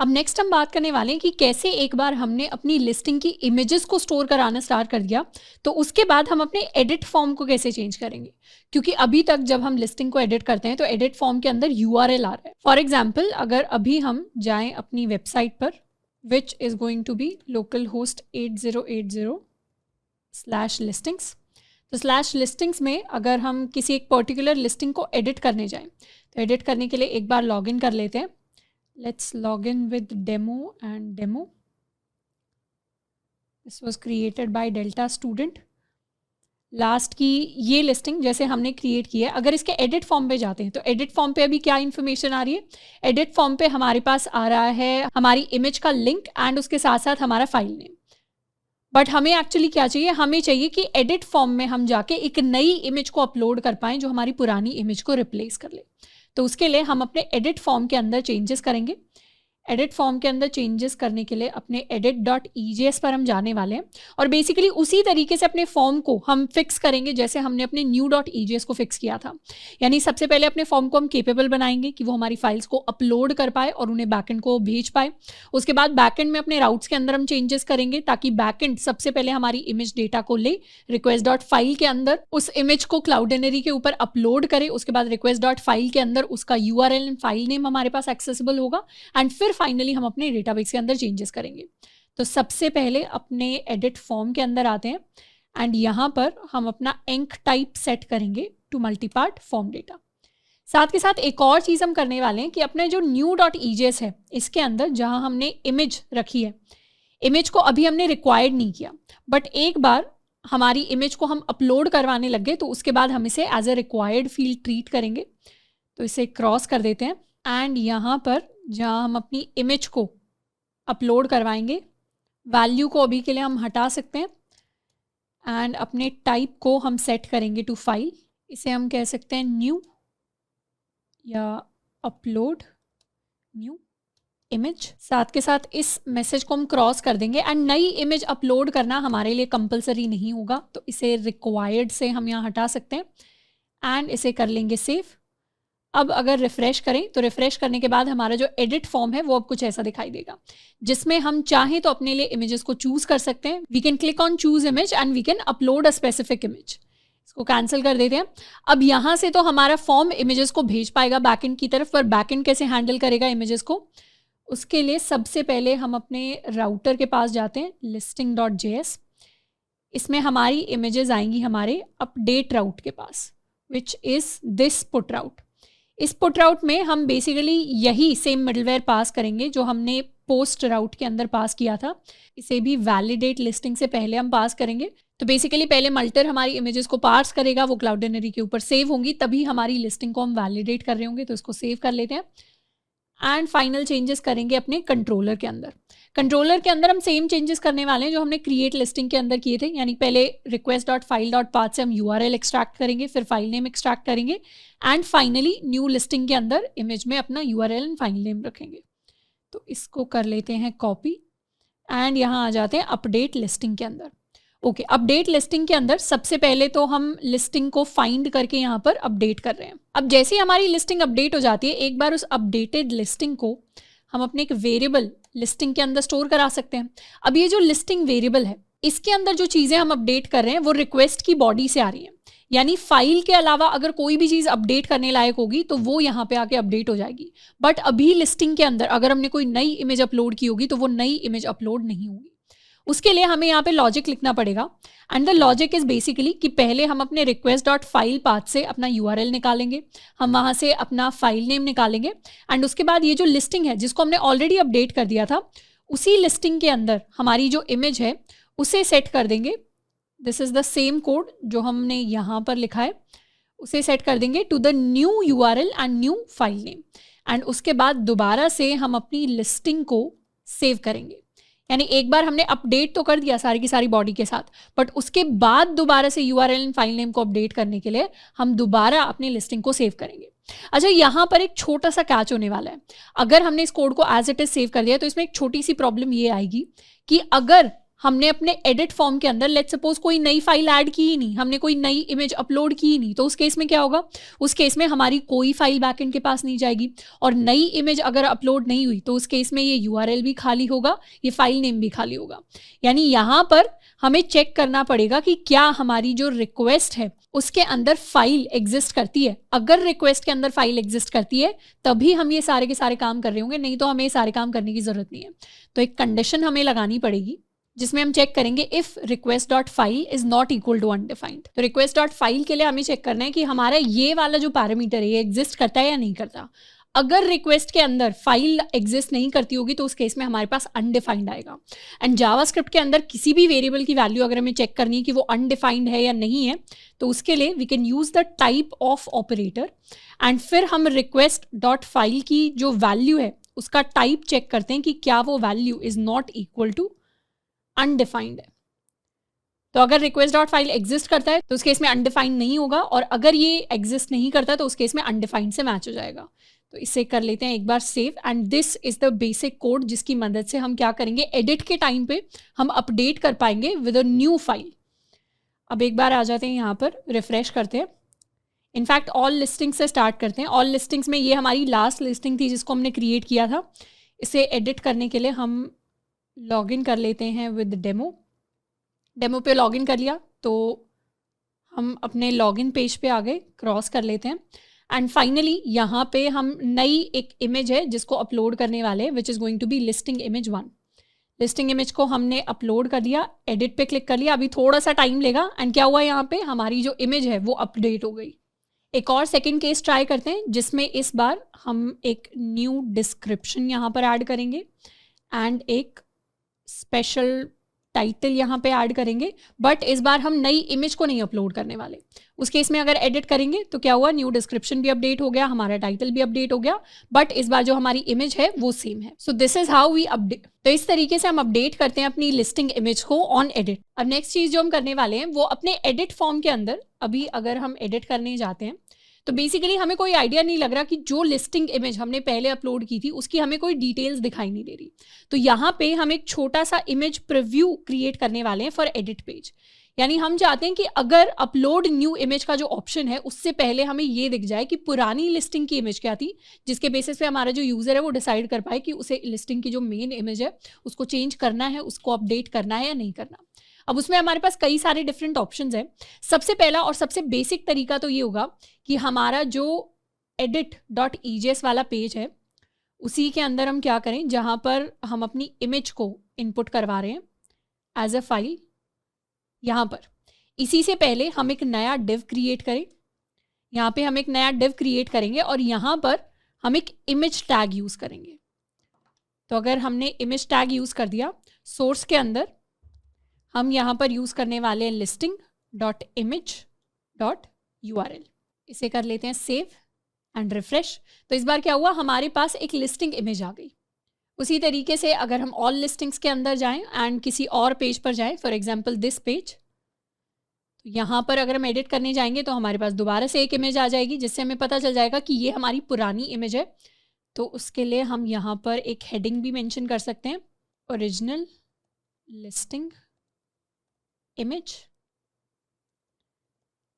अब नेक्स्ट हम बात करने वाले हैं कि कैसे एक बार हमने अपनी लिस्टिंग की इमेजेस को स्टोर कराना स्टार्ट कर दिया तो उसके बाद हम अपने एडिट फॉर्म को कैसे चेंज करेंगे, क्योंकि अभी तक जब हम लिस्टिंग को एडिट करते हैं तो एडिट फॉर्म के अंदर URL आ रहा है। फॉर एग्जाम्पल अगर अभी हम जाएं अपनी वेबसाइट पर which is going to be localhost 8080/listings, तो /listings में अगर हम किसी एक पर्टिकुलर लिस्टिंग को एडिट करने जाएं तो एडिट करने के लिए एक बार लॉग इन कर लेते हैं। Let's log in with demo and demo. This was created by Delta Student. Last की ये लिस्टिंग जैसे हमने क्रिएट की है, अगर इसके एडिट फॉर्म पे जाते हैं तो एडिट फॉर्म पे अभी क्या इन्फॉर्मेशन आ रही है, एडिट फॉर्म पे हमारे पास आ रहा है हमारी इमेज का लिंक एंड उसके साथ साथ हमारा फाइल नेम। बट हमें एक्चुअली क्या चाहिए, हमें चाहिए कि एडिट फॉर्म में हम जाके एक नई इमेज को अपलोड कर पाएँ जो हमारी पुरानी इमेज को रिप्लेस कर ले। तो उसके लिए हम अपने एडिट फॉर्म के अंदर चेंजेस करेंगे। एडिट फॉर्म के अंदर चेंजेस करने के लिए अपने edit.ejs पर हम जाने वाले हैं और बेसिकली उसी तरीके से अपने फॉर्म को हम फिक्स करेंगे जैसे हमने अपने new.ejs को फिक्स किया था। यानी सबसे पहले अपने फॉर्म को हम केपेबल बनाएंगे कि वो हमारी फाइल्स को अपलोड कर पाए और उन्हें बैकएंड को भेज पाए। उसके बाद बैकएंड में अपने राउट्स के अंदर हम चेंजेस करेंगे ताकि बैकएंड सबसे पहले हमारी इमेज डेटा को ले, request.file के अंदर उस इमेज को क्लाउडनरी के ऊपर अपलोड करे। उसके बाद request.file के अंदर उसका URL एंड फाइल नेम हमारे पास एक्सेसिबल होगा एंड फिर फाइनली हम अपने डेटाबेस के अंदर चेंजेस करेंगे। तो सबसे पहले अपने एडिट फॉर्म के अंदर आते हैं एंड यहाँ पर हम अपना एंक टाइप सेट करेंगे टू मल्टीपार्ट फॉर्म डेटा। साथ के साथ एक और चीज़ हम करने वाले हैं कि अपने जो new.ejs है इसके अंदर जहाँ हमने इमेज रखी है, इमेज को अभी हमने रिक्वायर्ड नहीं किया, बट एक बार हमारी इमेज को हम अपलोड करवाने लग गए तो उसके बाद हम इसे as a required field treat करेंगे। तो इसे क्रॉस कर देते हैं एंड यहाँ पर जहाँ हम अपनी इमेज को अपलोड करवाएंगे वैल्यू को अभी के लिए हम हटा सकते हैं एंड अपने टाइप को हम सेट करेंगे टू फाइल। इसे हम कह सकते हैं न्यू या अपलोड न्यू इमेज। साथ के साथ इस मैसेज को हम क्रॉस कर देंगे एंड नई इमेज अपलोड करना हमारे लिए कंपलसरी नहीं होगा, तो इसे रिक्वायर्ड से हम यहाँ हटा सकते हैं एंड इसे कर लेंगे सेव। अब अगर रिफ्रेश करें तो रिफ्रेश करने के बाद हमारा जो एडिट फॉर्म है वो अब कुछ ऐसा दिखाई देगा जिसमें हम चाहें तो अपने लिए इमेजेस को चूज कर सकते हैं। We can click on choose image and we can upload a specific image. इसको कैंसिल कर देते हैं। अब यहाँ से तो हमारा फॉर्म इमेजेस को भेज पाएगा बैकएंड की तरफ, पर बैकएंड कैसे हैंडल करेगा इमेजेस को, उसके लिए सबसे पहले हम अपने राउटर के पास जाते हैं listing.js। इसमें हमारी इमेजेस आएंगी हमारे अपडेट राउट के पास विच इज़ दिस पुट राउट। इस पुट राउट में हम बेसिकली यही सेम मिडलवेयर पास करेंगे जो हमने पोस्ट राउट के अंदर पास किया था। इसे भी वैलिडेट लिस्टिंग से पहले हम पास करेंगे। तो बेसिकली पहले मल्टर हमारी इमेजेस को पार्स करेगा, वो क्लाउडनरी के ऊपर सेव होंगी, तभी हमारी लिस्टिंग को हम वैलिडेट कर रहे होंगे। तो इसको सेव कर लेते हैं एंड फाइनल चेंजेस करेंगे अपने कंट्रोलर के अंदर। कंट्रोलर के अंदर हम सेम चेंजेस करने वाले हैं जो हमने क्रिएट लिस्टिंग के अंदर किए थे। यानी पहले request.file.path से हम URL एक्सट्रैक्ट करेंगे, फिर फाइल नेम एक्सट्रैक्ट करेंगे एंड फाइनली न्यू लिस्टिंग के अंदर इमेज में अपना URL एंड फाइल नेम रखेंगे। तो इसको कर लेते हैं कॉपी एंड यहाँ आ जाते हैं अपडेट लिस्टिंग के अंदर। ओके, अपडेट लिस्टिंग के अंदर सबसे पहले तो हम लिस्टिंग को फाइंड करके यहाँ पर अपडेट कर रहे हैं। अब जैसे ही हमारी लिस्टिंग अपडेट हो जाती है, एक बार उस अपडेटेड लिस्टिंग को हम अपने एक वेरिएबल लिस्टिंग के अंदर स्टोर करा सकते हैं। अब ये जो लिस्टिंग वेरिएबल है इसके अंदर जो चीज़ें हम अपडेट कर रहे हैं वो रिक्वेस्ट की बॉडी से आ रही हैं। यानी फाइल के अलावा अगर कोई भी चीज़ अपडेट करने लायक होगी तो वो यहाँ पे आके अपडेट हो जाएगी। बट अभी लिस्टिंग के अंदर अगर हमने कोई नई इमेज अपलोड की होगी तो वो नई इमेज अपलोड नहीं होगी। उसके लिए हमें यहाँ पे लॉजिक लिखना पड़ेगा and the logic is basically कि पहले हम अपने request.file पाथ से अपना URL निकालेंगे, हम वहाँ से अपना फाइल नेम निकालेंगे एंड उसके बाद ये जो लिस्टिंग है जिसको हमने ऑलरेडी अपडेट कर दिया था उसी लिस्टिंग के अंदर हमारी जो इमेज है उसे सेट कर देंगे। This is the same code जो हमने यहाँ पर लिखा है, उसे सेट कर देंगे to the new URL and new file name and उसके बाद दोबारा से हम अपनी लिस्टिंग को सेव करेंगे। यानी एक बार हमने अपडेट तो कर दिया सारी की सारी बॉडी के साथ, बट उसके बाद दोबारा से URL एंड फाइल नेम को अपडेट करने के लिए हम दोबारा अपनी लिस्टिंग को सेव करेंगे। अच्छा, यहाँ पर एक छोटा सा कैच होने वाला है। अगर हमने इस कोड को एज इट इज सेव कर दिया तो इसमें एक छोटी सी प्रॉब्लम ये आएगी कि अगर हमने अपने एडिट फॉर्म के अंदर लेट्स सपोज कोई नई फाइल ऐड की ही नहीं, हमने कोई नई इमेज अपलोड की ही नहीं, तो उस केस में क्या होगा, उस केस में हमारी कोई फाइल बैकएंड के पास नहीं जाएगी। और नई इमेज अगर अपलोड नहीं हुई तो उस केस में ये यूआरएल भी खाली होगा, ये फाइल नेम भी खाली होगा। यानी यहाँ पर हमें चेक करना पड़ेगा कि क्या हमारी जो रिक्वेस्ट है उसके अंदर फाइल एग्जिस्ट करती है। अगर रिक्वेस्ट के अंदर फाइल एग्जिस्ट करती है तभी हम ये सारे के सारे काम कर रहे होंगे, नहीं तो हमें सारे काम करने की जरूरत नहीं है। तो एक कंडीशन हमें लगानी पड़ेगी जिसमें हम चेक करेंगे if request dot file is not equal to undefined. तो रिक्वेस्ट डॉट फाइल के लिए हमें चेक करना है कि हमारा ये वाला जो पैरामीटर है ये एग्जिस्ट करता है या नहीं करता। अगर रिक्वेस्ट के अंदर फाइल एग्जिस्ट नहीं करती होगी तो उस केस में हमारे पास अनडिफाइंड आएगा। एंड जावास्क्रिप्ट के अंदर किसी भी वेरिएबल की वैल्यू अगर हमें चेक करनी है कि वो अनडिफाइंड है या नहीं है, तो उसके लिए we can use the type of operator and फिर हम रिक्वेस्ट डॉट फाइल की जो वैल्यू है उसका टाइप चेक करते हैं कि क्या वो value is not equal to undefined है। तो अगर रिक्वेस्ट डॉट फाइल एग्जिस्ट करता है तो उस केस में अनडिफाइंड नहीं होगा, और अगर ये एग्जिस्ट नहीं करता तो उस केस में अनडिफाइंड से मैच हो जाएगा। तो इसे कर लेते हैं एक बार save, and this is the basic code जिसकी मदद से हम क्या करेंगे, एडिट के टाइम पे हम अपडेट कर पाएंगे विद अ न्यू फाइल। अब एक बार आ जाते हैं यहाँ पर, रिफ्रेश करते हैं। इनफैक्ट ऑल लिस्टिंग से स्टार्ट करते हैं। ऑल लिस्टिंग्स में ये हमारी लास्ट लिस्टिंग थी जिसको हमने क्रिएट किया था। इसे एडिट करने के लिए हम लॉगिन कर लेते हैं विद डेमो पे लॉगिन कर लिया तो हम अपने लॉगिन पेज पे आ गए, क्रॉस कर लेते हैं। एंड फाइनली यहाँ पे हम नई एक इमेज है जिसको अपलोड करने वाले हैं, which is going to be listing image 1। Listing image को हमने अपलोड कर दिया, एडिट पे क्लिक कर लिया। अभी थोड़ा सा टाइम लेगा, एंड क्या हुआ यहाँ पे हमारी जो इमेज है वो अपडेट हो गई। एक और सेकंड केस ट्राई करते हैं जिसमें इस बार हम एक न्यू डिस्क्रिप्शन यहाँ पर ऐड करेंगे एंड एक स्पेशल टाइटल यहाँ पे ऐड करेंगे, बट इस बार हम नई इमेज को नहीं अपलोड करने वाले। उस केस में अगर एडिट करेंगे तो क्या हुआ, न्यू डिस्क्रिप्शन भी अपडेट हो गया, हमारा टाइटल भी अपडेट हो गया, बट इस बार जो हमारी इमेज है वो सेम है। So this is how we update. तो इस तरीके से हम अपडेट करते हैं अपनी लिस्टिंग इमेज को ऑन एडिट। अब नेक्स्ट चीज जो हम करने वाले हैं वो अपने एडिट फॉर्म के अंदर, अभी अगर हम एडिट करने जाते हैं तो बेसिकली हमें कोई आइडिया नहीं लग रहा कि जो लिस्टिंग इमेज हमने पहले अपलोड की थी उसकी हमें कोई डिटेल्स दिखाई नहीं दे रही। तो यहाँ पे हम एक छोटा सा इमेज प्रीव्यू क्रिएट करने वाले हैं फॉर एडिट पेज। यानी हम चाहते हैं कि अगर अपलोड न्यू इमेज का जो ऑप्शन है उससे पहले हमें ये दिख जाए कि पुरानी लिस्टिंग की इमेज क्या थी, जिसके बेसिस पे हमारा जो यूजर है वो डिसाइड कर पाए कि उसे लिस्टिंग की जो मेन इमेज है उसको चेंज करना है, उसको अपडेट करना है या नहीं करना। अब उसमें हमारे पास कई सारे डिफरेंट ऑप्शंस हैं। सबसे पहला और सबसे बेसिक तरीका तो ये होगा कि हमारा जो edit.egs वाला पेज है उसी के अंदर हम क्या करें, जहाँ पर हम अपनी इमेज को इनपुट करवा रहे हैं एज अ फाइल, यहाँ पर इसी से पहले हम एक नया डिव क्रिएट करें। यहाँ पे हम एक नया डिव क्रिएट करेंगे और यहाँ पर हम एक इमेज टैग यूज़ करेंगे। तो अगर हमने इमेज टैग यूज़ कर दिया, सोर्स के अंदर हम यहाँ पर यूज़ करने वाले हैं listing.image.url। इसे कर लेते हैं सेव एंड रिफ्रेश। तो इस बार क्या हुआ, हमारे पास एक लिस्टिंग इमेज आ गई। उसी तरीके से अगर हम ऑल लिस्टिंग्स के अंदर जाएं एंड किसी और पेज पर जाएं, फॉर एग्जांपल दिस पेज, तो यहाँ पर अगर हम एडिट करने जाएंगे तो हमारे पास दोबारा से एक इमेज आ जाएगी जिससे हमें पता चल जाएगा कि ये हमारी पुरानी इमेज है। तो उसके लिए हम यहाँ पर एक हेडिंग भी मेंशन कर सकते हैं, original listing image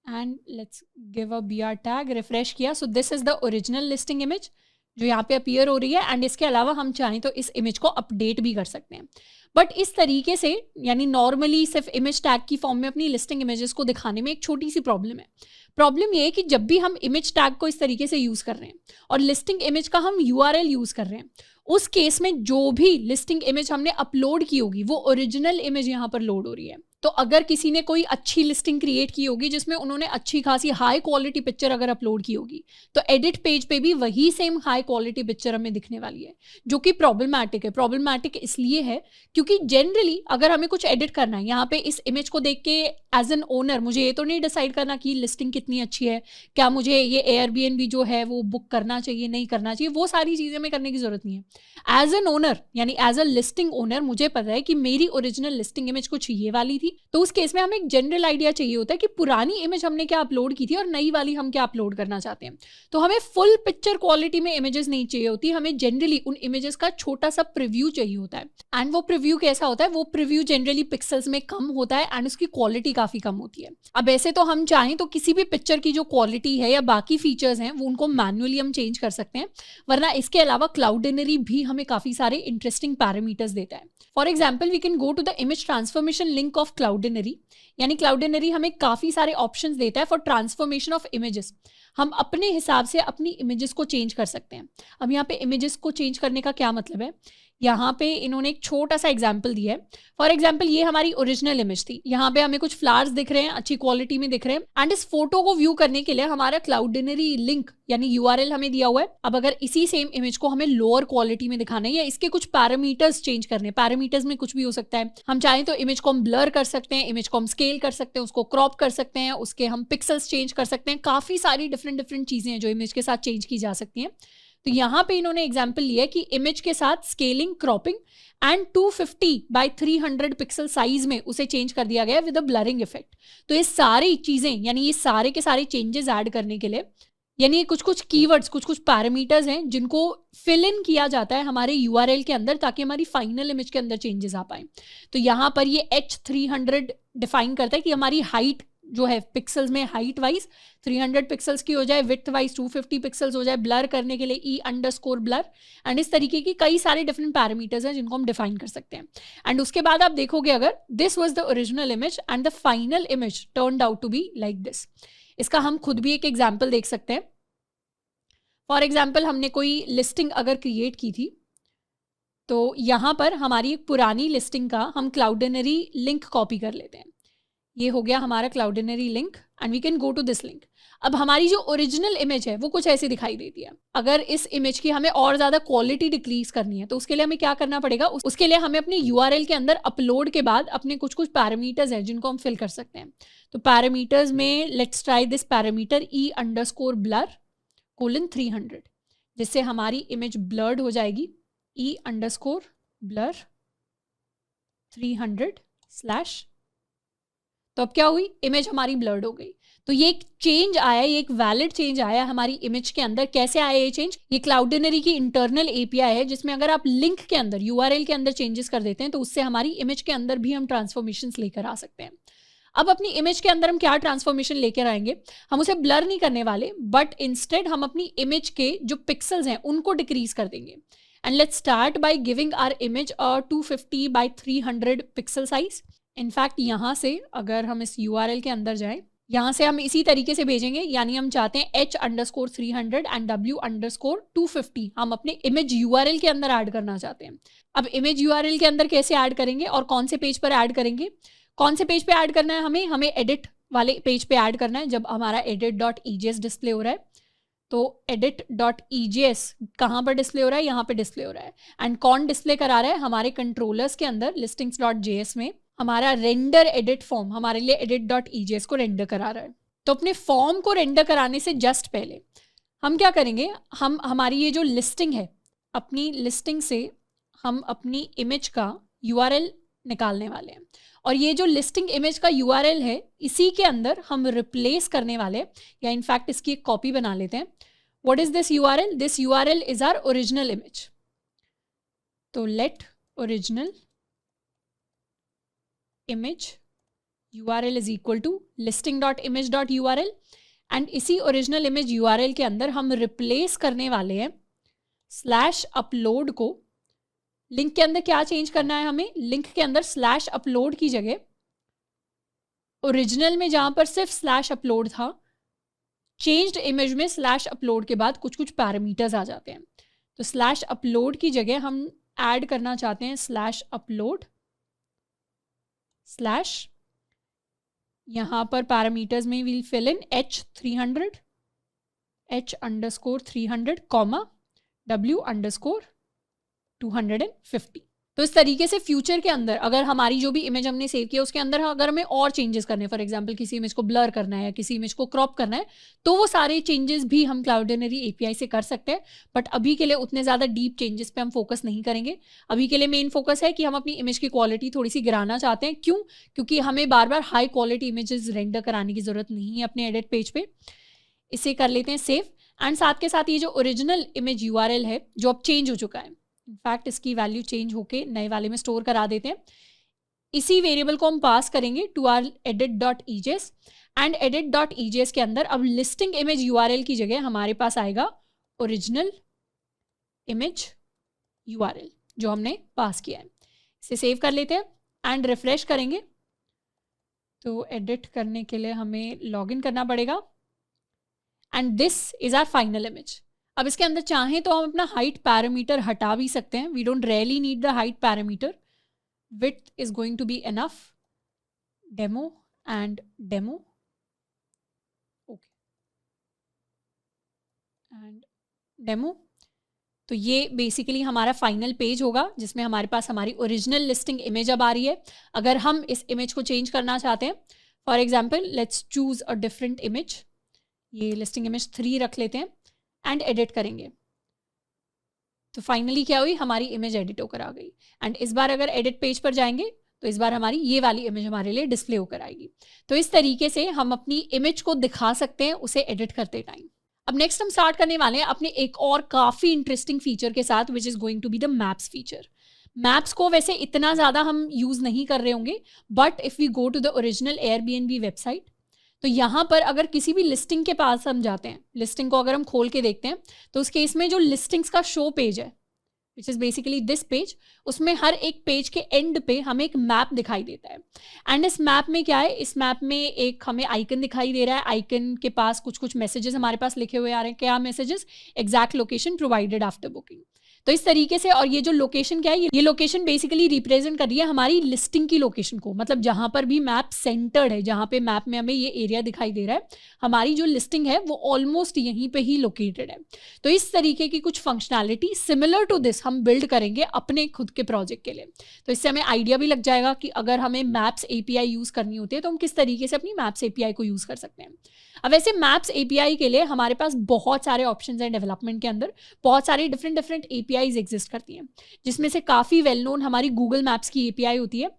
and let's give a br tag। Refresh किया, so this is the original listing image जो यहाँ पे अपीयर हो रही है। एंड इसके अलावा हम चाहें तो इस इमेज को अपडेट भी कर सकते हैं। बट इस तरीके से यानी नॉर्मली सिर्फ इमेज टैग की फॉर्म में अपनी लिस्टिंग इमेजेस को दिखाने में एक छोटी सी प्रॉब्लम है। प्रॉब्लम ये है कि जब भी हम इमेज टैग को इस तरीके से यूज़ कर रहे हैं और लिस्टिंग इमेज का हम URL यूज़ कर रहे हैं, उस केस में जो भी लिस्टिंग इमेज हमने अपलोड की होगी वो ओरिजिनल इमेज यहाँ पर लोड हो रही है। तो अगर किसी ने कोई अच्छी लिस्टिंग क्रिएट की होगी जिसमें उन्होंने अच्छी खासी हाई क्वालिटी पिक्चर अगर अपलोड की होगी तो एडिट पेज पे भी वही सेम हाई क्वालिटी पिक्चर हमें दिखने वाली है, जो कि प्रॉब्लमैटिक है। प्रॉब्लमैटिक इसलिए है क्योंकि जनरली अगर हमें कुछ एडिट करना है, यहाँ पे इस इमेज को देख के एज एन ओनर मुझे ये तो नहीं डिसाइड करना कि लिस्टिंग कितनी अच्छी है, क्या मुझे ये एयरबीएनबी जो है वो बुक करना चाहिए नहीं करना चाहिए, वो सारी चीज़ें हमें करने की जरूरत नहीं है। एज एन ओनर यानी एज अ लिस्टिंग ओनर मुझे पता है कि मेरी ओरिजिनल लिस्टिंग इमेज कुछ ये वाली थी थी, तो उस केस में हमें एक जनरल आइडिया चाहिए होता है कि पुरानी इमेज हमने क्या अपलोड की थी और नई वाली हम क्या अपलोड करना चाहते हैं। तो हमें फुल पिक्चर क्वालिटी में इमेजेस नहीं चाहिए होती, हमें जनरली उन इमेजेस का छोटा सा प्रीव्यू चाहिए होता है। एंड वो प्रीव्यू कैसा होता है, वो प्रीव्यू जनरली पिक्सल्स में कम होता है एंड उसकी क्वालिटी काफी कम होती है। अब ऐसे तो हम चाहें तो किसी भी पिक्चर की जो क्वालिटी है या बाकी फीचर्स हैं वो उनको मैन्युअली हम चेंज कर सकते हैं, वरना इसके अलावा क्लाउडनरी भी हमें काफी सारे इंटरेस्टिंग पैरामीटर्स देता है। For example we can go to the image transformation link of Cloudinary, यानी क्लाउडनरी हमें काफी सारे ऑप्शंस देता है फॉर ट्रांसफॉर्मेशन ऑफ इमेजेस। हम अपने हिसाब से अपनी इमेजेस को चेंज कर सकते हैं। अब यहाँ पे इमेजेस को चेंज करने का क्या मतलब है, यहाँ पे इन्होंने एक छोटा सा एग्जाम्पल दिया है। फॉर एग्जाम्पल ये हमारी ओरिजिनल इमेज थी, यहाँ पे हमें कुछ फ्लावर्स दिख रहे हैं, अच्छी क्वालिटी में दिख रहे हैं एंड इस फोटो को व्यू करने के लिए हमारा क्लाउडनरी लिंक यानी यूआरएल हमें दिया हुआ है। अब अगर इसी सेम इमेज को हमें लोअर क्वालिटी में दिखाना है या इसके कुछ पैरामीटर्स चेंज करने, पैरामीटर्स में कुछ भी हो सकता है, हम चाहें तो इमेज को हम ब्लर कर सकते हैं, इमेज को हम स्केल कर सकते हैं, उसको क्रॉप कर सकते हैं, उसके हम पिक्सल्स चेंज कर सकते हैं, काफी सारी डिफरेंट चीजें हैं जो इमेज के साथ चेंज की जा सकती हैं। तो यहाँ पे इन्होंने एग्जाम्पल लिया है कि इमेज के साथ scaling, cropping and 250 by 300 pixel size में उसे चेंज कर दिया गया विद अ ब्लरिंग इफेक्ट। तो ये सारी चीजें यानी ये सारे के सारे चेंजेस ऐड करने के लिए, यानी कुछ कीवर्ड्स, कुछ पैरामीटर्स हैं जिनको फिल इन किया जाता है हमारे यूआरएल के अंदर ताकि हमारी फाइनल इमेज के अंदर चेंजेस आ पाए। तो यहाँ पर ये H300 डिफाइन करता है कि हमारी हाइट जो है पिक्सल्स में हाइट वाइज 300 पिक्सल्स की हो जाए, विड्थ वाइज 250 पिक्सल्स हो जाए, ब्लर करने के लिए E_blur एंड इस तरीके की कई सारे डिफरेंट पैरामीटर्स हैं जिनको हम डिफाइन कर सकते हैं। एंड उसके बाद आप देखोगे अगर this was the original image and the final image turned out to be like this. इसका हम खुद भी एक एग्जाम्पल देख सकते हैं। फॉर एग्जाम्पल हमने कोई लिस्टिंग अगर क्रिएट की थी तो यहाँ पर हमारी एक पुरानी लिस्टिंग का हम क्लाउडनरी लिंक कॉपी कर लेते हैं। ये हो गया हमारा Cloudinary link and we can go to this link. अब हमारी जो ओरिजिनल इमेज है वो कुछ ऐसी दिखाई देती है। अगर इस इमेज की हमें और ज़्यादा क्वालिटी डिक्रीज करनी है तो उसके लिए हमें क्या करना पड़ेगा, उसके लिए हमें अपने यूआरएल के अंदर अपलोड के बाद अपने कुछ पैरामीटर्स हैं जिनको हम फिल कर सकते हैं। तो पैरामीटर्स में let's try this parameter E_blur 300, जिससे हमारी इमेज ब्लर्ड हो जाएगी। E_blur 300/। तो अब क्या हुई, इमेज हमारी ब्लर्ड हो गई। तो ये एक चेंज आया, ये एक वैलिड चेंज आया हमारी इमेज के अंदर। कैसे आया ये चेंज, ये क्लाउडनरी की इंटरनल एपीआई है जिसमें अगर आप लिंक के अंदर यूआरएल के अंदर चेंजेस कर देते हैं तो उससे हमारी इमेज के अंदर भी हम ट्रांसफॉर्मेशंस लेकर आ सकते हैं। अब अपनी इमेज के अंदर हम क्या ट्रांसफॉर्मेशन लेकर आएंगे, हम उसे ब्लर नहीं करने वाले बट इंस्टेड हम अपनी इमेज के जो पिक्सल्स हैं उनको डिक्रीज कर देंगे। And let's start by giving our image 250 by 300 pixel size. In fact यहाँ से अगर हम इस URL के अंदर जाएं, यहाँ से हम इसी तरीके से भेजेंगे, यानी हम चाहते हैं H_300 एंड W_250 हम अपने इमेज URL के अंदर ऐड करना चाहते हैं। अब इमेज URL के अंदर कैसे ऐड करेंगे और कौन से पेज पर ऐड करेंगे, कौन से पेज पे ऐड करना है, हमें एडिट वाले पेज पे ऐड करना है। जब हमारा edit.ejs डिस्प्ले हो रहा है तो edit.ejs कहाँ पर डिस्प्ले हो रहा है, यहाँ पे डिस्प्ले हो रहा है। एंड कौन डिस्प्ले करा रहा है, हमारे कंट्रोलर्स के अंदर listings.js में हमारा रेंडर एडिट फॉर्म हमारे लिए edit.ejs को रेंडर करा रहा है। तो अपने फॉर्म को रेंडर कराने से जस्ट पहले हम क्या करेंगे, हम हमारी ये जो लिस्टिंग है, अपनी लिस्टिंग से हम अपनी इमेज का URL निकालने वाले हैं और ये जो लिस्टिंग इमेज का URL है इसी के अंदर हम रिप्लेस करने वाले हैं, या इनफैक्ट इसकी एक कॉपी बना लेते हैं। What is this URL, this URL is our original image. तो let original image URL is equal to listing.image.url and इसी ओरिजिनल इमेज URL के अंदर हम रिप्लेस करने वाले हैं /upload को। लिंक के अंदर क्या चेंज करना है हमें, लिंक के अंदर /upload की जगह ओरिजिनल में जहां पर सिर्फ /upload था, चेंज्ड इमेज में /upload के बाद कुछ पैरामीटर्स आ जाते हैं। तो /upload की जगह हम ऐड करना चाहते हैं /upload / यहाँ पर पैरामीटर्स में will fill in H_300 comma W_250। तो इस तरीके से फ्यूचर के अंदर अगर हमारी जो भी इमेज हमने सेव किया उसके अंदर अगर हमें और चेंजेस करने हैं, फॉर एग्जांपल किसी इमेज को ब्लर करना है या किसी इमेज को क्रॉप करना है, तो वो सारे चेंजेस भी हम क्लाउडनरी एपीआई से कर सकते हैं। बट अभी के लिए उतने ज़्यादा डीप चेंजेस पे हम फोकस नहीं करेंगे। अभी के लिए मेन फोकस है कि हम अपनी इमेज की क्वालिटी थोड़ी सी गिराना चाहते हैं। क्यों? क्योंकि हमें बार बार हाई क्वालिटी इमेजेस रेंडर कराने की ज़रूरत नहीं है अपने एडिट पेज पे। इसे कर लेते हैं सेव। एंड साथ के साथ ये जो ओरिजिनल इमेज यूआरएल है जो अब चेंज हो चुका है, इनफैक्ट इसकी वैल्यू चेंज होके नए वाले में स्टोर करा देते हैं। इसी वेरिएबल को हम पास करेंगे to are edit.ejs and edit.ejs के अंदर अब लिस्टिंग इमेज यूआरएल की जगह हमारे पास आएगा ओरिजिनल इमेज यूआरएल जो हमने पास किया है। इसे सेव कर लेते हैं एंड रिफ्रेश करेंगे। तो एडिट करने के लिए हमें लॉगिन करना पड़ेगा and this is our final image. अब इसके अंदर चाहें तो हम अपना हाइट पैरामीटर हटा भी सकते हैं। We don't really need the height parameter, width is going to be enough, demo and demo, okay and demo। तो ये बेसिकली हमारा फाइनल पेज होगा जिसमें हमारे पास हमारी ओरिजिनल लिस्टिंग इमेज अब आ रही है। अगर हम इस इमेज को चेंज करना चाहते हैं, for example let's choose a different image, ये लिस्टिंग इमेज 3 रख लेते हैं एंड एडिट करेंगे। तो फाइनली क्या हुई, हमारी इमेज एडिट होकर आ गई। एंड इस बार अगर एडिट पेज पर जाएंगे तो इस बार हमारी ये वाली इमेज हमारे लिए डिस्प्ले होकर आएगी। तो इस तरीके से हम अपनी इमेज को दिखा सकते हैं उसे एडिट करते टाइम। अब नेक्स्ट हम स्टार्ट करने वाले हैं अपने एक और काफ़ी इंटरेस्टिंग फीचर के साथ, which is going to be the maps feature. Maps को वैसे इतना ज़्यादा हम यूज़ नहीं कर रहे होंगे, but if we go to the original Airbnb website, तो यहाँ पर अगर किसी भी लिस्टिंग के पास हम जाते हैं, लिस्टिंग को अगर हम खोल के देखते हैं, तो उस केस में जो लिस्टिंग्स का शो पेज है which is basically this page, उसमें हर एक पेज के एंड पे हमें एक मैप दिखाई देता है। एंड इस मैप में क्या है, इस मैप में एक हमें आइकन दिखाई दे रहा है। आइकन के पास कुछ कुछ मैसेजेस हमारे पास लिखे हुए आ रहे हैं। क्या messages? Exact location provided after booking. तो इस तरीके से, और ये जो लोकेशन क्या है, ये लोकेशन बेसिकली रिप्रेजेंट कर रही है हमारी लिस्टिंग की लोकेशन को। मतलब जहाँ पर भी मैप सेंटर्ड है, जहाँ पे मैप में हमें ये एरिया दिखाई दे रहा है, हमारी जो लिस्टिंग है वो ऑलमोस्ट यहीं पे ही लोकेटेड है। तो इस तरीके की कुछ फंक्शनैलिटी सिमिलर टू दिस हम बिल्ड करेंगे अपने खुद के प्रोजेक्ट के लिए। तो इससे हमें आइडिया भी लग जाएगा कि अगर हमें मैप्स एपीआई यूज़ करनी होती है तो हम किस तरीके से अपनी मैप्स एपीआई को यूज़ कर सकते हैं। अब वैसे मैप्स एपीआई के लिए हमारे पास बहुत सारे ऑप्शंस हैं डेवलपमेंट के अंदर। बहुत सारी डिफरेंट एपीआईज एग्जिस्ट करती हैं, जिसमें से काफ़ी वेल नोन हमारी गूगल मैप्स की एपीआई होती है।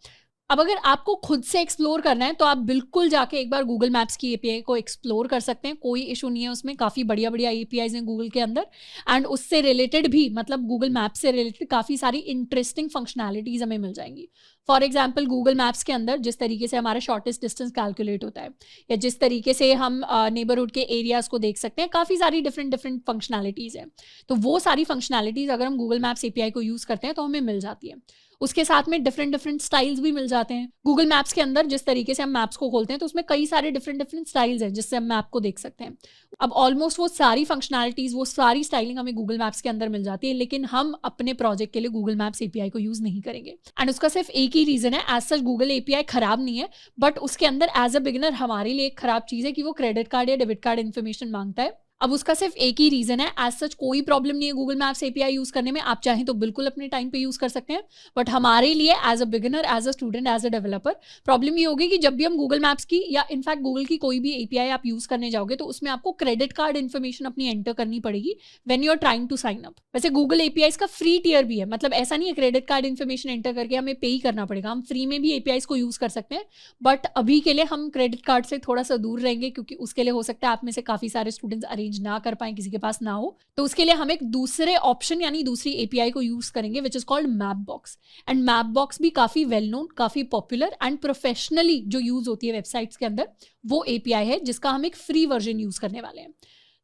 अब अगर आपको खुद से एक्सप्लोर करना है तो आप बिल्कुल जाके एक बार गूगल मैप्स की एपीआई को एक्सप्लोर कर सकते हैं, कोई इशू नहीं है उसमें। काफ़ी बढ़िया बढ़िया एपीआईज हैं गूगल के अंदर, एंड उससे रिलेटेड भी, मतलब गूगल मैप्स से रिलेटेड काफ़ी सारी इंटरेस्टिंग फंक्शनैलिटीज़ हमें मिल जाएंगी। फॉर एग्जाम्पल गूगल मैप्स के अंदर जिस तरीके से हमारा शॉर्टेस्ट डिस्टेंस कैलकुलेट होता है, या जिस तरीके से हम नेबरहुड के एरियाज़ को देख सकते हैं, काफ़ी सारी डिफरेंट फंक्शनैलिटीज़ हैं। तो वो सारी फंक्शनैलिटीज़ अगर हम गूगल मैप्स एपीआई को यूज़ करते हैं तो हमें मिल जाती है। उसके साथ में डिफरेंट स्टाइल्स भी मिल जाते हैं। गूगल मैप्स के अंदर जिस तरीके से हम मैप्स को खोलते हैं तो उसमें कई सारे डिफरेंट स्टाइल्स हैं जिससे हम मैप को देख सकते हैं। अब ऑलमोस्ट वो सारी फंक्शनैलिटीज़, वो सारी स्टाइलिंग हमें गूगल मैप्स के अंदर मिल जाती है, लेकिन हम अपने प्रोजेक्ट के लिए गूगल मैप्स एपीआई को यूज़ नहीं करेंगे। एंड उसका सिर्फ एक ही रीज़न है, एज सच गूगल एपीआई खराब नहीं है, बट उसके अंदर एज अ बिगिनर हमारे लिए एक खराब चीज़ है कि वो क्रेडिट कार्ड या डेबिट कार्ड इन्फॉर्मेशन मांगता है। अब उसका सिर्फ एक ही रीज़न है, एज सच कोई प्रॉब्लम नहीं है गूगल मैप्स एपीआई यूज़ करने में। आप चाहें तो बिल्कुल अपने टाइम पे यूज़ कर सकते हैं, बट हमारे लिए as a beginner, as a student, as a developer problem ये होगी कि जब भी हम गूगल मैप्स की या इनफैक्ट गूगल की कोई भी एपीआई आप यूज़ करने जाओगे तो उसमें आपको क्रेडिट कार्ड इन्फॉर्मेशन अपनी एंटर करनी पड़ेगी when you are trying to sign up. वैसे गूगल एपीआई का फ्री टियर भी है, मतलब ऐसा नहीं है क्रेडिट कार्ड इन्फॉर्मेशन एंटर करके हमें पे ही करना पड़ेगा। हम फ्री में भी एपीआई को यूज़ कर सकते हैं, बट अभी के लिए हम क्रेडिट कार्ड से थोड़ा सा दूर रहेंगे, क्योंकि उसके लिए हो सकता है आप में से काफ़ी सारे स्टूडेंट्स अरेंज ना कर पाएं, के पास ना हो। तो उसके लिए हम एक दूसरे ऑप्शन यानी दूसरी एपीआई को यूज करेंगे, विच इज कॉल्ड मैपबॉक्स। एंड मैपबॉक्स भी काफी वेल नोन, काफी पॉपुलर एंड प्रोफेशनली जो यूज होती है वेबसाइट्स के अंदर, वो एपीआई है जिसका हम एक फ्री वर्जन यूज करने वाले हैं।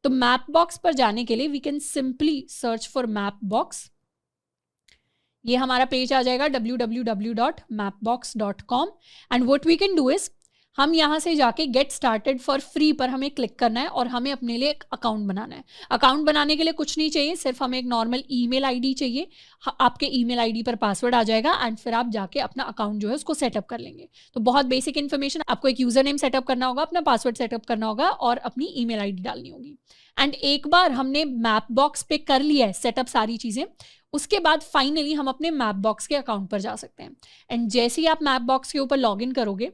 तो मैपबॉक्स पर जाने के लिए we can simply search for Mapbox. ये हमारा पेज आ जाएगा www.mapbox.com and what we can do is, हम यहाँ से जाके गेट स्टार्टेड फॉर फ्री पर हमें क्लिक करना है और हमें अपने लिए एक अकाउंट बनाना है। अकाउंट बनाने के लिए कुछ नहीं चाहिए, सिर्फ हमें एक नॉर्मल ईमेल आईडी चाहिए। आपके ईमेल आईडी पर पासवर्ड आ जाएगा एंड फिर आप जाके अपना अकाउंट जो है उसको सेटअप कर लेंगे। तो बहुत बेसिक इन्फॉर्मेशन, आपको एक यूजर नेम सेटअप करना होगा, अपना पासवर्ड सेटअप करना होगा और अपनी ईमेल आईडी डालनी होगी। एंड एक बार हमने मैपबॉक्स पे कर लिया है सेटअप सारी चीज़ें, उसके बाद फाइनली हम अपने मैप बॉक्स के अकाउंट पर जा सकते हैं। एंड जैसे ही आप मैप बॉक्स के ऊपर लॉग इन करोगे,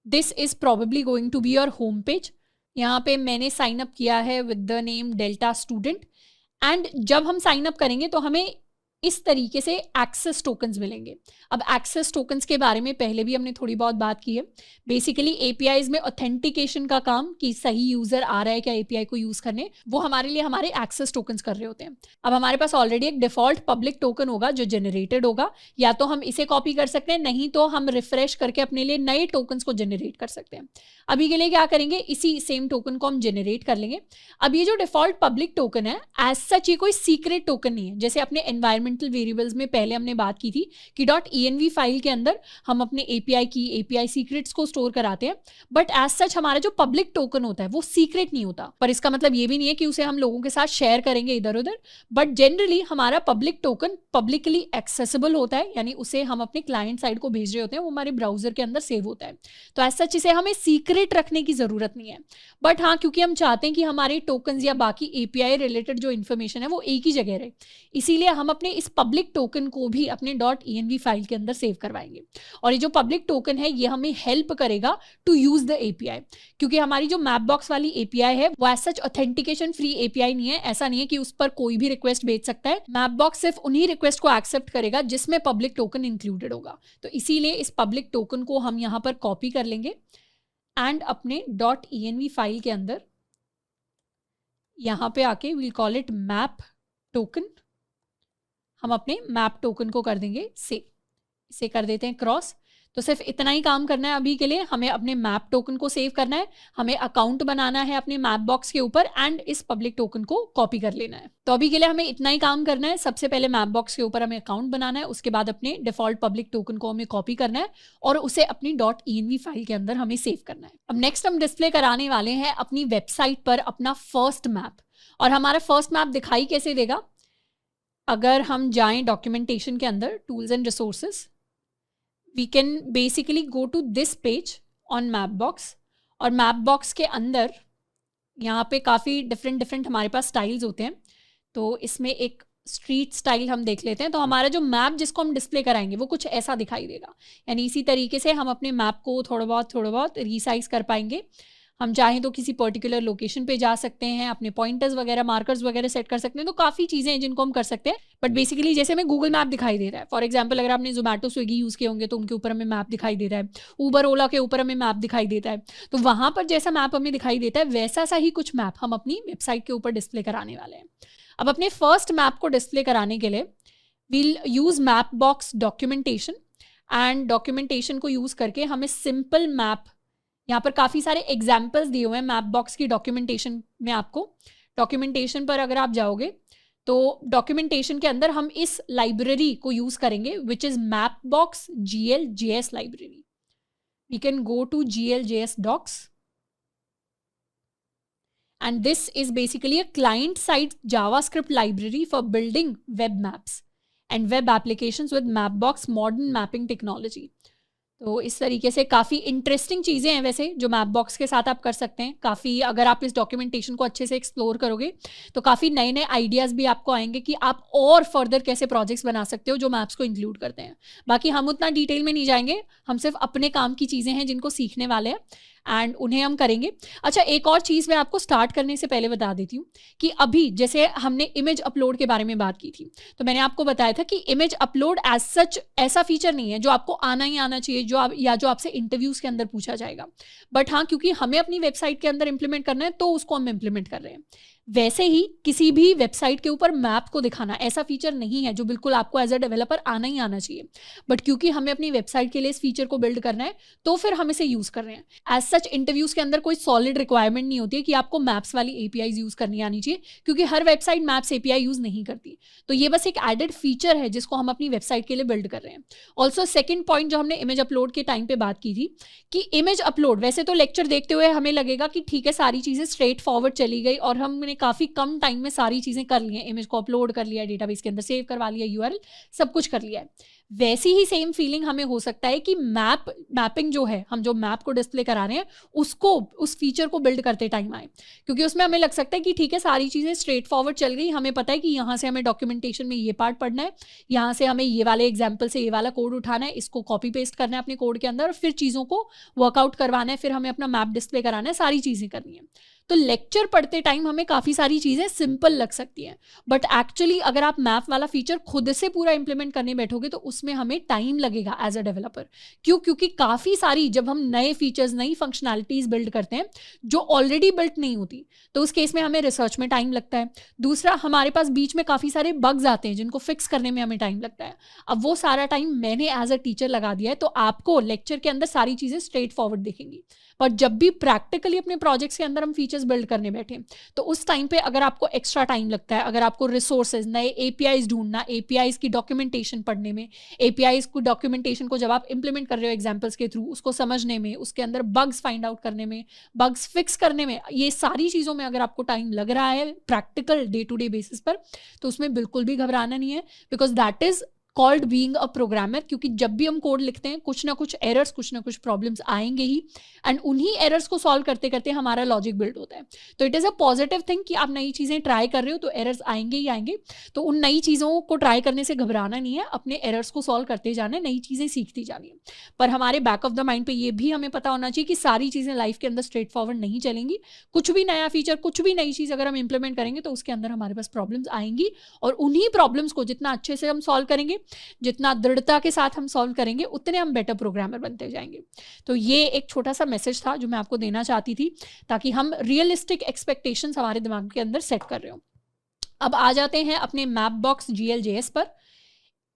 this is probably going to be your home page. यहाँ पे मैंने साइन अप किया है with the name Delta student. And जब हम साइन अप करेंगे तो हमें इस तरीके से एक्सेस टोकन्स मिलेंगे। अब एक्सेस टोकन्स के बारे में पहले भी हमने थोड़ी बहुत बात की है। बेसिकली एपीआईज में ऑथेंटिकेशन का काम, कि सही यूजर आ रहा है क्या एपीआई को यूज करने, वो हमारे लिए हमारे एक्सेस टोकन्स कर रहे होते हैं। अब हमारे पास ऑलरेडी एक डिफॉल्ट पब्लिक टोकन होगा जो जनरेटेड होगा, या तो हम इसे कॉपी कर सकते हैं, नहीं तो हम रिफ्रेश करके अपने लिए नए टोकन्स को जनरेट कर सकते हैं। अभी के लिए क्या करेंगे, इसी सेम टोकन को हम जनरेट कर लेंगे। अब ये जो डिफॉल्ट पब्लिक टोकन है, एज सच ये कोई सीक्रेट टोकन नहीं है। जैसे अपने एनवायरमेंटल वेरिएबल्स में पहले हमने बात की थी कि .env फाइल के अंदर हम अपने एपीआई की एपीआई सीक्रेट्स को स्टोर कराते हैं, बट एज सच हमारा जो पब्लिक टोकन होता है वो सीक्रेट नहीं होता। पर इसका मतलब ये भी नहीं है कि उसे हम लोगों के साथ शेयर करेंगे इधर उधर, बट जनरली हमारा पब्लिक टोकन पब्लिकली एक्सेसिबल होता है, यानी उसे हम अपने क्लाइंट साइड को भेज रहे होते हैं, वो हमारे ब्राउजर के अंदर सेव होता है। तो एज सच इसे हमें सीक्रेट रखने की जरूरत नहीं है। बट हाँ, क्योंकि हम चाहते हैं कि हमारे टोकन्स या बाकी एपीआई रिलेटेड जो इन्फॉर्मेशन है वो एक ही जगह रहे, इसीलिए हम अपने इस पब्लिक टोकन को भी अपने .env फाइल के अंदर सेव करवाएंगे। और ये जो पब्लिक टोकन है ये हमें हेल्प करेगा टू यूज द एपीआई, क्योंकि हमारी जो मैप बॉक्स वाली एपीआई है वो as such authentication free API नहीं है। ऐसा नहीं है कि उस पर कोई भी रिक्वेस्ट भेज सकता है। मैप बॉक्स सिर्फ उन्हीं रिक्वेस्ट को एक्सेप्ट करेगा जिसमें पब्लिक टोकन इंक्लूडेड होगा। तो इसीलिए इस पब्लिक टोकन को हम यहाँ पर कॉपी कर लेंगे एंड अपने .env फाइल के अंदर यहाँ पे आके we'll call it map token. हम अपने मैप टोकन को कर देंगे सेव, इसे कर देते हैं क्रॉस। तो सिर्फ इतना ही काम करना है अभी के लिए, हमें अपने मैप टोकन को सेव करना है, हमें अकाउंट बनाना है अपने मैप बॉक्स के ऊपर एंड इस पब्लिक टोकन को कॉपी कर लेना है। तो अभी के लिए हमें इतना ही काम करना है। सबसे पहले मैप बॉक्स के ऊपर हमें अकाउंट बनाना है, उसके बाद अपने डिफॉल्ट पब्लिक टोकन को हमें कॉपी करना है और उसे अपनी .env फाइल के अंदर हमें सेव करना है। अब नेक्स्ट हम डिस्प्ले कराने वाले हैं अपनी वेबसाइट पर अपना फर्स्ट मैप। और हमारा फर्स्ट मैप दिखाई कैसे देगा, अगर हम जाएं डॉक्यूमेंटेशन के अंदर tools and resources, we can basically go to this page on Mapbox. और मैप बॉक्स के अंदर यहाँ पे काफ़ी डिफरेंट हमारे पास स्टाइल्स होते हैं। तो इसमें एक स्ट्रीट स्टाइल हम देख लेते हैं। तो हमारा जो मैप जिसको हम डिस्प्ले कराएंगे वो कुछ ऐसा दिखाई देगा। यानी इसी तरीके से हम अपने मैप को थोड़ा बहुत रीसाइज कर पाएंगे। हम चाहें तो किसी पर्टिकुलर लोकेशन पे जा सकते हैं, अपने पॉइंटर्स वगैरह मार्कर्स वगैरह सेट कर सकते हैं। तो काफ़ी चीज़ें हैं जिनको हम कर सकते हैं। बट बेसिकली जैसे हमें गूगल मैप दिखाई दे रहा है, फॉर एग्जांपल अगर आपने जोमेटो स्विगी यूज़ किए होंगे तो उनके ऊपर हमें मैप दिखाई दे रहा है, ऊबर ओला के ऊपर हमें मैप दिखाई देता है। तो वहाँ पर जैसा मैप हमें दिखाई देता है वैसा सा ही कुछ मैप हम अपनी वेबसाइट के ऊपर डिस्प्ले कराने वाले हैं। अब अपने फर्स्ट मैप को डिस्प्ले कराने के लिए we'll use Mapbox documentation, and documentation को यूज़ करके हमें सिंपल मैप, यहाँ पर काफ़ी सारे एग्जाम्पल्स दिए हुए हैं मैप बॉक्स की डॉक्यूमेंटेशन में। आपको डॉक्यूमेंटेशन पर अगर आप जाओगे तो डॉक्यूमेंटेशन के अंदर हम इस लाइब्रेरी को यूज़ करेंगे which is Mapbox GLJS library. We can go to GLJS docs and this is basically a client-side JavaScript library for building web maps and web applications with Mapbox modern mapping technology. तो इस तरीके से काफ़ी interesting चीज़ें हैं वैसे जो map box के साथ आप कर सकते हैं। काफ़ी अगर आप इस डॉक्यूमेंटेशन को अच्छे से एक्सप्लोर करोगे तो काफ़ी नए नए आइडियाज़ भी आपको आएंगे कि आप और फर्दर कैसे प्रोजेक्ट्स बना सकते हो जो मैप्स को इंक्लूड करते हैं। बाकी हम उतना डिटेल में नहीं जाएंगे, हम सिर्फ अपने काम की चीज़ें हैं जिनको सीखने वाले हैं एंड उन्हें हम करेंगे। अच्छा, एक और चीज़ मैं आपको स्टार्ट करने से पहले बता देती हूँ कि अभी जैसे हमने इमेज अपलोड के बारे में बात की थी, तो मैंने आपको बताया था कि इमेज अपलोड एज सच ऐसा फीचर नहीं है जो आपको आना ही आना चाहिए, जो आपसे इंटरव्यूज़ के अंदर पूछा जाएगा। बट हाँ, क्योंकि हमें अपनी वेबसाइट के अंदर इंप्लीमेंट करना है तो उसको हम इंप्लीमेंट कर रहे हैं। वैसे ही किसी भी वेबसाइट के ऊपर मैप को दिखाना ऐसा फीचर नहीं है जो बिल्कुल आपको एज अ डेवलपर आना ही आना चाहिए। बट क्योंकि हमें अपनी वेबसाइट के लिए इस फीचर को बिल्ड करना है तो फिर हम इसे यूज़ कर रहे हैं। एज सच इंटरव्यूज़ के अंदर कोई सॉलिड रिक्वायरमेंट नहीं होती है कि आपको मैप्स वाली APIs यूज़ करनी आनी चाहिए, क्योंकि हर वेबसाइट मैप्स API यूज़ नहीं करती। तो ये बस एक एडेड फीचर है जिसको हम अपनी वेबसाइट के लिए बिल्ड कर रहे हैं। ऑल्सो सेकेंड पॉइंट जो हमने इमेज अपलोड के टाइम पे बात की थी कि इमेज अपलोड, वैसे तो लेक्चर देखते हुए हमें लगेगा कि ठीक है सारी चीज़ें स्ट्रेट फॉरवर्ड चली गई और हमने काफ़ी कम टाइम में सारी चीज़ें कर ली हैं, इमेज को अपलोड कर लिया, डेटाबेस के अंदर सेव करवा लिया, यूआरएल सब कुछ कर लिया है। वैसी ही सेम फीलिंग हमें हो सकता है कि मैपिंग जो है, हम जो मैप को डिस्प्ले करा रहे हैं उसको, उस फीचर को बिल्ड करते टाइम आए, क्योंकि उसमें हमें लग सकता है कि ठीक है सारी चीज़ें स्ट्रेट फॉरवर्ड चल गई, हमें पता है कि यहाँ से हमें डॉक्यूमेंटेशन में ये पार्ट पढ़ना है, यहाँ से हमें ये वाले एग्जाम्पल से ये वाला कोड उठाना है, इसको कॉपी पेस्ट करना है अपने कोड के अंदर और फिर चीज़ों को वर्कआउट करवाना है, फिर हमें अपना मैप डिस्प्ले कराना है, सारी चीज़ें करनी है। तो लेक्चर पढ़ते टाइम हमें काफ़ी सारी चीज़ें सिंपल लग सकती हैं, बट एक्चुअली अगर आप मैप वाला फीचर खुद से पूरा इंप्लीमेंट करने बैठोगे तो उसमें हमें टाइम लगेगा एज अ डेवलपर। क्योंकि काफ़ी सारी, जब हम नए फीचर्स, नई फंक्शनैलिटीज़ बिल्ड करते हैं जो ऑलरेडी बिल्ट नहीं होती, तो उस केस में हमें रिसर्च में टाइम लगता है। दूसरा, हमारे पास बीच में काफ़ी सारे बग्स आते हैं जिनको फिक्स करने में हमें टाइम लगता है। अब वो सारा टाइम मैंने एज अ टीचर लगा दिया है, तो आपको लेक्चर के अंदर सारी चीज़ें स्ट्रेट फॉरवर्ड दिखेंगी, पर जब भी प्रैक्टिकली अपने प्रोजेक्ट्स के अंदर हम फीचर्स बिल्ड करने बैठे तो उस टाइम पे अगर आपको एक्स्ट्रा टाइम लगता है, अगर आपको रिसोर्सेज, नए एपीआईज ढूंढना, एपीआईज की डॉक्यूमेंटेशन पढ़ने में, एपीआईज को डॉक्यूमेंटेशन को जब आप इंप्लीमेंट कर रहे हो एग्जांपल्स के थ्रू, उसको समझने में, उसके अंदर बग्स फाइंड आउट करने में, बग्स फिक्स करने में, ये सारी चीज़ों में अगर आपको टाइम लग रहा है practical day to day basis पर, तो उसमें बिल्कुल भी घबराना नहीं है, because that is called being a programmer. क्योंकि जब भी हम कोड लिखते हैं कुछ ना कुछ एरर्स, कुछ ना कुछ प्रॉब्लम्स आएंगे ही, एंड उन्हीं एरर्स को सॉल्व करते करते हमारा लॉजिक बिल्ड होता है। तो it is a positive thing कि आप नई चीज़ें ट्राई कर रहे हो तो एरर्स आएंगे ही आएंगे, तो उन नई चीज़ों को ट्राई करने से घबराना नहीं है, अपने एरर्स को सॉल्व करते जाना है, नई चीज़ें सीखती जानी है। पर हमारे बैक ऑफ द माइंड पे ये भी हमें पता होना चाहिए कि सारी चीज़ें लाइफ के अंदर स्ट्रेट फॉरवर्ड नहीं चलेंगी। कुछ भी नया फीचर, कुछ भी नई चीज़ अगर हम इंप्लीमेंट करेंगे तो उसके अंदर हमारे पास प्रॉब्लम्स आएंगी, और उन्हीं प्रॉब्लम्स को जितना अच्छे से हम सॉल्व करेंगे, जितना दृढ़ता के साथ हम सॉल्व करेंगे, उतने हम बेटर प्रोग्रामर बनते जाएंगे। तो ये एक छोटा सा मैसेज था जो मैं आपको देना चाहती थी, ताकि हम रियलिस्टिक एक्सपेक्टेशंस हमारे दिमाग के अंदर सेट कर रहे हो। अब आ जाते हैं अपने मैपबॉक्स GLJS पर।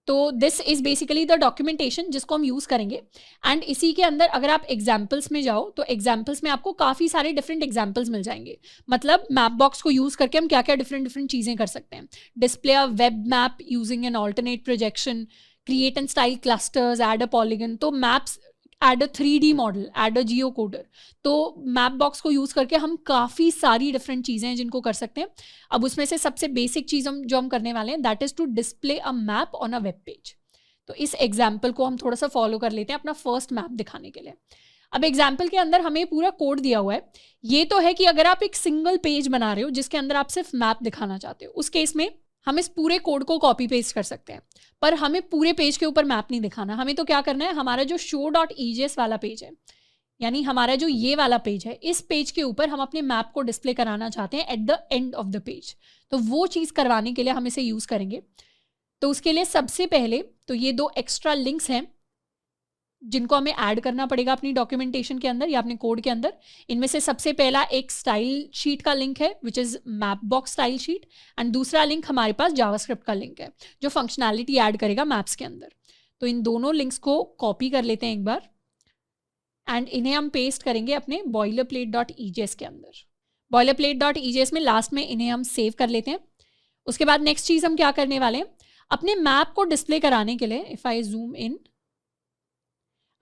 तो this is basically the documentation जिसको हम यूज़ करेंगे, एंड इसी के अंदर अगर आप एग्जाम्पल्स में जाओ तो एग्जाम्पल्स में आपको काफ़ी सारे डिफरेंट एग्जाम्पल्स मिल जाएंगे। मतलब मैप बॉक्स को यूज़ करके हम क्या क्या डिफरेंट चीज़ें कर सकते हैं। Display a web map using an alternate projection, create and style clusters, add a polygon, तो maps, add a 3D model, add a geocoder। तो मैप बॉक्स को यूज़ करके हम काफ़ी सारी डिफरेंट चीज़ें हैं जिनको कर सकते हैं। अब उसमें से सबसे बेसिक चीज़ जो हम करने वाले हैं that is to display a map on a web page. तो इस एग्जाम्पल को हम थोड़ा सा फॉलो कर लेते हैं अपना फर्स्ट मैप दिखाने के लिए। अब एग्जाम्पल के अंदर हमें पूरा कोड दिया हुआ है। ये तो है कि अगर आप एक सिंगल पेज बना रहे हो जिसके अंदर आप सिर्फ मैप दिखाना चाहते हो, उस केस में हम इस पूरे कोड को कॉपी पेस्ट कर सकते हैं, पर हमें पूरे पेज के ऊपर मैप नहीं दिखाना। हमें तो क्या करना है, हमारा जो show.ejs वाला पेज है, यानी हमारा जो ये वाला पेज है, इस पेज के ऊपर हम अपने मैप को डिस्प्ले कराना चाहते हैं at the end of the page. तो वो चीज़ करवाने के लिए हम इसे यूज़ करेंगे। तो उसके लिए सबसे पहले तो ये 2 एक्स्ट्रा लिंक्स हैं जिनको हमें ऐड करना पड़ेगा अपनी डॉक्यूमेंटेशन के अंदर या अपने कोड के अंदर। इनमें से सबसे पहला एक स्टाइल शीट का लिंक है which is map box style sheet, and दूसरा लिंक हमारे पास जावास्क्रिप्ट का लिंक है जो फंक्शनैलिटी ऐड करेगा मैप्स के अंदर। तो इन दोनों लिंक्स को कॉपी कर लेते हैं एक बार, एंड इन्हें हम पेस्ट करेंगे अपने boilerplate.ejs के अंदर। boilerplate.ejs में लास्ट में इन्हें हम सेव कर लेते हैं। उसके बाद नेक्स्ट चीज़ हम क्या करने वाले हैं, अपने मैप को डिस्प्ले कराने के लिए, इफ़ आई जूम इन,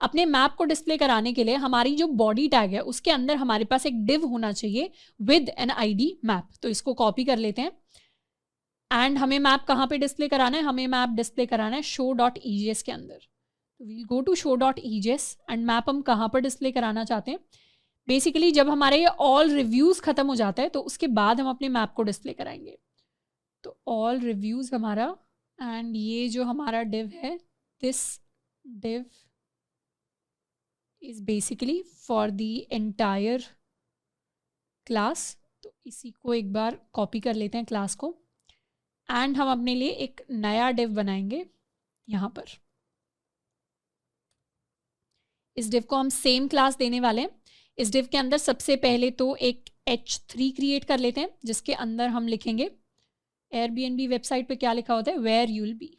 अपने मैप को डिस्प्ले कराने के लिए हमारी जो बॉडी टैग है उसके अंदर हमारे पास एक डिव होना चाहिए विद एन ID मैप। तो इसको कॉपी कर लेते हैं, एंड हमें मैप कहाँ पे डिस्प्ले कराना है, हमें मैप डिस्प्ले कराना है show.ejs के अंदर। तो we'll go to show.ejs, and map हम कहाँ पर डिस्प्ले कराना चाहते हैं। बेसिकली जब हमारे ये ऑल रिव्यूज़ ख़त्म हो जाता है तो उसके बाद हम अपने मैप को डिस्प्ले कराएंगे। तो ऑल रिव्यूज़ हमारा, एंड ये जो हमारा डिव है, this div is basically for the entire class। तो इसी को एक बार कॉपी कर लेते हैं क्लास को, एंड हम अपने लिए एक नया डिव बनाएंगे यहाँ पर। इस डिव को हम सेम क्लास देने वाले हैं। इस डिव के अंदर सबसे पहले तो एक H3 क्रिएट कर लेते हैं जिसके अंदर हम लिखेंगे Airbnb वेबसाइट पे क्या लिखा होता है, वेयर यूल बी।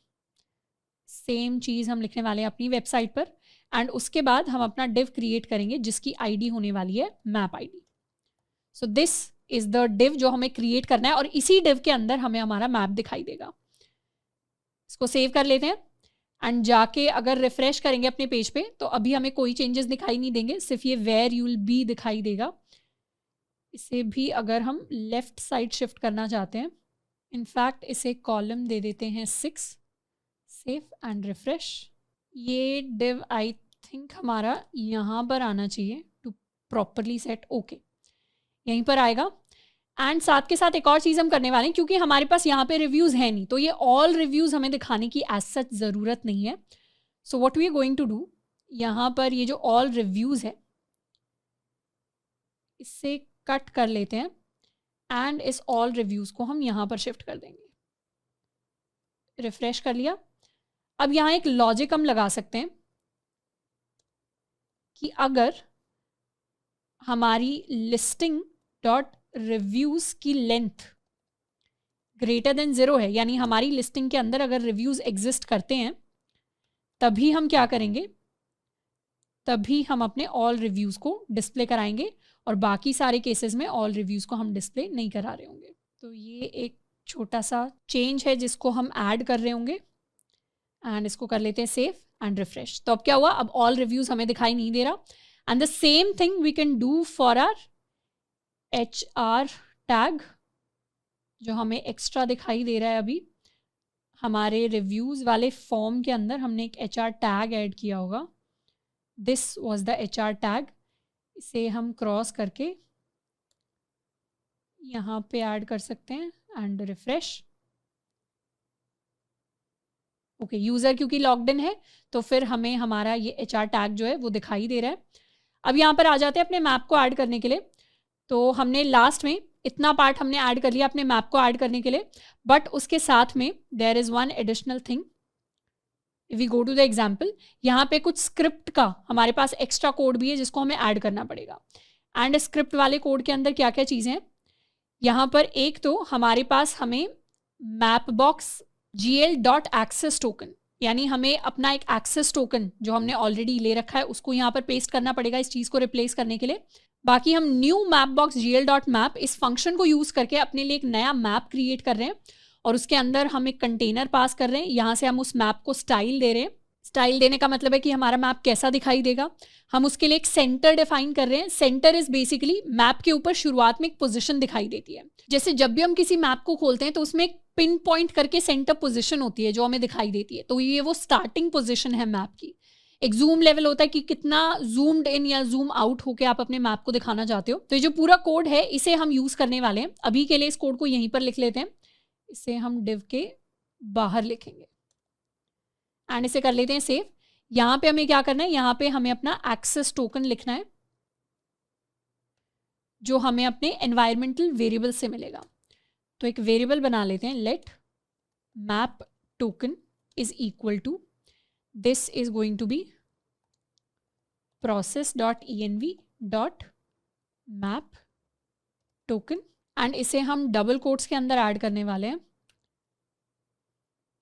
सेम चीज़ हम लिखने वाले हैं अपनी वेबसाइट पर, एंड उसके बाद हम अपना डिव क्रिएट करेंगे जिसकी ID होने वाली है map ID। So this is the div जो हमें क्रिएट करना है, और इसी डिव के अंदर हमें हमारा मैप दिखाई देगा। इसको सेव कर लेते हैं, एंड जाके अगर रिफ्रेश करेंगे अपने पेज पे तो अभी हमें कोई चेंजेस दिखाई नहीं देंगे, सिर्फ ये वेयर यूल बी दिखाई देगा। इसे भी अगर हम लेफ़्ट साइड शिफ्ट करना चाहते हैं, इनफैक्ट इसे कॉलम दे देते हैं 6, सेव एंड रिफ्रेश। ये डिव आई थिंक हमारा यहाँ पर आना चाहिए टू प्रॉपरली सेट, ओके यहीं पर आएगा। एंड साथ के साथ एक और चीज़ हम करने वाले हैं, क्योंकि हमारे पास यहाँ पे रिव्यूज़ है नहीं, तो ये ऑल रिव्यूज़ हमें दिखाने की एज सच ज़रूरत नहीं है। So what we are going to do, यहाँ पर ये जो ऑल रिव्यूज़ है इससे कट कर लेते हैं एंड इस ऑल रिव्यूज़ को हम यहाँ पर शिफ्ट कर देंगे। रिफ्रेश कर लिया। अब यहाँ एक लॉजिक हम लगा सकते हैं कि अगर हमारी लिस्टिंग डॉट रिव्यूज़ की लेंथ ग्रेटर देन 0 है, यानी हमारी लिस्टिंग के अंदर अगर रिव्यूज़ एग्जिस्ट करते हैं, तभी हम क्या करेंगे, तभी हम अपने ऑल रिव्यूज़ को डिस्प्ले कराएंगे, और बाकी सारे केसेस में ऑल रिव्यूज़ को हम डिस्प्ले नहीं करा रहे होंगे। तो ये एक छोटा सा चेंज है जिसको हम ऐड कर रहे होंगे, एंड इसको कर लेते हैं सेव एंड रिफ्रेश। तो अब क्या हुआ, अब ऑल रिव्यूज़ हमें दिखाई नहीं दे रहा। And the same thing we can do for our HR tag, जो हमें एक्स्ट्रा दिखाई दे रहा है। अभी हमारे रिव्यूज़ वाले फॉर्म के अंदर हमने एक HR टैग ऐड किया होगा, this was the HR tag. इसे हम क्रॉस करके यहाँ पे ऐड कर सकते हैं एंड रिफ्रेश। ओके, यूज़र क्योंकि लॉग्ड इन है तो फिर हमें हमारा ये HR टैग जो है वो दिखाई दे रहा है। अब यहाँ पर आ जाते हैं अपने मैप को ऐड करने के लिए। तो हमने लास्ट में इतना पार्ट हमने ऐड कर लिया अपने मैप को ऐड करने के लिए, बट उसके साथ में there is one additional thing. We go to the example, यहाँ पे कुछ स्क्रिप्ट का हमारे पास एक्स्ट्रा कोड भी है जिसको हमें ऐड करना पड़ेगा। एंड स्क्रिप्ट वाले कोड के अंदर क्या क्या चीज़ें हैं, यहाँ पर एक तो हमारे पास हमें मैप बॉक्स gl.access टोकन, यानी हमें अपना एक एक्सेस टोकन जो हमने ऑलरेडी ले रखा है उसको यहाँ पर पेस्ट करना पड़ेगा इस चीज़ को रिप्लेस करने के लिए। बाकी हम न्यू मैप बॉक्स gl.map इस फंक्शन को यूज़ करके अपने लिए एक नया मैप क्रिएट कर रहे हैं, और उसके अंदर हम एक कंटेनर पास कर रहे हैं। यहाँ से हम उस मैप को स्टाइल दे रहे हैं। स्टाइल देने का मतलब है कि हमारा मैप कैसा दिखाई देगा। हम उसके लिए एक सेंटर डिफाइन कर रहे हैं। सेंटर इज बेसिकली मैप के ऊपर शुरुआत में एक पोजीशन दिखाई देती है। जैसे जब भी हम किसी मैप को खोलते हैं तो उसमें एक पिन पॉइंट करके सेंटर पोजीशन होती है जो हमें दिखाई देती है, तो ये वो स्टार्टिंग पोजीशन है मैप की। एक जूम लेवल होता है कि कितना जूम्ड इन या जूम आउट होके आप अपने मैप को दिखाना चाहते हो। तो ये जो पूरा कोड है इसे हम यूज करने वाले हैं। अभी के लिए इस कोड को यहीं पर लिख लेते हैं, इसे हम डिव के बाहर लिखेंगे एंड इसे कर लेते हैं सेव। यहाँ पे हमें क्या करना है, यहाँ पे हमें अपना एक्सेस टोकन लिखना है जो हमें अपने एनवायरमेंटल वेरिएबल से मिलेगा। तो एक वेरिएबल बना लेते हैं, let map token is equal to this is going to be process.env.map token, and इसे हम डबल कोट्स के अंदर ऐड करने वाले हैं।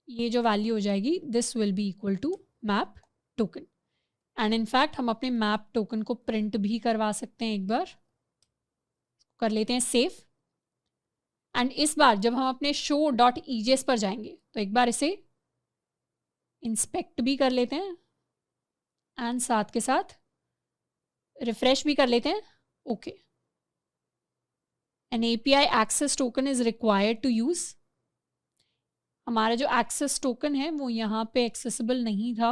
ये जो वैल्यू हो जाएगी this will be equal to map token, and in fact हम अपने मैप टोकन को प्रिंट भी करवा सकते हैं। एक बार कर लेते हैं सेव, एंड इस बार जब हम अपने show.egs पर जाएंगे तो एक बार इसे इंस्पेक्ट भी कर लेते हैं एंड साथ के साथ रिफ्रेश भी कर लेते हैं। Okay, an API access token is required to use. हमारा जो एक्सेस टोकन है वो यहाँ पे एक्सेसिबल नहीं था।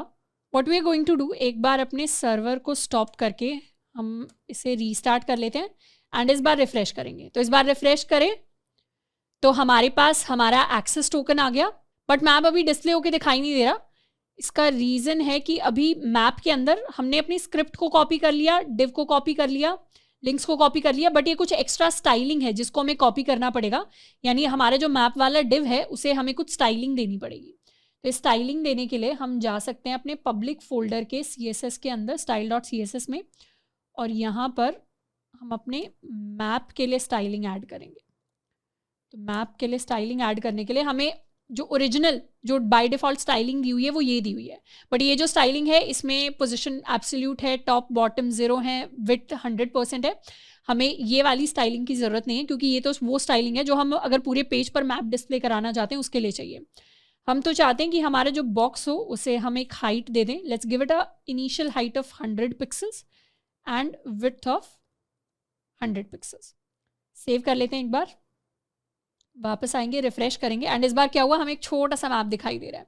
What we are going to do, एक बार अपने सर्वर को स्टॉप करके हम इसे रीस्टार्ट कर लेते हैं एंड इस बार रिफ्रेश करेंगे। तो इस बार रिफ्रेश करें तो हमारे पास हमारा एक्सेस टोकन आ गया, बट मैप अभी डिस्प्ले होके दिखाई नहीं दे रहा। इसका रीज़न है कि अभी मैप के अंदर हमने अपनी स्क्रिप्ट को कॉपी कर लिया, डिव को कॉपी कर लिया, लिंक्स को कॉपी कर लिया, बट ये कुछ एक्स्ट्रा स्टाइलिंग है जिसको हमें कॉपी करना पड़ेगा। यानी हमारा जो मैप वाला डिव है उसे हमें कुछ स्टाइलिंग देनी पड़ेगी। तो स्टाइलिंग देने के लिए हम जा सकते हैं अपने पब्लिक फोल्डर के CSS के अंदर style.css में, और यहाँ पर हम अपने मैप के लिए स्टाइलिंग ऐड करेंगे। तो मैप के लिए स्टाइलिंग ऐड करने के लिए हमें जो ओरिजिनल जो बाय डिफ़ॉल्ट स्टाइलिंग दी हुई है वो ये दी हुई है, बट ये जो स्टाइलिंग है इसमें पोजीशन एब्सोल्यूट है, टॉप बॉटम 0 है, विड्थ 100% है। हमें ये वाली स्टाइलिंग की ज़रूरत नहीं है क्योंकि ये तो वो स्टाइलिंग है जो हम अगर पूरे पेज पर मैप डिस्प्ले कराना चाहते हैं उसके लिए चाहिए। हम तो चाहते हैं कि हमारा जो बॉक्स हो उसे हम एक हाइट दे दें। Let's give it a initial height of 100 pixels and width of 100 pixels. Save कर लेते हैं एक बार, वापस आएंगे, रिफ्रेश करेंगे एंड इस बार क्या हुआ, हमें एक छोटा सा मैप दिखाई दे रहा है।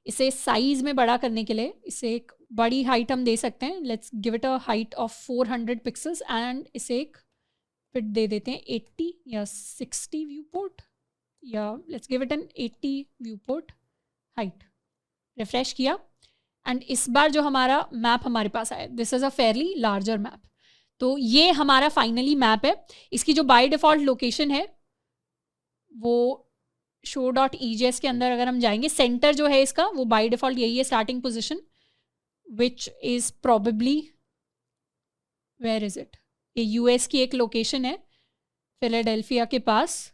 इसे साइज में बड़ा करने के लिए इसे एक बड़ी हाइट हम दे सकते हैं। Let's give it a height of 400 pixels and इसे एक फिट दे देते हैं 80 या 60 व्यू पोर्ट, या let's give it an 80 viewport height. Refresh किया एंड इस बार जो हमारा मैप हमारे पास आया, this is a fairly larger map. तो ये हमारा फाइनली मैप है। इसकी जो बाय डिफ़ॉल्ट लोकेशन है वो show.ejs के अंदर अगर हम जाएंगे, सेंटर जो है इसका वो बाय डिफ़ॉल्ट यही है, starting position, which is probably, where is it, ये यूएस की एक लोकेशन है फिलाडेल्फिया के पास,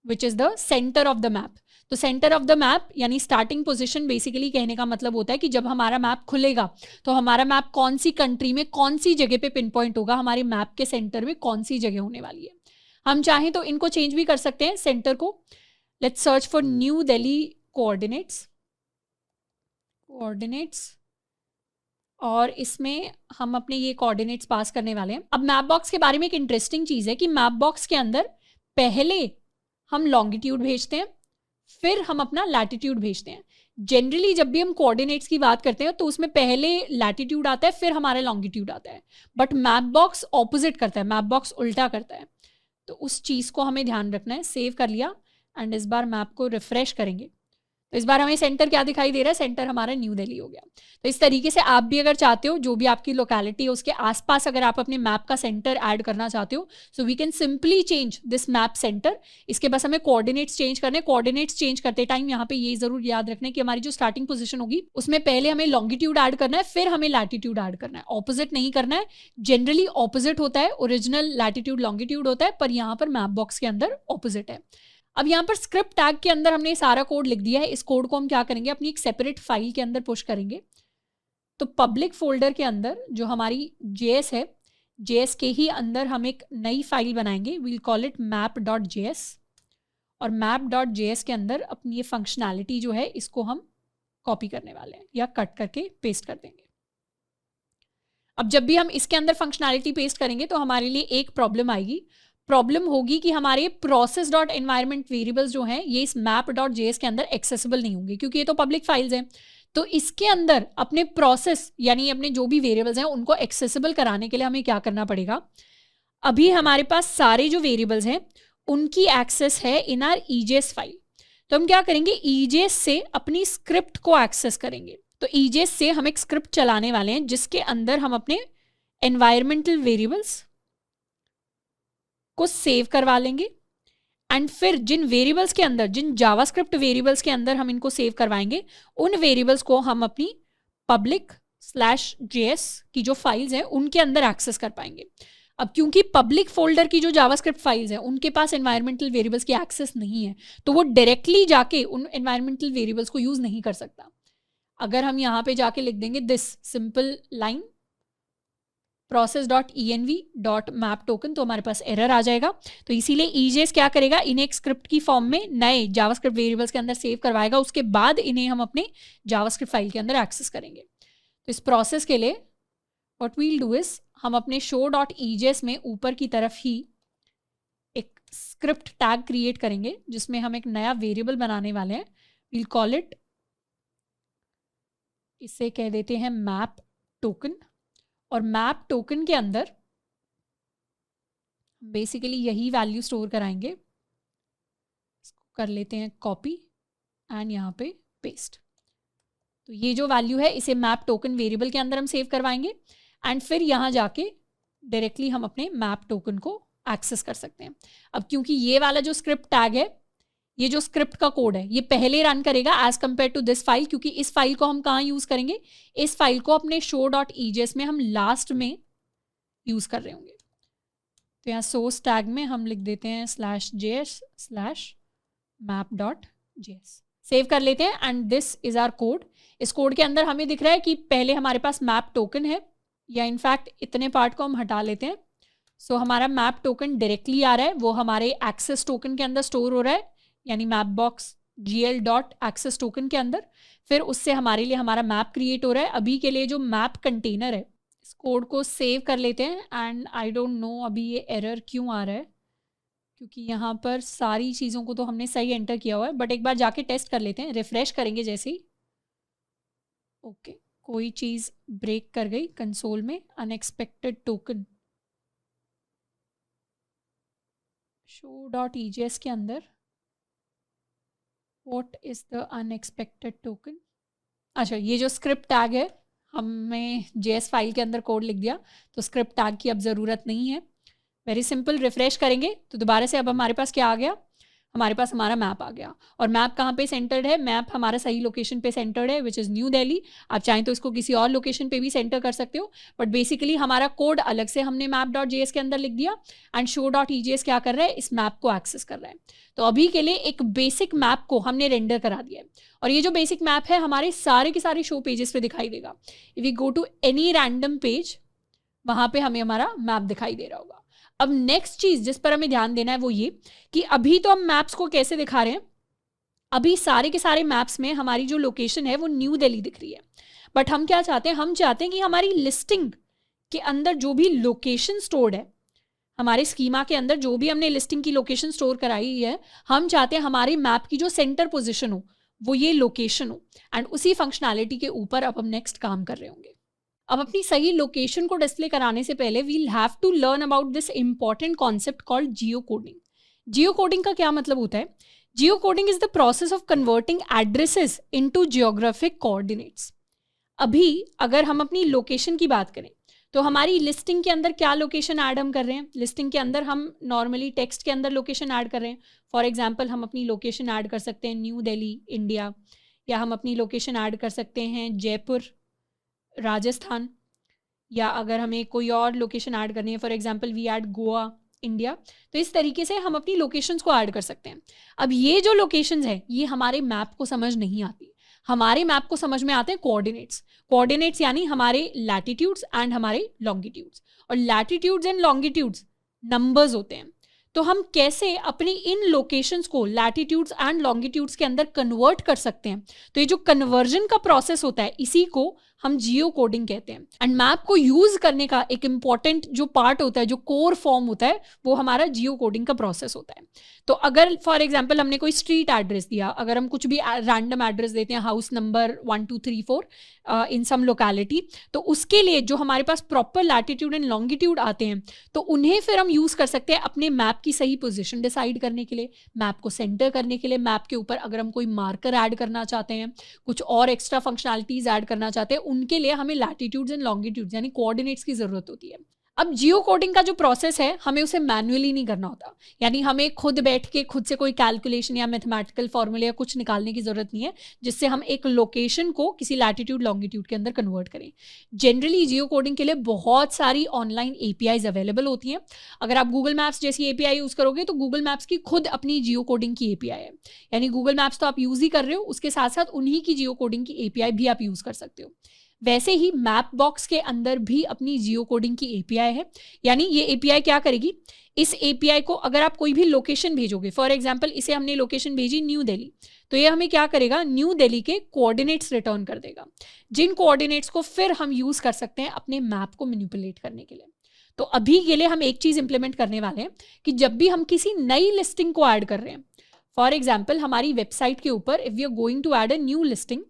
which is the centre of the map. तो सेंटर ऑफ द मैप यानी स्टार्टिंग पोजीशन, बेसिकली कहने का मतलब होता है कि जब हमारा मैप खुलेगा तो हमारा मैप कौन सी कंट्री में कौन सी जगह पे पिन पॉइंट होगा, हमारे मैप के सेंटर में कौन सी जगह होने वाली है। हम चाहें तो इनको चेंज भी कर सकते हैं सेंटर को। Let's search for new Delhi coordinates, और इसमें हम अपने ये कोऑर्डिनेट्स पास करने वाले हैं। अब मैप बॉक्स के बारे में एक इंटरेस्टिंग चीज़ है कि मैप बॉक्स के अंदर पहले हम लॉन्गिट्यूड भेजते हैं, फिर हम अपना लैटिट्यूड भेजते हैं। जनरली जब भी हम कोऑर्डिनेट्स की बात करते हैं तो उसमें पहले लैटिट्यूड आता है, फिर हमारा लॉन्गिट्यूड आता है, बट मैप बॉक्स ऑपोजिट करता है, मैप बॉक्स उल्टा करता है। तो उस चीज़ को हमें ध्यान रखना है। सेव कर लिया एंड इस बार मैप को रिफ्रेश करेंगे तो इस बार हमें सेंटर क्या दिखाई दे रहा है, सेंटर हमारा न्यू दिल्ली हो गया। तो इस तरीके से आप भी अगर चाहते हो, जो भी आपकी लोकेलिटी है उसके आसपास अगर आप अपने मैप का सेंटर ऐड करना चाहते हो, so we can simply change this map center. इसके बस हमें कोऑर्डिनेट्स चेंज करने। कोऑर्डिनेट्स चेंज करते टाइम यहाँ पे ये जरूर याद रखना है कि हमारी जो स्टार्टिंग पोजीशन होगी उसमें पहले हमें लॉन्गिट्यूड ऐड करना है, फिर हमें लैटिट्यूड ऐड करना है, ऑपोजिट नहीं करना है। जनरली ऑपोजिट होता है, ओरिजिनल लैटिट्यूड लॉन्गिट्यूड होता है, पर यहाँ पर मैप बॉक्स के अंदर ऑपोजिट है। अब यहाँ पर स्क्रिप्ट टैग के अंदर हमने सारा कोड लिख दिया है। इस कोड को हम क्या करेंगे, अपनी एक सेपरेट फाइल के अंदर पुश करेंगे। तो पब्लिक फोल्डर के अंदर जो हमारी JS है, JS के ही अंदर हम एक नई फाइल बनाएंगे, वील कॉल इट map.js, और map.js के अंदर अपनी ये फंक्शनैलिटी जो है इसको हम कॉपी करने वाले हैं या कट करके पेस्ट कर देंगे। अब जब भी हम इसके अंदर फंक्शनैलिटी पेस्ट करेंगे तो हमारे लिए एक प्रॉब्लम आएगी। प्रॉब्लम होगी कि हमारे process.environment वेरिएबल्स जो हैं ये इस map.js के अंदर एक्सेसिबल नहीं होंगे, क्योंकि ये तो पब्लिक फाइल्स हैं। तो इसके अंदर अपने प्रोसेस यानी अपने जो भी वेरिएबल्स हैं उनको एक्सेसिबल कराने के लिए हमें क्या करना पड़ेगा, अभी हमारे पास सारे जो वेरिएबल्स हैं उनकी एक्सेस है इन आर EJS फाइल। तो हम क्या करेंगे, EJS से अपनी स्क्रिप्ट को एक्सेस करेंगे। तो EJS से हम एक स्क्रिप्ट चलाने वाले हैं जिसके अंदर हम अपने एनवायरमेंटल वेरिएबल्स को सेव करवा लेंगे एंड फिर जिन वेरिएबल्स के अंदर, जिन जावास्क्रिप्ट वेरिएबल्स के अंदर हम इनको सेव करवाएंगे, उन वेरिएबल्स को हम अपनी public/js की जो फाइल्स हैं उनके अंदर एक्सेस कर पाएंगे। अब क्योंकि पब्लिक फोल्डर की जो जावास्क्रिप्ट फाइल्स हैं उनके पास एनवायरमेंटल वेरिएबल्स की एक्सेस नहीं है, तो वो डायरेक्टली जाके उन एनवायरमेंटल वेरिएबल्स को यूज नहीं कर सकता। अगर हम यहाँ पे जाके लिख देंगे दिस सिंपल लाइन process.env.map_token तो हमारे पास एरर आ जाएगा। तो इसीलिए EJS क्या करेगा, इन्हें एक स्क्रिप्ट की फॉर्म में नए जावास्क्रिप्ट वेरिएबल्स के अंदर सेव करवाएगा, उसके बाद इन्हें हम अपने जावास्क्रिप्ट फाइल के अंदर एक्सेस करेंगे। तो इस प्रोसेस के लिए व्हाट वील डू इज, हम अपने show.ejs में ऊपर की तरफ ही एक स्क्रिप्ट टैग क्रिएट करेंगे जिसमें हम एक नया वेरिएबल बनाने वाले हैं। वील कॉल इट, इसे कह देते हैं मैप टोकन, और मैप टोकन के अंदर बेसिकली यही वैल्यू स्टोर कराएंगे। इसको कर लेते हैं कॉपी एंड यहाँ पे पेस्ट। तो ये जो वैल्यू है इसे मैप टोकन वेरिएबल के अंदर हम सेव करवाएंगे एंड फिर यहाँ जाके डायरेक्टली हम अपने मैप टोकन को एक्सेस कर सकते हैं। अब क्योंकि ये वाला जो स्क्रिप्ट टैग है, ये जो स्क्रिप्ट का कोड है, ये पहले रन करेगा as compared to this file, क्योंकि इस फाइल को हम कहाँ यूज करेंगे, इस फाइल को अपने show.ejs में हम लास्ट में यूज कर रहे होंगे। तो यहाँ सोर्स टैग में हम लिख देते हैं /js/map.js, सेव कर लेते हैं and this is our code. इस कोड के अंदर हमें दिख रहा है कि पहले हमारे पास मैप टोकन है, या इनफैक्ट इतने पार्ट को हम हटा लेते हैं। सो हमारा मैप टोकन डायरेक्टली आ रहा है, वो हमारे एक्सेस टोकन के अंदर स्टोर हो रहा है, यानी मैप बॉक्स gl.access टोकन के अंदर। फिर उससे हमारे लिए हमारा मैप क्रिएट हो रहा है। अभी के लिए जो मैप कंटेनर है, इस कोड को सेव कर लेते हैं एंड आई डोंट नो अभी ये एरर क्यों आ रहा है। क्योंकि यहाँ पर सारी चीज़ों को तो हमने सही एंटर किया हुआ है, बट एक बार जाके टेस्ट कर लेते हैं, रिफ्रेश करेंगे जैसे ही। ओके, कोई चीज़ ब्रेक कर गई कंसोल में, अनएक्सपेक्टेड टोकन show.egs के अंदर what is the unexpected token. अच्छा, ये जो स्क्रिप्ट टैग है, हमने JS फाइल के अंदर कोड लिख दिया, तो स्क्रिप्ट टैग की अब ज़रूरत नहीं है। वेरी सिंपल, रिफ्रेश करेंगे तो दोबारा से अब हमारे पास क्या आ गया, हमारे पास हमारा मैप आ गया। और मैप कहाँ पे सेंटर्ड है, मैप हमारा सही लोकेशन पे सेंटर्ड है, विच इज़ न्यू दिल्ली। आप चाहें तो इसको किसी और लोकेशन पे भी सेंटर कर सकते हो, बट बेसिकली हमारा कोड अलग से हमने map.js के अंदर लिख दिया, एंड show.egs क्या कर रहा है, इस मैप को एक्सेस कर रहा है। तो अभी के लिए एक बेसिक मैप को हमने रेंडर करा दिया है, और ये जो बेसिक मैप है हमारे सारे के सारे शो पेजेस पे दिखाई देगा। If we go to any random page, वहाँ पे हमें हमारा मैप दिखाई दे रहा होगा। अब नेक्स्ट चीज जिस पर हमें ध्यान देना है वो ये कि अभी तो हम मैप्स को कैसे दिखा रहे हैं, अभी सारे के सारे मैप्स में हमारी जो लोकेशन है वो न्यू दिल्ली दिख रही है, बट हम क्या चाहते हैं, हम चाहते हैं कि हमारी लिस्टिंग के अंदर जो भी लोकेशन स्टोर्ड है, हमारे स्कीमा के अंदर जो भी हमने लिस्टिंग की लोकेशन स्टोर कराई है, हम चाहते हैं हमारे मैप की जो सेंटर पोजिशन हो वो ये लोकेशन हो, एंड उसी फंक्शनैलिटी के ऊपर अब हम नेक्स्ट काम कर रहे होंगे। अब अपनी सही लोकेशन को डिस्प्ले कराने से पहले we'll have to learn about this important concept called geocoding. Geocoding का क्या मतलब होता है? Geocoding is the process of converting addresses into geographic coordinates. अभी अगर हम अपनी लोकेशन की बात करें तो हमारी लिस्टिंग के अंदर क्या लोकेशन ऐड हम कर रहे हैं, लिस्टिंग के अंदर हम नॉर्मली टेक्स्ट के अंदर लोकेशन ऐड कर रहे हैं। फॉर एग्जांपल हम अपनी लोकेशन ऐड कर सकते हैं न्यू दिल्ली इंडिया, या हम अपनी लोकेशन ऐड कर सकते हैं जयपुर राजस्थान, या अगर हमें कोई और लोकेशन ऐड करनी है, for example we add Goa India. तो इस तरीके से हम अपनी लोकेशंस को ऐड कर सकते हैं। अब ये जो लोकेशंस है ये हमारे मैप को समझ नहीं आती, हमारे मैप को समझ में आते हैं कोऑर्डिनेट्स। कोऑर्डिनेट्स यानी हमारे लैटिट्यूड्स एंड हमारे लॉन्गिट्यूड्स, और लैटिट्यूड्स एंड लॉन्गिट्यूड्स नंबर्स होते हैं। तो हम कैसे अपनी इन लोकेशंस को लैटिट्यूड्स एंड लॉन्गिट्यूड्स के अंदर कन्वर्ट कर सकते हैं, तो ये जो कन्वर्जन का प्रोसेस होता है इसी को हम जियो कोडिंग कहते हैं। एंड मैप को यूज करने का एक इंपॉर्टेंट जो पार्ट होता है, जो कोर फॉर्म होता है, वो हमारा जियो कोडिंग का प्रोसेस होता है। तो अगर फॉर एग्जांपल हमने कोई स्ट्रीट एड्रेस दिया, अगर हम कुछ भी रैंडम एड्रेस देते हैं, हाउस नंबर 1 2 3 4 इन सम लोकेलिटी, तो उसके लिए जो हमारे पास प्रॉपर लैटिट्यूड एंड लॉन्गिट्यूड आते हैं, तो उन्हें फिर हम यूज कर सकते हैं अपने मैप की सही पोजीशन डिसाइड करने के लिए, मैप को सेंटर करने के लिए। मैप के ऊपर अगर हम कोई मार्कर ऐड करना चाहते हैं, कुछ और एक्स्ट्रा फंक्शनैलिटीज ऐड करना चाहते हैं, उनके लिए हमें लैटिट्यूड्स एंड लॉन्गिट्यूड्स यानी कोऑर्डिनेट्स की जरूरत होती है। अब जियो कोडिंग का जो प्रोसेस है हमें उसे मैन्युअली नहीं करना होता, यानी हमें खुद बैठ के खुद से कोई कैलकुलेशन या मैथमेटिकल फॉर्मूले या कुछ निकालने की जरूरत नहीं है जिससे हम एक लोकेशन को किसी लैटिट्यूड लॉन्गिट्यूड के अंदर कन्वर्ट करें। जनरली जियो कोडिंग के लिए बहुत सारी ऑनलाइन APIs अवेलेबल होती हैं। अगर आप गूगल मैप्स जैसी API यूज करोगे तो गूगल मैप्स की खुद अपनी जियो कोडिंग की API है, यानी गूगल मैप्स तो आप यूज ही कर रहे हो, उसके साथ साथ उन्हीं की जियो कोडिंग की API भी आप यूज कर सकते हो। वैसे ही मैप बॉक्स के अंदर भी अपनी जियो कोडिंग की API है, यानी ये API क्या करेगी, इस API को अगर आप कोई भी लोकेशन भेजोगे, फॉर एग्जांपल इसे हमने लोकेशन भेजी न्यू दिल्ली, तो ये हमें क्या करेगा, न्यू दिल्ली के कोऑर्डिनेट्स रिटर्न कर देगा, जिन कोऑर्डिनेट्स को फिर हम यूज कर सकते हैं अपने मैप को मैनिपुलेट करने के लिए। तो अभी के लिए हम एक चीज इंप्लीमेंट करने वाले हैं कि जब भी हम किसी नई लिस्टिंग को ऐड कर रहे हैं, फॉर एग्जाम्पल हमारी वेबसाइट के ऊपर if we are going to add a new listing,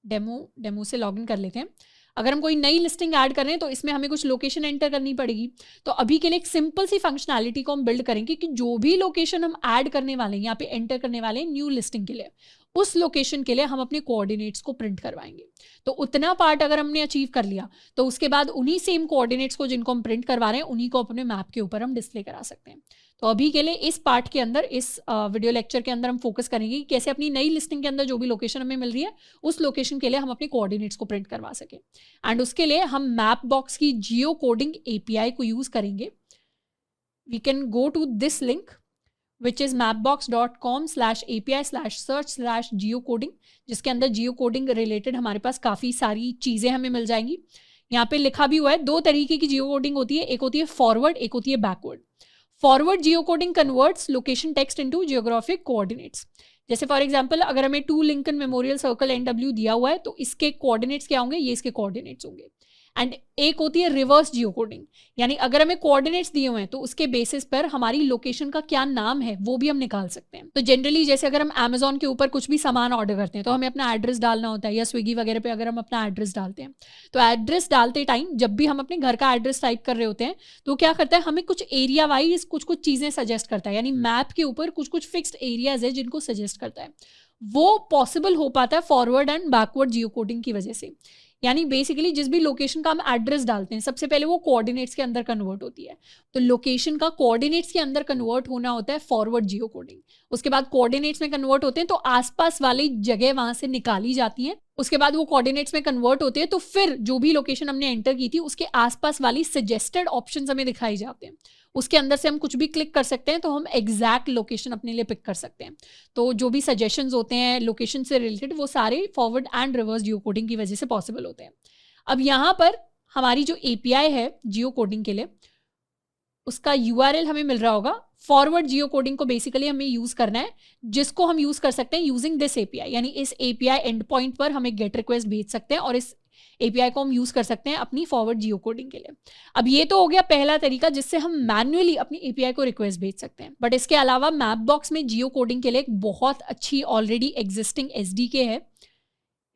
demo से लॉगिन कर लेते हैं। अगर हम कोई नई लिस्टिंग ऐड कर रहे हैं तो इसमें हमें कुछ लोकेशन एंटर करनी पड़ेगी। तो अभी के लिए एक सिंपल सी फंक्शनैलिटी को हम बिल्ड करेंगे कि जो भी लोकेशन हम ऐड करने वाले हैं, यहाँ पे एंटर करने वाले हैं न्यू लिस्टिंग के लिए, उस लोकेशन के लिए हम अपने कोऑर्डिनेट्स को प्रिंट करवाएंगे। तो उतना पार्ट अगर हमने अचीव कर लिया तो उसके बाद उन्हीं सेम कोऑर्डिनेट्स को जिनको हम प्रिंट करवा रहे हैं उन्हीं को अपने मैप के ऊपर हम डिस्प्ले करा सकते हैं। तो अभी के लिए इस पार्ट के अंदर, इस वीडियो लेक्चर के अंदर हम फोकस करेंगे कि कैसे अपनी नई लिस्टिंग के अंदर जो भी लोकेशन हमें मिल रही है उस लोकेशन के लिए हम अपने कोऑर्डिनेट्स को प्रिंट करवा सकें। एंड उसके लिए हम मैप बॉक्स की जियो कोडिंग API को यूज करेंगे। We can go to this link which is mapbox.com/API/search/geocoding, जिसके अंदर जियो कोडिंग रिलेटेड हमारे पास काफ़ी सारी चीज़ें हमें मिल जाएंगी। यहाँ पे लिखा भी हुआ है, दो तरीके की जियो कोडिंग होती है, एक होती है फॉरवर्ड, एक होती है backward. Forward geocoding converts location text into geographic coordinates. जैसे फॉर एग्जांपल अगर हमें 2 लिंकन मेमोरियल सर्कल NW दिया हुआ है तो इसके कोऑर्डिनेट्स क्या होंगे, ये इसके कोऑर्डिनेट्स होंगे। एंड एक होती है रिवर्स जियो कोडिंग, यानी अगर हमें कोऑर्डिनेट्स दिए हुए हैं तो उसके बेसिस पर हमारी लोकेशन का क्या नाम है वो भी हम निकाल सकते हैं। तो जनरली जैसे अगर हम अमेजोन के ऊपर कुछ भी सामान ऑर्डर करते हैं तो हमें अपना एड्रेस डालना होता है, या स्विगी वगैरह पे अगर हम अपना एड्रेस डालते हैं, तो एड्रेस डालते टाइम जब भी हम अपने घर का एड्रेस टाइप कर रहे होते हैं तो क्या करता है, हमें कुछ एरिया वाइज कुछ कुछ चीज़ें सजेस्ट करता है, यानी मैप के ऊपर कुछ कुछ फिक्स्ड एरियाज है जिनको सजेस्ट करता है। वो पॉसिबल हो पाता है forward and backward Jio coding की वजह से। यानी बेसिकली जिस भी लोकेशन का हम एड्रेस डालते हैं सबसे पहले वो कोऑर्डिनेट्स के अंदर कन्वर्ट होती है, तो लोकेशन का कोऑर्डिनेट्स के अंदर कन्वर्ट होना होता है फॉरवर्ड जियो कोडिंग। उसके बाद कोऑर्डिनेट्स में कन्वर्ट होते हैं तो आसपास वाली जगह वहां से निकाली जाती है। उसके बाद वो कोऑर्डिनेट्स में कन्वर्ट होते हैं तो फिर जो भी लोकेशन हमने एंटर की थी उसके आसपास वाली सजेस्टेड ऑप्शंस हमें दिखाई जाते हैं, उसके अंदर से हम कुछ भी क्लिक कर सकते हैं तो हम एग्जैक्ट लोकेशन अपने लिए पिक कर सकते हैं। तो जो भी सजेशंस होते हैं लोकेशन से रिलेटेड वो सारे forward and reverse Jio coding की वजह से पॉसिबल होते हैं। अब यहाँ पर हमारी जो एपीआई है जियो कोडिंग के लिए उसका यूआरएल हमें मिल रहा होगा। फॉरवर्ड जियो कोडिंग को बेसिकली हमें यूज करना है, जिसको हम यूज कर सकते हैं यूजिंग दिस एपीआई, यानी इस एपीआई एंड पॉइंट पर हमें गेट रिक्वेस्ट भेज सकते हैं और इस एपीआई को हम यूज कर सकते हैं अपनी फॉरवर्ड जियो कोडिंग के लिए। अब ये तो हो गया पहला तरीका जिससे हम मैन्युअली अपनी एपीआई को रिक्वेस्ट भेज सकते हैं, बट इसके अलावा मैप बॉक्स में जियो कोडिंग के लिए एक बहुत अच्छी ऑलरेडी एग्जिस्टिंग एसडीके है।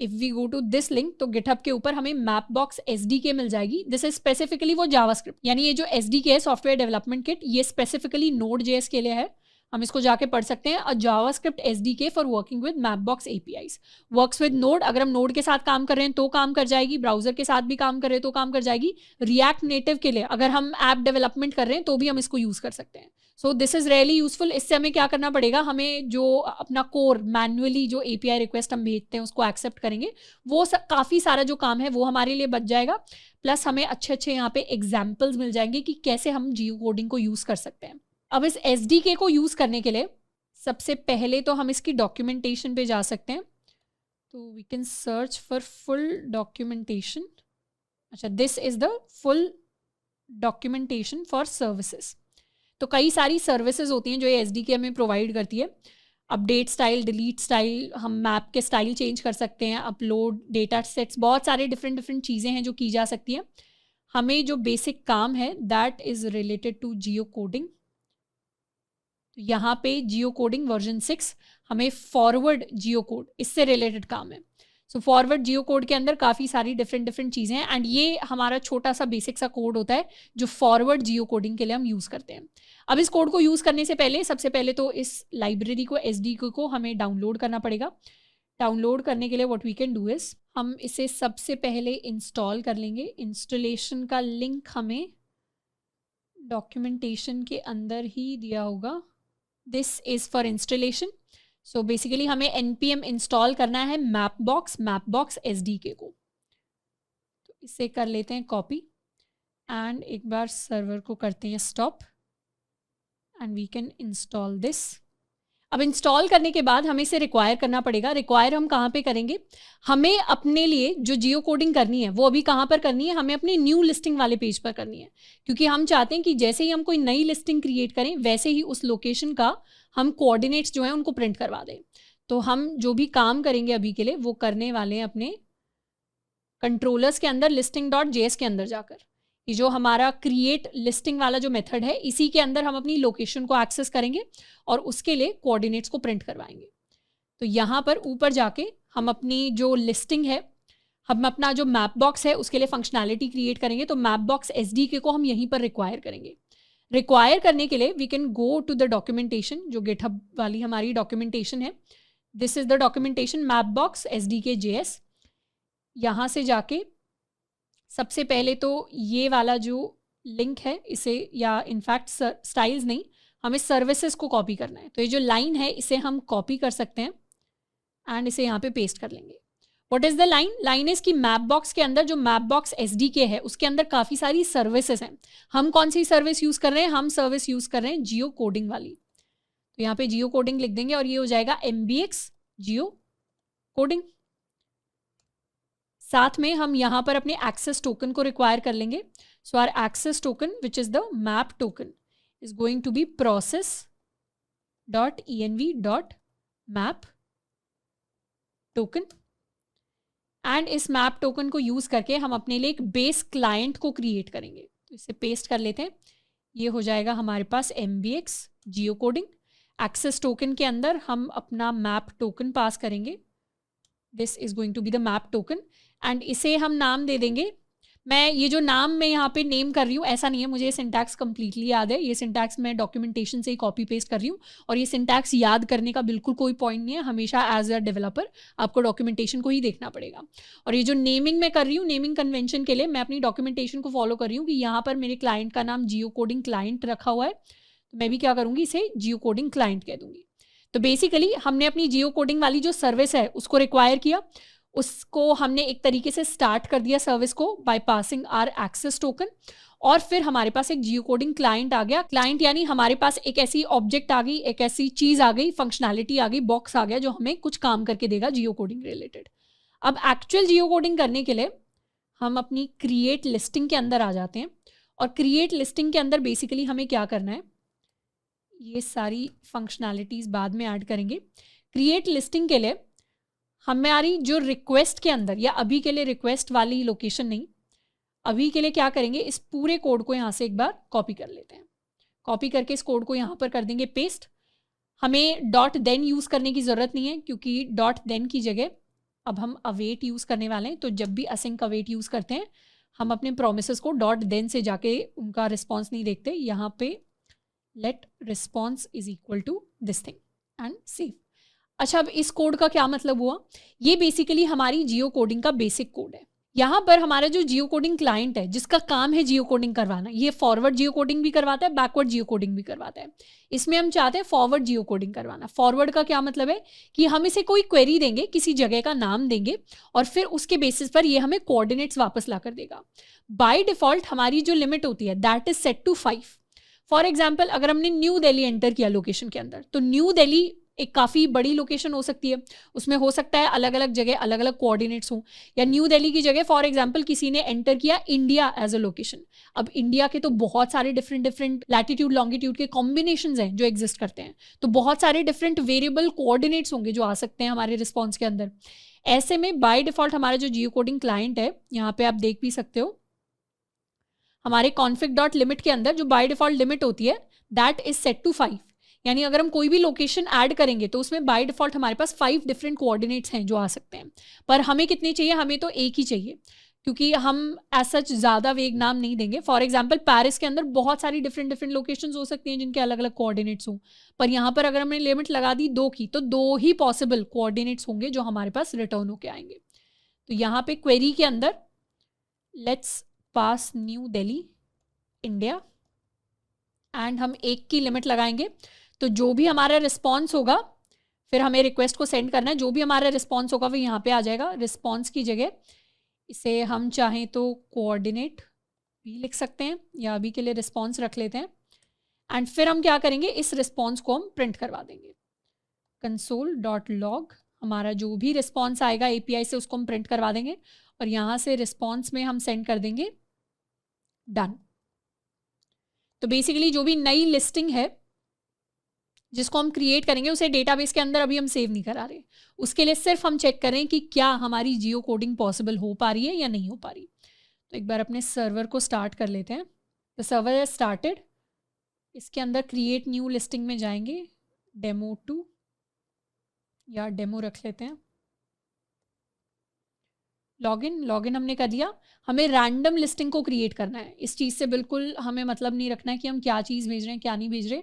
If we go to this link तो गिटहब के ऊपर हमें मैप बॉक्स एसडीके मिल जाएगी। दिस इज स्पेसिफिकली वो जावास्क्रिप्ट, यानी ये जो एसडीके है सॉफ्टवेयर डेवलपमेंट किट, ये स्पेसिफिकली नोड जेएस के लिए है। हम इसको जाके पढ़ सकते हैं। A JavaScript SDK for working with Mapbox APIs works with node. अगर हम नोड के साथ काम कर रहे हैं तो काम कर जाएगी, ब्राउजर के साथ भी काम कर रहे हैं तो काम कर जाएगी। रिएक्ट नेटिव के लिए अगर हम ऐप डेवलपमेंट कर रहे हैं तो भी हम इसको यूज कर सकते हैं। सो दिस इज रियली यूजफुल। इससे हमें क्या करना पड़ेगा, हमें जो अपना कोर मैन्युअली जो एपीआई रिक्वेस्ट हम भेजते हैं उसको एक्सेप्ट करेंगे, वो काफ़ी सारा जो काम है वो हमारे लिए बच जाएगा। प्लस हमें अच्छे अच्छे यहाँ पे एग्जाम्पल्स मिल जाएंगे कि कैसे हम जियो कोडिंग को यूज़ कर सकते हैं। अब इस एसडीके को यूज़ करने के लिए सबसे पहले तो हम इसकी डॉक्यूमेंटेशन पे जा सकते हैं। तो we can search for full documentation. अच्छा, this is the full documentation for services. तो कई सारी सर्विसेज होती हैं जो ये एसडीके हमें प्रोवाइड करती है। अपडेट स्टाइल, डिलीट स्टाइल, हम मैप के स्टाइल चेंज कर सकते हैं, अपलोड डेटा सेट्स, बहुत सारे डिफरेंट चीज़ें हैं जो की जा सकती हैं। हमें जो बेसिक काम है that is related to geocoding. तो यहाँ पे जियो कोडिंग वर्जन 6 हमें फॉरवर्ड जियो कोड इससे रिलेटेड काम है। सो फॉरवर्ड जियो कोड के अंदर काफ़ी सारी डिफरेंट चीज़ें हैं एंड ये हमारा छोटा सा बेसिक सा कोड होता है जो फॉरवर्ड जियो कोडिंग के लिए हम यूज़ करते हैं। अब इस कोड को यूज़ करने से पहले सबसे पहले तो इस लाइब्रेरी को एसडीके को हमें डाउनलोड करना पड़ेगा। डाउनलोड करने के लिए what we can do is हम इसे सबसे पहले इंस्टॉल कर लेंगे। इंस्टॉलेशन का लिंक हमें डॉक्यूमेंटेशन के अंदर ही दिया होगा। This is for installation. So basically हमें npm इंस्टॉल करना है मैप बॉक्स एसडीके को। तो इसे कर लेते हैं कॉपी एंड एक बार सर्वर को करते हैं stop and we can install this. अब इंस्टॉल करने के बाद हमें इसे रिक्वायर करना पड़ेगा। रिक्वायर हम कहाँ पे करेंगे, हमें अपने लिए जो जियो कोडिंग करनी है वो अभी कहाँ पर करनी है, हमें अपनी न्यू लिस्टिंग वाले पेज पर करनी है, क्योंकि हम चाहते हैं कि जैसे ही हम कोई नई लिस्टिंग क्रिएट करें वैसे ही उस लोकेशन का हम कोऑर्डिनेट्स जो हैं उनको प्रिंट करवा दें। तो हम जो भी काम करेंगे अभी के लिए वो करने वाले हैं अपने कंट्रोलर्स के अंदर listing.js के अंदर जाकर। ये जो हमारा क्रिएट लिस्टिंग वाला जो मेथड है इसी के अंदर हम अपनी लोकेशन को एक्सेस करेंगे और उसके लिए कोऑर्डिनेट्स को प्रिंट करवाएंगे। तो यहाँ पर ऊपर जाके हम अपनी जो लिस्टिंग है, हम अपना जो मैप बॉक्स है उसके लिए फंक्शनैलिटी क्रिएट करेंगे। तो मैप बॉक्स एसडीके को हम यहीं पर रिक्वायर करेंगे। रिक्वायर करने के लिए we can go to the documentation, जो गिटहब वाली हमारी डॉक्यूमेंटेशन है। This is the documentation Mapbox SDK JS. यहाँ से जाके सबसे पहले तो ये वाला जो लिंक है इसे, या इनफैक्ट स्टाइल्स नहीं, हमें सर्विसेज को कॉपी करना है। तो ये जो लाइन है इसे हम कॉपी कर सकते हैं एंड इसे यहाँ पे पेस्ट कर लेंगे। What is the line? Line is कि मैप बॉक्स के अंदर जो मैप बॉक्स एसडीके है उसके अंदर काफ़ी सारी सर्विसेज हैं। हम कौन सी सर्विस यूज़ कर रहे हैं? हम सर्विस यूज़ कर रहे हैं जियो कोडिंग वाली। तो यहाँ पे जियो कोडिंग लिख देंगे और ये हो जाएगा MBX जियो कोडिंग। साथ में हम यहाँ पर अपने एक्सेस टोकन को रिक्वायर कर लेंगे। So our access token which is the map token is going to be process.env.map token and इस मैप टोकन को यूज़ करके हम अपने लिए एक बेस क्लाइंट को क्रिएट करेंगे। तो इसे पेस्ट कर लेते हैं, ये हो जाएगा हमारे पास MBX geocoding. Access token के अंदर हम अपना मैप टोकन पास करेंगे, this is going to be the map token, and इसे हम नाम दे देंगे। मैं ये जो नाम मैं यहाँ पे नेम कर रही हूँ ऐसा नहीं है, मुझे ये सिंटैक्स कंप्लीटली याद है, ये सिंटैक्स मैं डॉक्यूमेंटेशन से ही कॉपी पेस्ट कर रही हूँ, और ये सिंटैक्स याद करने का बिल्कुल कोई पॉइंट नहीं है, हमेशा एज अ डेवलपर आपको डॉक्यूमेंटेशन को ही देखना पड़ेगा। और ये जो नेमिंग मैं कर रही हूँ, नेमिंग कन्वेंशन के लिए मैं अपनी डॉक्यूमेंटेशन को फॉलो कर रही हूँ कि यहाँ पर मेरे क्लाइंट का नाम जियो कोडिंग क्लाइंट रखा हुआ है, तो मैं भी क्या करूँगी, इसे जियो कोडिंग क्लाइंट कह दूँगी। तो बेसिकली हमने अपनी जियो कोडिंग वाली जो सर्विस है उसको रिक्वायर किया, उसको हमने एक तरीके से स्टार्ट कर दिया सर्विस को by passing our access token, और फिर हमारे पास एक जियो कोडिंग क्लाइंट आ गया। क्लाइंट यानी हमारे पास एक ऐसी ऑब्जेक्ट आ गई, एक ऐसी चीज़ आ गई, फंक्शनैलिटी आ गई, बॉक्स आ गया जो हमें कुछ काम करके देगा जियो कोडिंग रिलेटेड। अब एक्चुअल जियो कोडिंग करने के लिए हम अपनी क्रिएट लिस्टिंग के अंदर आ जाते हैं, और क्रिएट लिस्टिंग के अंदर बेसिकली हमें क्या करना है, ये सारी फंक्शनैलिटीज़ बाद में ऐड करेंगे। क्रिएट लिस्टिंग के लिए हमारी जो रिक्वेस्ट के अंदर, या अभी के लिए रिक्वेस्ट वाली लोकेशन नहीं, अभी के लिए क्या करेंगे, इस पूरे कोड को यहाँ से एक बार कॉपी कर लेते हैं। कॉपी करके इस कोड को यहाँ पर कर देंगे पेस्ट। हमें डॉट देन यूज़ करने की ज़रूरत नहीं है, क्योंकि डॉट देन की जगह अब हम अवेट यूज़ करने वाले हैं। तो जब भी असिंक अवेट यूज़ करते हैं हम अपने प्रोमिसेस को डॉट देन से जाके उनका रिस्पॉन्स नहीं देखते, यहाँ पे let response is equal to this thing and save. अच्छा, अब इस कोड का क्या मतलब हुआ, ये बेसिकली हमारी जियो कोडिंग का बेसिक कोड है। यहाँ पर हमारा जो जियो कोडिंग क्लाइंट है जिसका काम है जियो कोडिंग करवाना, ये फॉरवर्ड जियो कोडिंग भी करवाता है, बैकवर्ड जियो कोडिंग भी करवाता है। इसमें हम चाहते हैं फॉरवर्ड जियो कोडिंग करवाना। फॉरवर्ड का क्या मतलब है कि हम इसे कोई क्वेरी देंगे, किसी जगह का नाम देंगे, और फिर उसके बेसिस पर ये हमें कोऑर्डिनेट्स वापस ला कर देगा। बाय डिफॉल्ट हमारी जो लिमिट होती है that is set to 5। For example, अगर हमने न्यू दिल्ली एंटर किया लोकेशन के अंदर, तो न्यू दिल्ली एक काफ़ी बड़ी लोकेशन हो सकती है, उसमें हो सकता है अलग अलग जगह अलग अलग कोऑर्डिनेट्स हों। या न्यू दिल्ली की जगह फॉर एग्जांपल किसी ने एंटर किया इंडिया एज अ लोकेशन। अब इंडिया के तो बहुत सारे डिफरेंट लैटिट्यूड लॉन्गिट्यूड के कॉम्बिनेशंस हैं जो एग्जिस्ट करते हैं, तो बहुत सारे डिफरेंट वेरिएबल कोऑर्डिनेट्स होंगे जो आ सकते हैं हमारे रिस्पॉन्स के अंदर। ऐसे में बाय डिफॉल्ट हमारा जो जियो कोडिंग क्लाइंट है, यहाँ पे आप देख भी सकते हो हमारे कॉन्फिग डॉट लिमिट के अंदर जो बाय डिफॉल्ट लिमिट होती है दैट इज सेट टू 5। यानी अगर हम कोई भी लोकेशन ऐड करेंगे तो उसमें बाय डिफॉल्ट हमारे पास 5 डिफरेंट कोऑर्डिनेट्स हैं जो आ सकते हैं। पर हमें कितने चाहिए, हमें तो एक ही चाहिए, क्योंकि हम एज सच ज़्यादा वेग नाम नहीं देंगे। फॉर एग्जाम्पल पेरिस के अंदर बहुत सारी डिफरेंट लोकेशंस हो सकती हैं जिनके अलग अलग कोऑर्डिनेट्स हों, पर यहाँ पर अगर हमने लिमिट लगा दी 2 की, तो 2 ही पॉसिबल कोऑर्डिनेट्स होंगे जो हमारे पास रिटर्न होके आएंगे। तो यहाँ पे क्वेरी के अंदर let's pass new Delhi India, and हम 1 की लिमिट लगाएंगे। तो जो भी हमारा रिस्पॉन्स होगा, फिर हमें रिक्वेस्ट को सेंड करना है, जो भी हमारा रिस्पॉन्स होगा वो यहाँ पे आ जाएगा। रिस्पॉन्स की जगह इसे हम चाहें तो कोऑर्डिनेट भी लिख सकते हैं, या अभी के लिए रिस्पॉन्स रख लेते हैं। एंड फिर हम क्या करेंगे, इस रिस्पॉन्स को हम प्रिंट करवा देंगे। console.log हमारा जो भी रिस्पॉन्स आएगा API से उसको हम प्रिंट करवा देंगे, और यहाँ से रिस्पॉन्स में हम सेंड कर देंगे डन। तो बेसिकली जो भी नई लिस्टिंग है जिसको हम क्रिएट करेंगे उसे डेटाबेस के अंदर अभी हम सेव नहीं करा रहे, उसके लिए सिर्फ हम चेक करें कि क्या हमारी जियो कोडिंग पॉसिबल हो पा रही है या नहीं हो पा रही। तो एक बार अपने सर्वर को स्टार्ट कर लेते हैं। द सर्वर हैज स्टार्टेड, इसके अंदर क्रिएट न्यू लिस्टिंग में जाएंगे, डेमो 2 या डेमो रख लेते हैं। लॉगिन हमने कर दिया। हमें रैंडम लिस्टिंग को क्रिएट करना है, इस चीज़ से बिल्कुल हमें मतलब नहीं रखना है कि हम क्या चीज़ भेज रहे हैं क्या नहीं भेज रहे।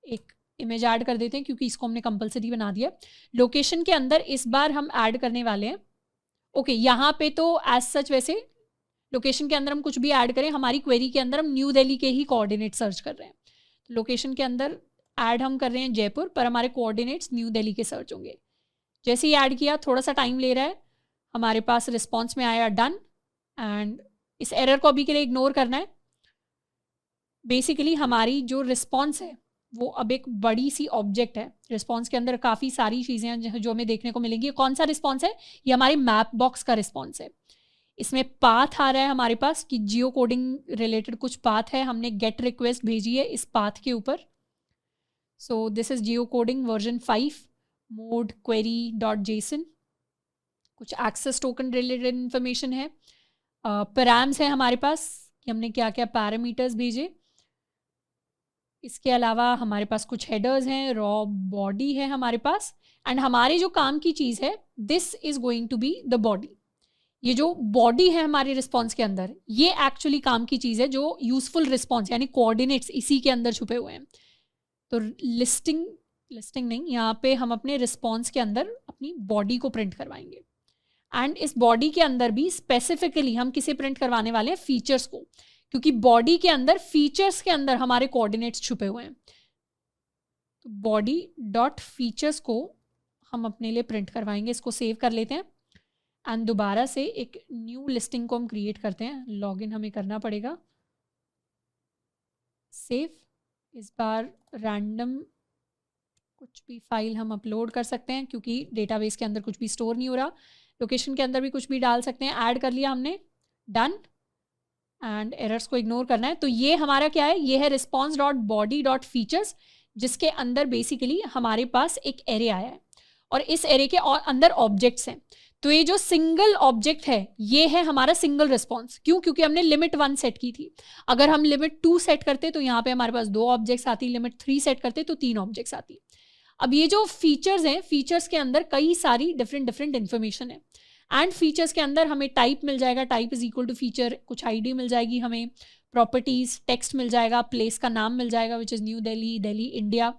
एक इमेज ऐड कर देते हैं क्योंकि इसको हमने कंपलसरी बना दिया। लोकेशन के अंदर इस बार हम ऐड करने वाले हैं, ओके यहाँ पे तो एज सच वैसे लोकेशन के अंदर हम कुछ भी ऐड करें, हमारी क्वेरी के अंदर हम न्यू दिल्ली के ही कोऑर्डिनेट सर्च कर रहे हैं। लोकेशन के अंदर ऐड हम कर रहे हैं जयपुर, पर हमारे कोऑर्डिनेट्स न्यू दिल्ली के सर्च होंगे। जैसे ही ऐड किया थोड़ा सा टाइम ले रहा है, हमारे पास रिस्पॉन्स में आया डन, एंड इस एरर को अभी के लिए इग्नोर करना है। बेसिकली हमारी जो रिस्पॉन्स है वो अब एक बड़ी सी ऑब्जेक्ट है। रिस्पॉन्स के अंदर काफ़ी सारी चीज़ें हैं जो हमें देखने को मिलेंगी। कौन सा रिस्पॉन्स है, ये हमारे मैप बॉक्स का रिस्पॉन्स है। इसमें पाथ आ रहा है हमारे पास कि जियो कोडिंग रिलेटेड कुछ पाथ है, हमने गेट रिक्वेस्ट भेजी है इस पाथ के ऊपर। सो this is Jio coding version 5 mode query dot JSON, कुछ एक्सेस टोकन रिलेटेड इन्फॉर्मेशन है, पैराम्स है हमारे पास कि हमने क्या क्या पैरामीटर्स भेजे। इसके अलावा हमारे पास कुछ हेडर्स हैं, रॉ बॉडी है हमारे पास, एंड हमारे जो काम की चीज़ है, this is going to be the body. ये जो बॉडी है हमारे रिस्पॉन्स के अंदर, ये एक्चुअली काम की चीज़ है जो यूजफुल रिस्पॉन्स यानी कोऑर्डिनेट्स इसी के अंदर छुपे हुए हैं। तो लिस्टिंग नहीं, यहाँ पे हम अपने रिस्पॉन्स के अंदर अपनी बॉडी को प्रिंट करवाएंगे, एंड इस बॉडी के अंदर भी स्पेसिफिकली हम किसे प्रिंट करवाने वाले हैं, फीचर्स को, क्योंकि बॉडी के अंदर फीचर्स के अंदर हमारे कोऑर्डिनेट्स छुपे हुए हैं। तो बॉडी डॉट फीचर्स को हम अपने लिए प्रिंट करवाएंगे। इसको सेव कर लेते हैं एंड दोबारा से एक न्यू लिस्टिंग को हम क्रिएट करते हैं। लॉगिन हमें करना पड़ेगा, सेव। इस बार रैंडम कुछ भी फाइल हम अपलोड कर सकते हैं क्योंकि डेटाबेस के अंदर कुछ भी स्टोर नहीं हो रहा। लोकेशन के अंदर भी कुछ भी डाल सकते हैं। ऐड कर लिया हमने, डन, एंड एरर्स को इग्नोर करना है। तो ये हमारा क्या है, ये है response dot body dot features, जिसके अंदर बेसिकली हमारे पास एक एरे आया है और इस एरे के अंदर ऑब्जेक्ट्स हैं। तो ये जो सिंगल ऑब्जेक्ट है ये है हमारा सिंगल रिस्पॉन्स। क्यों? क्योंकि हमने लिमिट 1 सेट की थी। अगर हम लिमिट 2 सेट करते तो यहाँ पे हमारे पास 2 ऑब्जेक्ट्स आती, लिमिट 3 सेट करते तो 3 ऑब्जेक्ट्स आती। अब ये जो फीचर्स हैं, फीचर्स के अंदर कई सारी डिफरेंट इन्फॉर्मेशन है, एंड फीचर्स के अंदर हमें टाइप मिल जाएगा, type is equal to feature, कुछ आईडी मिल जाएगी हमें, प्रॉपर्टीज, टेक्स्ट मिल जाएगा, प्लेस का नाम मिल जाएगा which is new Delhi, Delhi India.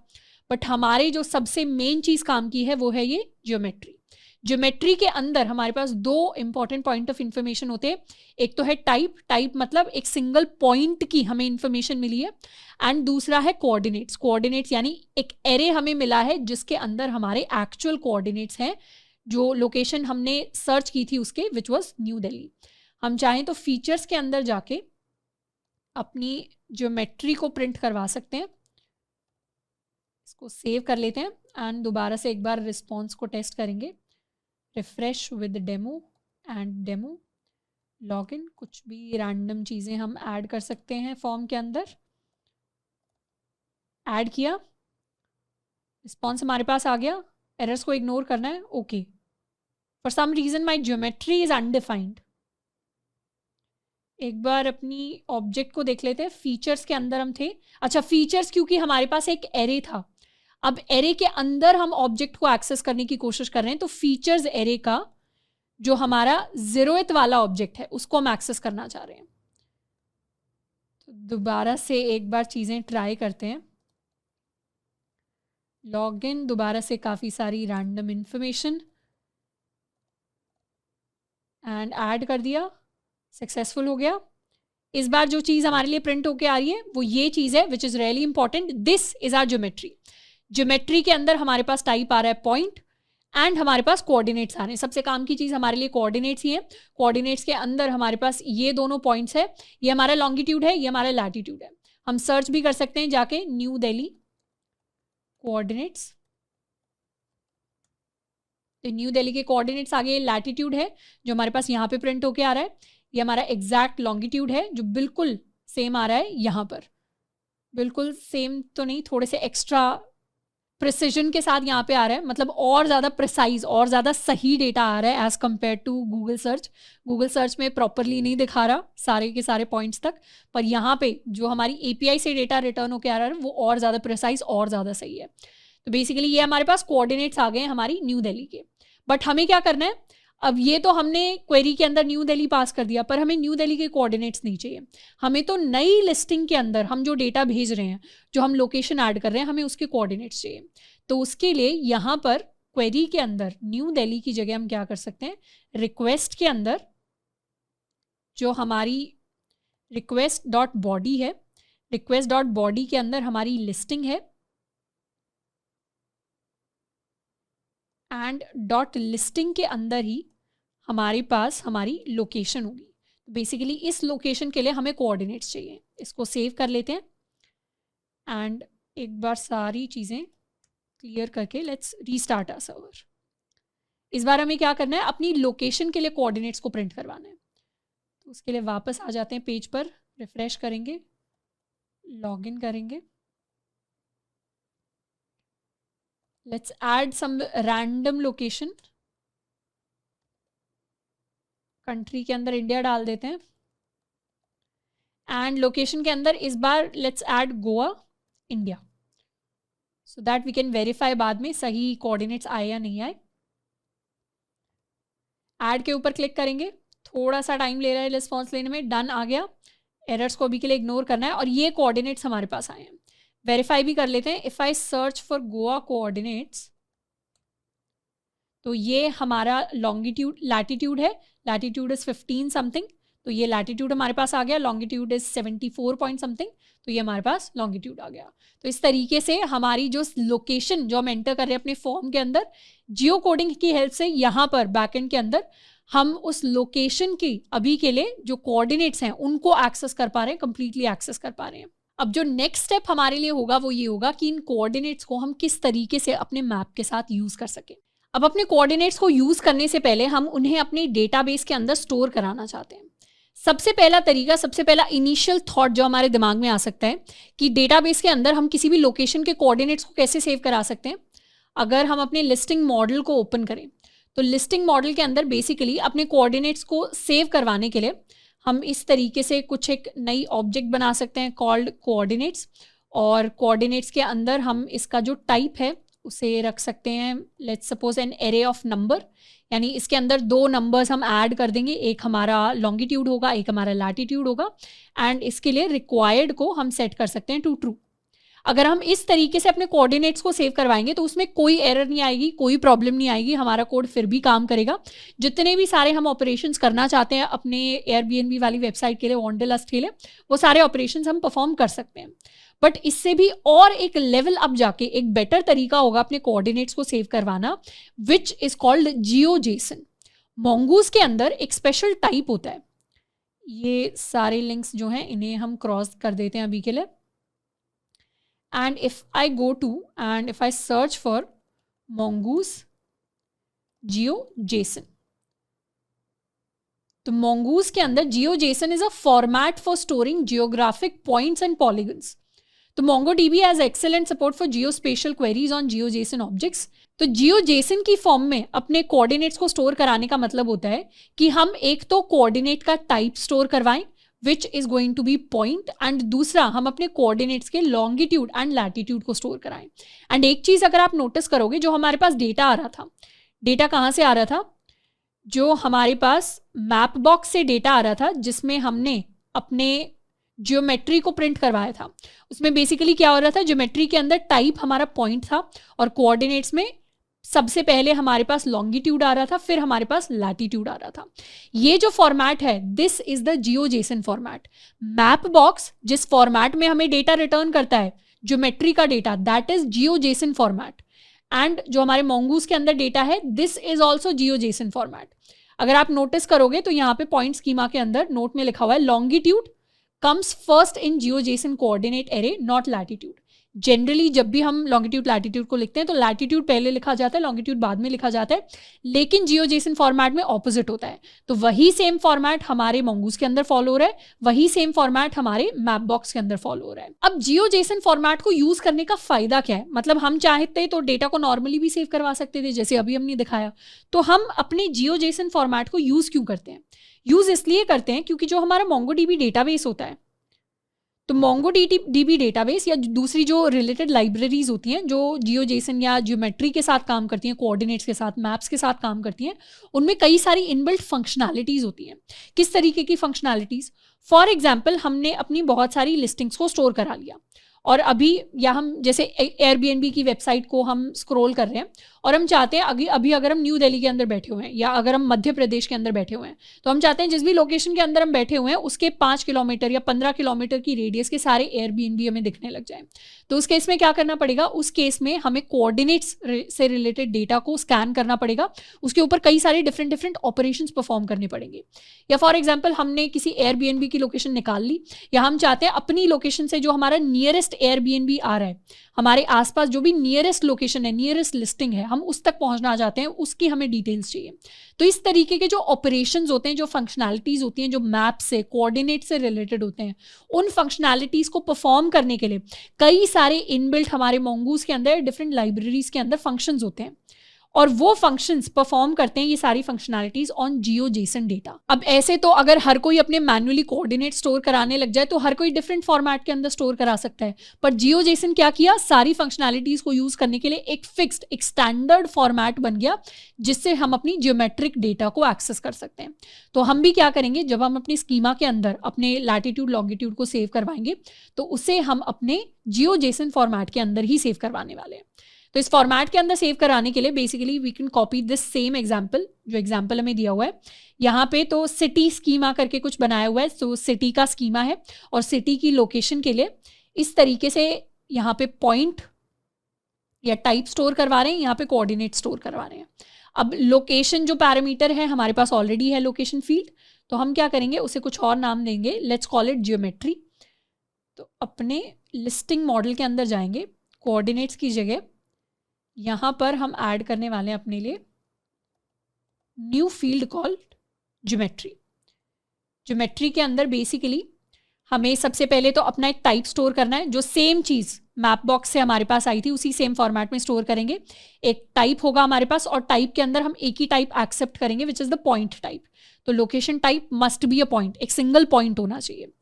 But हमारे जो सबसे मेन चीज़ काम की है वो है ये ज्योमेट्री। ज्योमेट्री के अंदर हमारे पास 2 इंपॉर्टेंट पॉइंट ऑफ इंफॉर्मेशन होते हैं। एक तो है टाइप, टाइप मतलब एक सिंगल पॉइंट की हमें इंफॉर्मेशन मिली है, एंड दूसरा है कोऑर्डिनेट्स। कोऑर्डिनेट्स यानी एक एरे हमें मिला है जिसके अंदर हमारे एक्चुअल कोऑर्डिनेट्स हैं, जो लोकेशन हमने सर्च की थी उसके, विच वॉज न्यू दिल्ली। हम चाहें तो फीचर्स के अंदर जाके अपनी ज्योमेट्री को प्रिंट करवा सकते हैं। इसको सेव कर लेते हैं एंड दोबारा से एक बार रिस्पॉन्स को टेस्ट करेंगे। Refresh with demo and demo, login, कुछ भी रैंडम चीज़ें हम ऐड कर सकते हैं फॉर्म के अंदर। ऐड किया, रिस्पॉन्स हमारे पास आ गया, एरर्स को इग्नोर करना है, okay. For some reason my geometry is undefined. एक बार अपनी ऑब्जेक्ट को देख लेते हैं। फीचर्स के अंदर हम थे, अच्छा फीचर्स क्योंकि हमारे पास एक एरे था, अब एरे के अंदर हम ऑब्जेक्ट को एक्सेस करने की कोशिश कर रहे हैं, तो फीचर्स एरे का जो हमारा 0th वाला ऑब्जेक्ट है उसको हम एक्सेस करना चाह रहे हैं। तो दोबारा से एक बार चीज़ें ट्राई करते हैं। लॉगिन, दोबारा से काफ़ी सारी रैंडम इंफॉर्मेशन एंड ऐड कर दिया, सक्सेसफुल हो गया। इस बार जो चीज़ हमारे लिए प्रिंट होके आ रही है वो ये चीज़ है which is really important. This is our geometry. Geometry के अंदर हमारे पास टाइप आ रहा है पॉइंट, एंड हमारे पास कोऑर्डिनेट्स आ रहे हैं। सबसे काम की चीज़ हमारे लिए कोऑर्डिनेट्स ही है। कोऑर्डिनेट्स के अंदर हमारे पास ये दोनों पॉइंट्स है, ये हमारा लॉन्गिट्यूड है, ये हमारा लैटिट्यूड है। हम सर्च भी कर सकते हैं जाके, न्यू दिल्ली कोऑर्डिनेट्स। तो न्यू दिल्ली के कोऑर्डिनेट्स आगे लैटिट्यूड है जो हमारे पास यहाँ पे प्रिंट होके आ रहा है, ये हमारा एग्जैक्ट लॉन्गिट्यूड है जो बिल्कुल सेम आ रहा है यहाँ पर। बिल्कुल सेम तो नहीं, थोड़े से एक्स्ट्रा प्रिसिजन के साथ यहाँ पे आ रहा है, मतलब और ज़्यादा प्रिसाइज और ज़्यादा सही डेटा आ रहा है as compare to Google search. Google search में प्रॉपरली नहीं दिखा रहा सारे के सारे पॉइंट्स तक, पर यहाँ पे जो हमारी API से डेटा रिटर्न होके आ रहा है वो और ज़्यादा प्रिसाइज और ज़्यादा सही है। तो बेसिकली ये हमारे पास कोऑर्डिनेट्स आ गए हैं हमारी न्यू दिल्ली के। बट हमें क्या करना है, अब ये तो हमने क्वेरी के अंदर न्यू दिल्ली पास कर दिया, पर हमें न्यू दिल्ली के कोऑर्डिनेट्स नहीं चाहिए। हमें तो नई लिस्टिंग के अंदर हम जो डेटा भेज रहे हैं, जो हम लोकेशन ऐड कर रहे हैं, हमें उसके कोऑर्डिनेट्स चाहिए। तो उसके लिए यहाँ पर क्वेरी के अंदर न्यू दिल्ली की जगह हम क्या कर सकते हैं, रिक्वेस्ट के अंदर जो हमारी रिक्वेस्ट डॉट बॉडी है, रिक्वेस्ट डॉट बॉडी के अंदर हमारी लिस्टिंग है, एंड डॉट लिस्टिंग के अंदर ही हमारे पास हमारी लोकेशन होगी। तो बेसिकली इस लोकेशन के लिए हमें कोऑर्डिनेट्स चाहिए। इसको सेव कर लेते हैं एंड एक बार सारी चीज़ें क्लियर करके लेट्स रीस्टार्ट आवर सर्वर। इस बार हमें क्या करना है, अपनी लोकेशन के लिए कोऑर्डिनेट्स को प्रिंट करवाना है। तो उसके लिए वापस आ जाते हैं पेज पर, रिफ्रेश करेंगे, लॉगिन करेंगे, let's add some random location country के अंदर इंडिया डाल देते हैं एंड लोकेशन के अंदर इस बार let's add Goa India, so that we can verify बाद में सही कोऑर्डिनेट्स आए या नहीं आए। ऐड के ऊपर क्लिक करेंगे, थोड़ा सा टाइम ले रहा है रिस्पॉन्स लेने में, डन आ गया। एरर्स को अभी के लिए इग्नोर करना है और ये कोऑर्डिनेट्स हमारे पास आए हैं। वेरीफाई भी कर लेते हैं। If I search for Goa coordinates, तो ये हमारा लॉन्गिट्यूड लैटिट्यूड है, लैटिट्यूड इज़ 15 समथिंग, तो ये लैटिट्यूड हमारे पास आ गया। लॉन्गिट्यूड इज़ 74 पॉइंट समथिंग, तो ये हमारे पास लॉन्गिट्यूड आ गया। तो इस तरीके से हमारी जो लोकेशन जो हम एंटर कर रहे हैं अपने फॉर्म के अंदर, जियो कोडिंग की हेल्प से यहाँ पर बैकएंड के अंदर हम उस लोकेशन की अभी के लिए जो कोऑर्डिनेट्स हैं उनको एक्सेस कर पा रहे हैं, कंप्लीटली एक्सेस कर पा रहे हैं। अब जो नेक्स्ट स्टेप हमारे लिए होगा वो ये होगा कि इन कोऑर्डिनेट्स को हम किस तरीके से अपने मैप के साथ यूज़ कर सकें। अब अपने कोऑर्डिनेट्स को यूज़ करने से पहले हम उन्हें अपने डेटाबेस के अंदर स्टोर कराना चाहते हैं। सबसे पहला तरीका, सबसे पहला इनिशियल थॉट जो हमारे दिमाग में आ सकता है कि डेटाबेस के अंदर हम किसी भी लोकेशन के कोऑर्डिनेट्स को कैसे सेव करा सकते हैं। अगर हम अपने लिस्टिंग मॉडल को ओपन करें तो लिस्टिंग मॉडल के अंदर बेसिकली अपने कोऑर्डिनेट्स को सेव करवाने के लिए हम इस तरीके से कुछ एक नई ऑब्जेक्ट बना सकते हैं कॉल्ड कोऑर्डिनेट्स, और कोऑर्डिनेट्स के अंदर हम इसका जो टाइप है उसे रख सकते हैं let's suppose N array of number, यानी इसके अंदर 2 नंबर्स हम ऐड कर देंगे, एक हमारा लॉन्गिट्यूड होगा, एक हमारा लैटिट्यूड होगा, एंड इसके लिए रिक्वायर्ड को हम सेट कर सकते हैं टू ट्रू। अगर हम इस तरीके से अपने कोऑर्डिनेट्स को सेव करवाएंगे तो उसमें कोई एरर नहीं आएगी, कोई प्रॉब्लम नहीं आएगी, हमारा कोड फिर भी काम करेगा। जितने भी सारे हम ऑपरेशंस करना चाहते हैं अपने एयरबीएनबी वाली वेबसाइट के लिए, वांडरलस्ट के लिए, वो सारे ऑपरेशंस हम परफॉर्म कर सकते हैं। बट इससे भी और एक लेवल अप जाके एक बेटर तरीका होगा अपने कोऑर्डिनेट्स को सेव करवाना, विच इज कॉल्ड जियोजेसन। मोंगूज के अंदर एक स्पेशल टाइप होता है, ये सारे लिंक्स जो हैं इन्हें हम क्रॉस कर देते हैं अभी के लिए, and if I go to and if I search for mongoose GeoJSON, तो mongoose के अंदर GeoJSON is a format for storing geographic points and polygons। तो MongoDB has excellent support for geospatial queries on GeoJSON objects। तो GeoJSON की form में अपने coordinates को store कराने का मतलब होता है कि हम एक तो कोऑर्डिनेट का टाइप स्टोर करवाएं which is going to be point, and दूसरा हम अपने कोऑर्डिनेट्स के लॉन्गिट्यूड एंड लैटिट्यूड को स्टोर कराएं। एंड एक चीज़ अगर आप नोटिस करोगे, जो हमारे पास डेटा आ रहा था, डेटा कहाँ से आ रहा था, जो हमारे पास मैप बॉक्स से डेटा आ रहा था जिसमें हमने अपने ज्योमेट्री को प्रिंट करवाया था, उसमें बेसिकली क्या हो रहा था, ज्योमेट्री के अंदर टाइप हमारा पॉइंट था और कोऑर्डिनेट्स में सबसे पहले हमारे पास लॉन्गिट्यूड आ रहा था, फिर हमारे पास लैटिट्यूड आ रहा था। ये जो फॉर्मेट है, this is the GeoJSON format. Mapbox जिस फॉर्मेट में हमें डेटा रिटर्न करता है, ज्योमेट्री का data, that is GeoJSON format. And जो हमारे मोंगूज के अंदर डेटा है, this is also GeoJSON format. अगर आप नोटिस करोगे तो यहाँ पे पॉइंट स्कीमा के अंदर नोट में लिखा हुआ है longitude comes first in GeoJSON coordinate array not latitude. Generally जब भी हम लॉन्गिट्यूड लैटिट्यूड को लिखते हैं तो लैटिट्यूड पहले लिखा जाता है, लॉन्गिट्यूड बाद में लिखा जाता है, लेकिन जियोजेसन फॉर्मेट में ऑपोजिट होता है। तो वही सेम फॉर्मेट हमारे मोंगूज के अंदर फॉलो हो रहा है, वही सेम फॉर्मेट हमारे मैप बॉक्स के अंदर फॉलो हो रहा है। अब जियोजेसन फॉर्मेट को यूज करने का फायदा क्या है, मतलब हम चाहते तो डेटा को नॉर्मली भी सेव करवा सकते थे जैसे अभी हमने दिखाया, तो हम अपने जियोजेसन फॉर्मेट को यूज क्यों करते हैं? यूज इसलिए करते हैं क्योंकि जो हमारा मोंगोडीबी डेटाबेस होता है, तो मोंगोडीबी डेटाबेस या दूसरी जो रिलेटेड लाइब्रेरीज होती हैं जो जियोजेसन या ज्योमेट्री के साथ काम करती हैं, कोऑर्डिनेट्स के साथ, मैप्स के साथ काम करती हैं, उनमें कई सारी इनबिल्ट फंक्शनैलिटीज़ होती हैं। किस तरीके की फंक्शनैलिटीज़? फॉर एग्जांपल, हमने अपनी बहुत सारी लिस्टिंग्स को स्टोर करा लिया और अभी या हम जैसे एयरबीएनबी की वेबसाइट को हम स्क्रॉल कर रहे हैं और हम चाहते हैं अभी अगर हम न्यू दिल्ली के अंदर बैठे हुए हैं या अगर हम मध्य प्रदेश के अंदर बैठे हुए हैं, तो हम चाहते हैं जिस भी लोकेशन के अंदर हम बैठे हुए हैं उसके 5 किलोमीटर या 15 किलोमीटर की रेडियस के सारे एयरबीएनबी हमें दिखने लग जाए। तो उस केस में क्या करना पड़ेगा? उस केस में हमें कोऑर्डिनेट्स से रिलेटेड डेटा को स्कैन करना पड़ेगा, उसके ऊपर कई सारे डिफरेंट ऑपरेशंस परफॉर्म करने पड़ेंगे। या फॉर एग्जाम्पल, हमने किसी एयरबीएनबी की लोकेशन निकाल ली, या हम चाहते हैं अपनी लोकेशन से जो हमारा नियरेस्ट एयरबीएनबी आ रहा है, हमारे आसपास जो भी नियरेस्ट लोकेशन है, नियरेस्ट लिस्टिंग है, हम उस तक पहुंचना चाहते हैं, उसकी हमें डिटेल्स चाहिए। तो इस तरीके के जो ऑपरेशंस होते हैं, जो फंक्शनैलिटीज़ होती हैं, जो मैप से, कोऑर्डिनेट से रिलेटेड होते हैं, उन फंक्शनैलिटीज़ को परफॉर्म करने के लिए कई सारे इनबिल्ट हमारे मोंगूज के अंदर डिफरेंट लाइब्रेरीज के अंदर फंक्शंस होते हैं। और वो फंक्शंस परफॉर्म करते हैं ये सारी फंक्शनैलिटीज ऑन जियोजेसन डेटा। अब ऐसे तो अगर हर कोई अपने मैन्युअली कोऑर्डिनेट स्टोर कराने लग जाए तो हर कोई डिफरेंट फॉर्मेट के अंदर स्टोर करा सकता है, पर जियोजेसन क्या किया, सारी फंक्शनैलिटीज को यूज करने के लिए एक फिक्स्ड, एक स्टैंडर्ड फॉर्मेट बन गया जिससे हम अपनी जियोमेट्रिक डेटा को एक्सेस कर सकते हैं। तो हम भी क्या करेंगे, जब हम अपनी स्कीमा के अंदर अपने लैटिट्यूड लॉन्गिट्यूड को सेव करवाएंगे तो उसे हम अपने जियोजेसन फॉर्मेट के अंदर ही सेव करवाने वाले हैं। तो इस फॉर्मेट के अंदर सेव कराने के लिए basically we can copy this same example, जो एग्जाम्पल हमें दिया हुआ है यहाँ पे। तो सिटी स्कीमा करके कुछ बनाया हुआ है, तो सिटी का स्कीमा है और सिटी की लोकेशन के लिए इस तरीके से यहाँ पे पॉइंट या टाइप स्टोर करवा रहे हैं, यहाँ पे कोऑर्डिनेट स्टोर करवा रहे हैं। अब लोकेशन जो पैरामीटर है हमारे पास ऑलरेडी है लोकेशन फील्ड, तो हम क्या करेंगे, उसे कुछ और नाम देंगे, लेट्स कॉल इट जियोमेट्री। तो अपने लिस्टिंग मॉडल के अंदर जाएंगे, कोऑर्डिनेट्स की जगह यहाँ पर हम ऐड करने वाले हैं अपने लिए new field called geometry. Geometry के अंदर बेसिकली हमें सबसे पहले तो अपना एक टाइप स्टोर करना है, जो सेम चीज़ मैप बॉक्स से हमारे पास आई थी उसी सेम फॉर्मेट में स्टोर करेंगे। एक टाइप होगा हमारे पास और टाइप के अंदर हम एक ही टाइप एक्सेप्ट करेंगे which is the point type. तो location type must be a point, एक सिंगल पॉइंट होना चाहिए।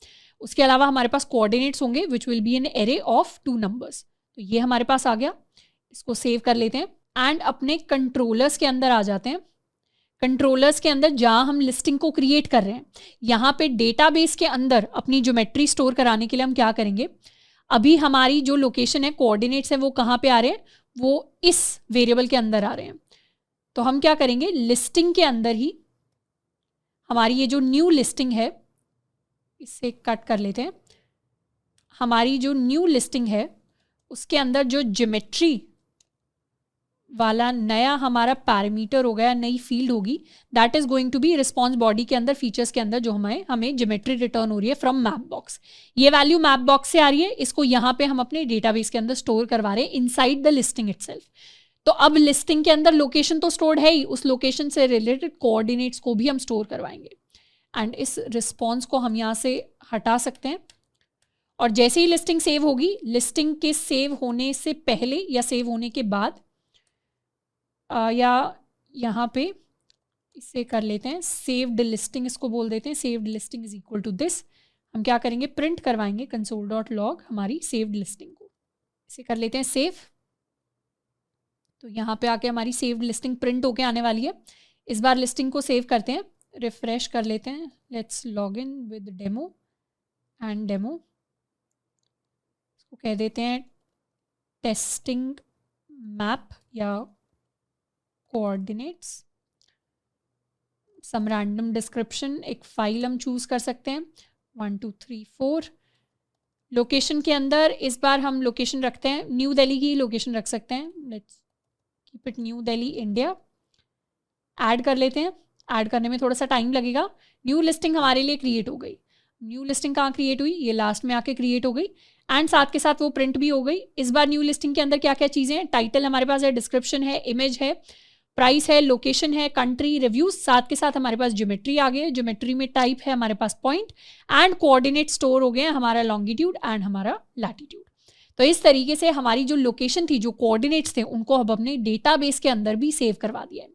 उसके अलावा हमारे पास कोऑर्डिनेट्स होंगे which will be an array of 2 numbers. तो ये हमारे पास आ गया, इसको सेव कर लेते हैं एंड अपने कंट्रोलर्स के अंदर आ जाते हैं। कंट्रोलर्स के अंदर जहाँ हम लिस्टिंग को क्रिएट कर रहे हैं, यहाँ पे डेटाबेस के अंदर अपनी ज्योमेट्री स्टोर कराने के लिए हम क्या करेंगे, अभी हमारी जो लोकेशन है, कोऑर्डिनेट्स है, वो कहाँ पे आ रहे हैं, वो इस वेरिएबल के अंदर आ रहे हैं। तो हम क्या करेंगे, लिस्टिंग के अंदर ही हमारी ये जो न्यू लिस्टिंग है, इससे कट कर लेते हैं। हमारी जो न्यू लिस्टिंग है उसके अंदर जो ज्योमेट्री वाला नया हमारा पैरामीटर हो गया, नई फील्ड होगी, that is going to be response body के अंदर, फीचर्स के अंदर जो हमें ज्योमेट्री रिटर्न हो रही है फ्रॉम मैप बॉक्स। ये वैल्यू मैप बॉक्स से आ रही है, इसको यहाँ पे हम अपने डेटाबेस के अंदर स्टोर करवा रहे हैं इनसाइड द लिस्टिंग इटसेल्फ। तो अब लिस्टिंग के अंदर लोकेशन तो स्टोर्ड है ही, उस लोकेशन से रिलेटेड कोऑर्डिनेट्स को भी हम स्टोर करवाएंगे एंड इस रिस्पॉन्स को हम यहाँ से हटा सकते हैं। और जैसे ही लिस्टिंग सेव होगी, लिस्टिंग के सेव होने से पहले या सेव होने के बाद या यहाँ पे इसे कर लेते हैं सेव्ड लिस्टिंग, इसको बोल देते हैं saved listing is equal to this. हम क्या करेंगे, प्रिंट करवाएंगे console.log हमारी सेव्ड लिस्टिंग को। इसे कर लेते हैं सेव। तो यहाँ पे आके हमारी सेव्ड लिस्टिंग प्रिंट होके आने वाली है। इस बार लिस्टिंग को सेव करते हैं, रिफ्रेश कर लेते हैं। Let's log in with demo and demo, इसको कह देते हैं टेस्टिंग मैप या कोऑर्डिनेट्स, सम रैंडम डिस्क्रिप्शन, एक फाइल हम चूज कर सकते हैं 1 2 3 4। लोकेशन के अंदर इस बार हम लोकेशन रखते हैं न्यू दिल्ली की लोकेशन रख सकते हैं, let's keep it new Delhi India. Add कर लेते हैं, ऐड करने में थोड़ा सा टाइम लगेगा। न्यू लिस्टिंग हमारे लिए क्रिएट हो गई। न्यू लिस्टिंग कहाँ क्रिएट हुई, ये लास्ट में आके क्रिएट हो गई एंड साथ के साथ वो प्रिंट भी हो गई। इस बार न्यू लिस्टिंग के अंदर क्या क्या चीज़ें हैं, टाइटल हमारे पास है, डिस्क्रिप्शन है, इमेज है, प्राइस है, लोकेशन है, कंट्री, रिव्यूज, साथ के साथ हमारे पास ज्योमेट्री आ गई है। ज्योमेट्री में टाइप है हमारे पास पॉइंट एंड कोऑर्डिनेट स्टोर हो गए हैं, हमारा लॉन्गिट्यूड एंड हमारा लैटिट्यूड। तो इस तरीके से हमारी जो लोकेशन थी, जो कोऑर्डिनेट्स थे, उनको हम अपने डेटाबेस के अंदर भी सेव करवा दिया है।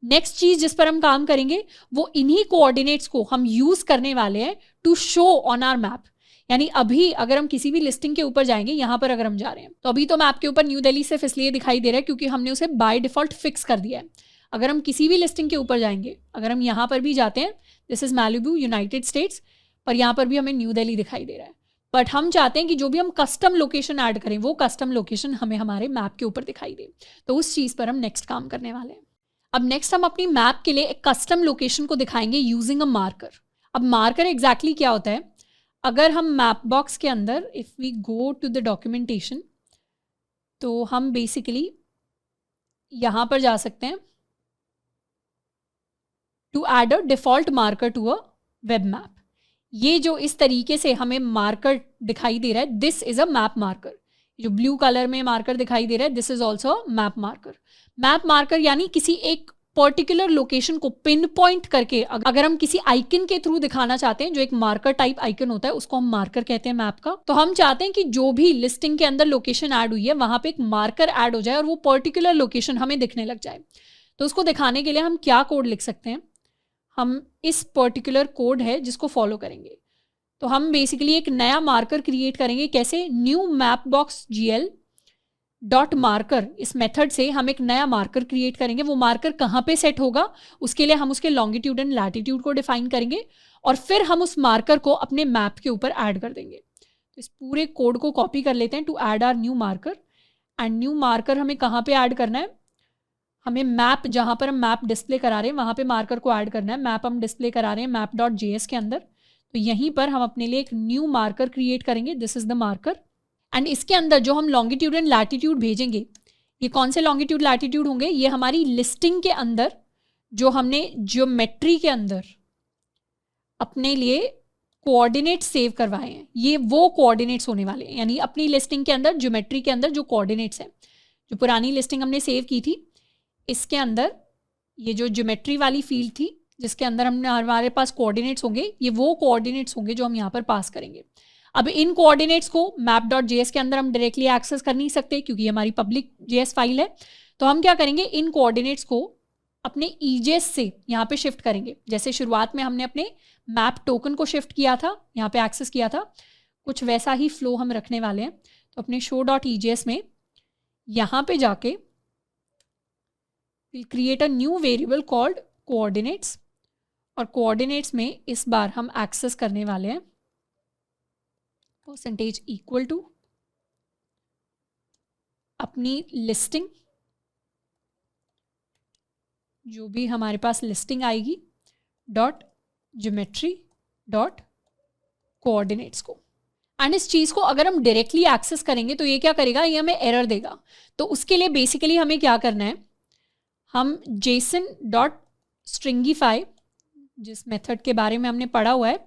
नेक्स्ट चीज जिस पर हम काम करेंगे वो इन्हीं कोऑर्डिनेट्स को हम यूज करने वाले हैं to show on our map. यानी अभी अगर हम किसी भी लिस्टिंग के ऊपर जाएंगे, यहाँ पर अगर हम जा रहे हैं तो अभी तो मैप के ऊपर न्यू दिल्ली सिर्फ इसलिए दिखाई दे रहा है क्योंकि हमने उसे बाय डिफॉल्ट फिक्स कर दिया है। अगर हम किसी भी लिस्टिंग के ऊपर जाएंगे, अगर हम यहाँ पर भी जाते हैं, this is Malibu United states, पर यहाँ पर भी हमें न्यू दिल्ली दिखाई दे रहा है। बट हम चाहते हैं कि जो भी हम कस्टम लोकेशन ऐड करें वो कस्टम लोकेशन हमें हमारे मैप के ऊपर दिखाई दे। तो उस चीज़ पर हम नेक्स्ट काम करने वाले हैं। अब नेक्स्ट हम अपनी मैप के लिए एक कस्टम लोकेशन को दिखाएंगे यूजिंग अ मार्कर। अब मार्कर एग्जैक्टली क्या होता है, अगर हम मैप बॉक्स के अंदर if we go to the documentation, तो हम बेसिकली यहाँ पर जा सकते हैं to add a default marker to a web map. ये जो इस तरीके से हमें मार्कर दिखाई दे रहा है, this is a map marker. जो ब्लू कलर में मार्कर दिखाई दे रहा है, this is also map marker. Map marker यानी किसी एक पर्टिकुलर लोकेशन को पिन पॉइंट करके, अगर हम किसी आइकन के थ्रू दिखाना चाहते हैं, जो एक मार्कर टाइप आइकन होता है उसको हम मार्कर कहते हैं मैप का, तो हम चाहते हैं कि जो भी लिस्टिंग के अंदर लोकेशन ऐड हुई है वहां पे एक मार्कर ऐड हो जाए और वो पर्टिकुलर लोकेशन हमें दिखने लग जाए। तो उसको दिखाने के लिए हम क्या कोड लिख सकते हैं, हम इस पर्टिकुलर कोड है जिसको फॉलो करेंगे। तो हम बेसिकली एक नया मार्कर क्रिएट करेंगे। कैसे? New map box GL dot marker, इस मेथड से हम एक नया मार्कर क्रिएट करेंगे। वो मार्कर कहाँ पे सेट होगा, उसके लिए हम उसके लॉन्गिट्यूड एंड लैटिट्यूड को डिफाइन करेंगे और फिर हम उस मार्कर को अपने मैप के ऊपर ऐड कर देंगे। तो इस पूरे कोड को कॉपी कर लेते हैं to add our new marker. And new marker हमें कहाँ पे ऐड करना है, हमें मैप, जहाँ पर हम मैप डिस्प्ले करा रहे हैं वहाँ पे मार्कर को ऐड करना है। मैप हम डिस्प्ले करा रहे हैं map.js के अंदर, तो यहीं पर हम अपने लिए एक न्यू मार्कर क्रिएट करेंगे। This is the marker. And इसके अंदर जो हम लॉन्गिट्यूड एंड लैटिट्यूड भेजेंगे, ये कौन से लॉन्गिट्यूड लैटिट्यूड होंगे, ये हमारी लिस्टिंग के अंदर जो हमने ज्योमेट्री के अंदर अपने लिए कोऑर्डिनेट सेव करवाए हैं, ये वो कोऑर्डिनेट्स होने वाले हैं। यानी अपनी लिस्टिंग के अंदर, ज्योमेट्री के अंदर जो कोऑर्डिनेट्स हैं, जो पुरानी लिस्टिंग हमने सेव की थी, इसके अंदर ये जो ज्योमेट्री वाली फील्ड थी जिसके अंदर हमारे पास कोऑर्डिनेट्स होंगे, ये वो कोऑर्डिनेट्स होंगे जो हम यहाँ पर पास करेंगे। अब इन कोऑर्डिनेट्स को map.js के अंदर हम डायरेक्टली एक्सेस कर नहीं सकते क्योंकि ये हमारी पब्लिक JS फाइल है। तो हम क्या करेंगे, इन कोऑर्डिनेट्स को अपने EJS से यहाँ पे शिफ्ट करेंगे। जैसे शुरुआत में हमने अपने मैप टोकन को शिफ्ट किया था, यहाँ पे एक्सेस किया था, कुछ वैसा ही फ्लो हम रखने वाले हैं। तो अपने show.EJS में यहाँ पे जाके we'll create a new variable called coordinates, और कोऑर्डिनेट्स में इस बार हम एक्सेस करने वाले हैं परसेंटेज इक्वल टू अपनी लिस्टिंग, जो भी हमारे पास लिस्टिंग आएगी, डॉट ज्योमेट्री डॉट कोऑर्डिनेट्स को। एंड इस चीज़ को अगर हम डायरेक्टली एक्सेस करेंगे तो ये क्या करेगा, ये हमें एरर देगा। तो उसके लिए बेसिकली हमें क्या करना है, हम JSON.stringify, जिस मेथड के बारे में हमने पढ़ा हुआ है,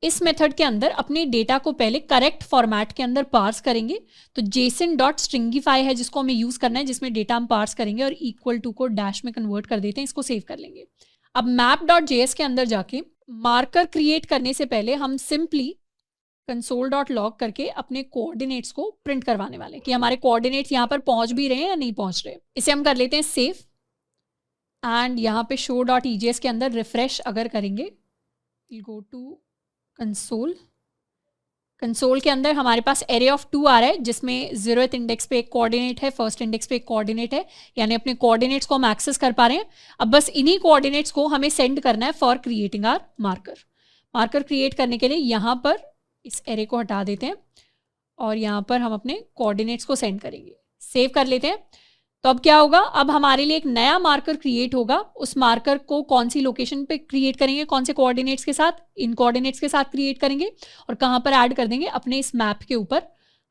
इस मेथड के अंदर अपने डेटा को पहले करेक्ट फॉर्मेट के अंदर पार्स करेंगे। तो JSON.stringify है जिसको हमें यूज़ करना है, जिसमें डेटा हम पार्स करेंगे और इक्वल टू को डैश में कन्वर्ट कर देते हैं। इसको सेव कर लेंगे। अब map.js के अंदर जाके मार्कर क्रिएट करने से पहले हम सिंपली console.log करके अपने कोऑर्डिनेट्स को प्रिंट करवाने वाले कि हमारे कोऑर्डिनेट्स यहाँ पर पहुँच भी रहे हैं या नहीं पहुँच रहे। इसे हम कर लेते हैं सेव। एंड यहाँ पे show.ejs के अंदर रिफ्रेश अगर करेंगे, गो टू कंसोल। कंसोल के अंदर हमारे पास एरे ऑफ 2 आ रहा है जिसमें 0th इंडेक्स पे एक कोऑर्डिनेट है, फर्स्ट इंडेक्स पे एक कोऑर्डिनेट है, यानी अपने कोऑर्डिनेट्स को हम एक्सेस कर पा रहे हैं। अब बस इन्हीं कोऑर्डिनेट्स को हमें सेंड करना है for creating our marker. Marker create करने के लिए यहाँ पर इस एरे को हटा देते हैं और यहाँ पर हम अपने कोऑर्डिनेट्स को सेंड करेंगे। सेव कर लेते हैं। तो अब क्या होगा, अब हमारे लिए एक नया मार्कर क्रिएट होगा। उस मार्कर को कौन सी लोकेशन पे क्रिएट करेंगे, कौन से कोऑर्डिनेट्स के साथ, इन कोऑर्डिनेट्स के साथ क्रिएट करेंगे और कहाँ पर ऐड कर देंगे, अपने इस मैप के ऊपर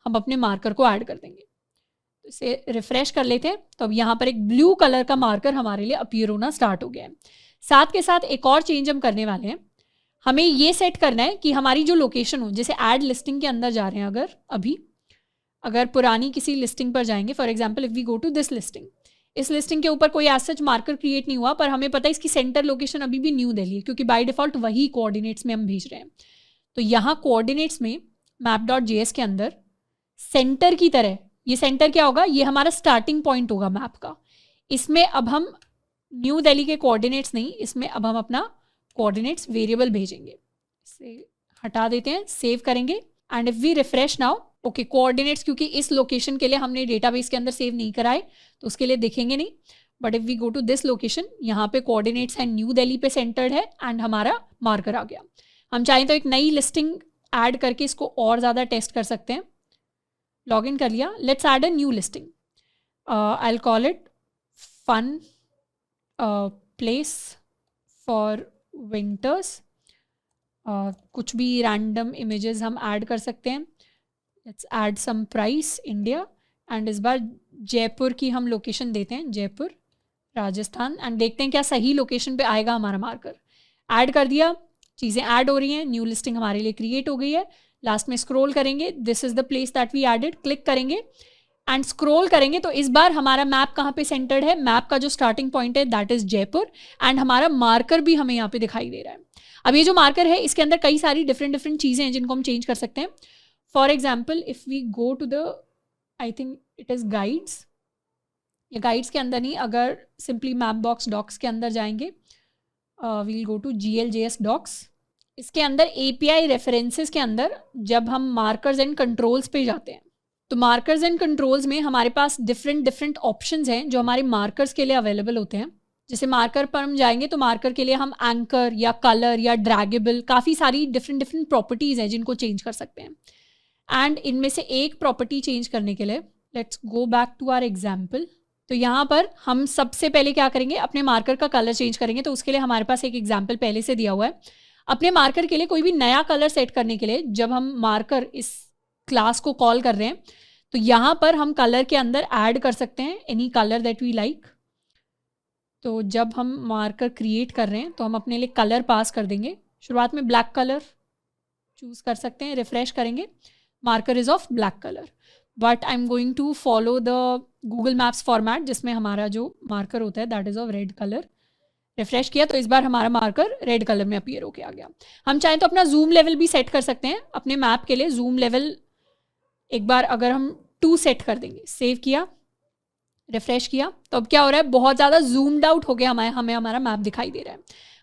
हम अपने मार्कर को ऐड कर देंगे। तो इसे रिफ्रेश कर लेते हैं। तो अब यहाँ पर एक ब्लू कलर का मार्कर हमारे लिए अपीयर होना स्टार्ट हो गया है। साथ के साथ एक और चेंज हम करने वाले हैं, हमें ये सेट करना है कि हमारी जो लोकेशन हो, जैसे ऐड लिस्टिंग के अंदर जा रहे हैं, अगर पुरानी किसी लिस्टिंग पर जाएंगे, for example if we go to this listing, इस लिस्टिंग के ऊपर कोई एज सच मार्कर क्रिएट नहीं हुआ, पर हमें पता है इसकी सेंटर लोकेशन अभी भी न्यू दिल्ली है क्योंकि बाय डिफॉल्ट वही कोऑर्डिनेट्स में हम भेज रहे हैं। तो यहाँ कोऑर्डिनेट्स में map.js के अंदर सेंटर की तरह, ये सेंटर क्या होगा, ये हमारा स्टार्टिंग पॉइंट होगा मैप का। इसमें अब हम न्यू दिल्ली के कोऑर्डिनेट्स नहीं, इसमें अब हम अपना कोऑर्डिनेट्स वेरिएबल भेजेंगे। इसे हटा देते हैं, सेव करेंगे and if we refresh now, okay coordinates क्योंकि इस लोकेशन के लिए हमने डेटाबेस के अंदर सेव नहीं कराए तो उसके लिए दिखेंगे नहीं। But if we go to this location, यहाँ पे कोऑर्डिनेट्स हैं, न्यू दिल्ली पे सेंटर्ड है एंड हमारा मार्कर आ गया। हम चाहें तो एक नई लिस्टिंग ऐड करके इसको और ज़्यादा टेस्ट कर सकते हैं। लॉग इन कर लिया, let's add a new listing. I will call it fun place for winters. कुछ भी रैंडम इमेजेस हम ऐड कर सकते हैं। Let's add some price India and इस बार जयपुर की हम लोकेशन देते हैं, जयपुर राजस्थान, एंड देखते हैं क्या सही लोकेशन पे आएगा हमारा मार्कर। ऐड कर दिया, चीज़ें ऐड हो रही हैं, न्यू लिस्टिंग हमारे लिए क्रिएट हो गई है। लास्ट में स्क्रॉल करेंगे, this is the place that we added, click करेंगे एंड स्क्रॉल करेंगे तो इस बार हमारा मैप कहाँ पे सेंटर्ड है, मैप का जो स्टार्टिंग पॉइंट है दैट इज जयपुर, एंड हमारा मार्कर भी हमें यहाँ पे दिखाई दे रहा है। अब ये जो मार्कर है इसके अंदर कई सारी डिफरेंट चीज़ें हैं जिनको हम चेंज कर सकते हैं। For example if we go to the, I think it is guides, या गाइड्स के अंदर नहीं, अगर सिंपली मैप बॉक्स डॉक्स के अंदर जाएंगे, we'll go to GLJS docs, इसके अंदर API रेफरेंसेस के अंदर जब हम मार्कर्स एंड कंट्रोल्स पे जाते हैं तो मार्कर्स एंड कंट्रोल्स में हमारे पास डिफरेंट ऑप्शंस हैं जो हमारे मार्कर्स के लिए अवेलेबल होते हैं। जैसे मार्कर पर हम जाएंगे तो मार्कर के लिए हम एंकर या कलर या ड्रैगेबल, काफ़ी सारी डिफरेंट प्रॉपर्टीज़ हैं जिनको चेंज कर सकते हैं। एंड इनमें से एक प्रॉपर्टी चेंज करने के लिए let's go back to our example. तो यहाँ पर हम सबसे पहले क्या करेंगे, अपने मार्कर का कलर चेंज करेंगे। तो उसके लिए हमारे पास एक एग्जाम्पल पहले से दिया हुआ है। अपने मार्कर के लिए कोई भी नया कलर सेट करने के लिए जब हम मार्कर इस क्लास को कॉल कर रहे हैं तो यहाँ पर हम कलर के अंदर ऐड कर सकते हैं any colour that we like. तो जब हम मार्कर क्रिएट कर रहे हैं तो हम अपने लिए कलर पास कर देंगे। शुरुआत में ब्लैक कलर चूज़ कर सकते हैं, रिफ्रेश करेंगे, marker is of black colour, but I am going to follow the Google Maps format जिसमें हमारा जो मार्कर होता है that is of red colour. Refresh किया तो इस बार हमारा मार्कर रेड कलर में अपीयर होके आ गया। हम चाहें तो अपना जूम लेवल भी सेट कर सकते हैं। अपने मैप के लिए जूम लेवल एक बार अगर हम 2 सेट कर देंगे, सेव किया, रिफ्रेश किया, तो अब क्या हो रहा है, बहुत ज़्यादा जूम्ड आउट हो गया, हमें हमारा मैप दिखाई दे रहा है।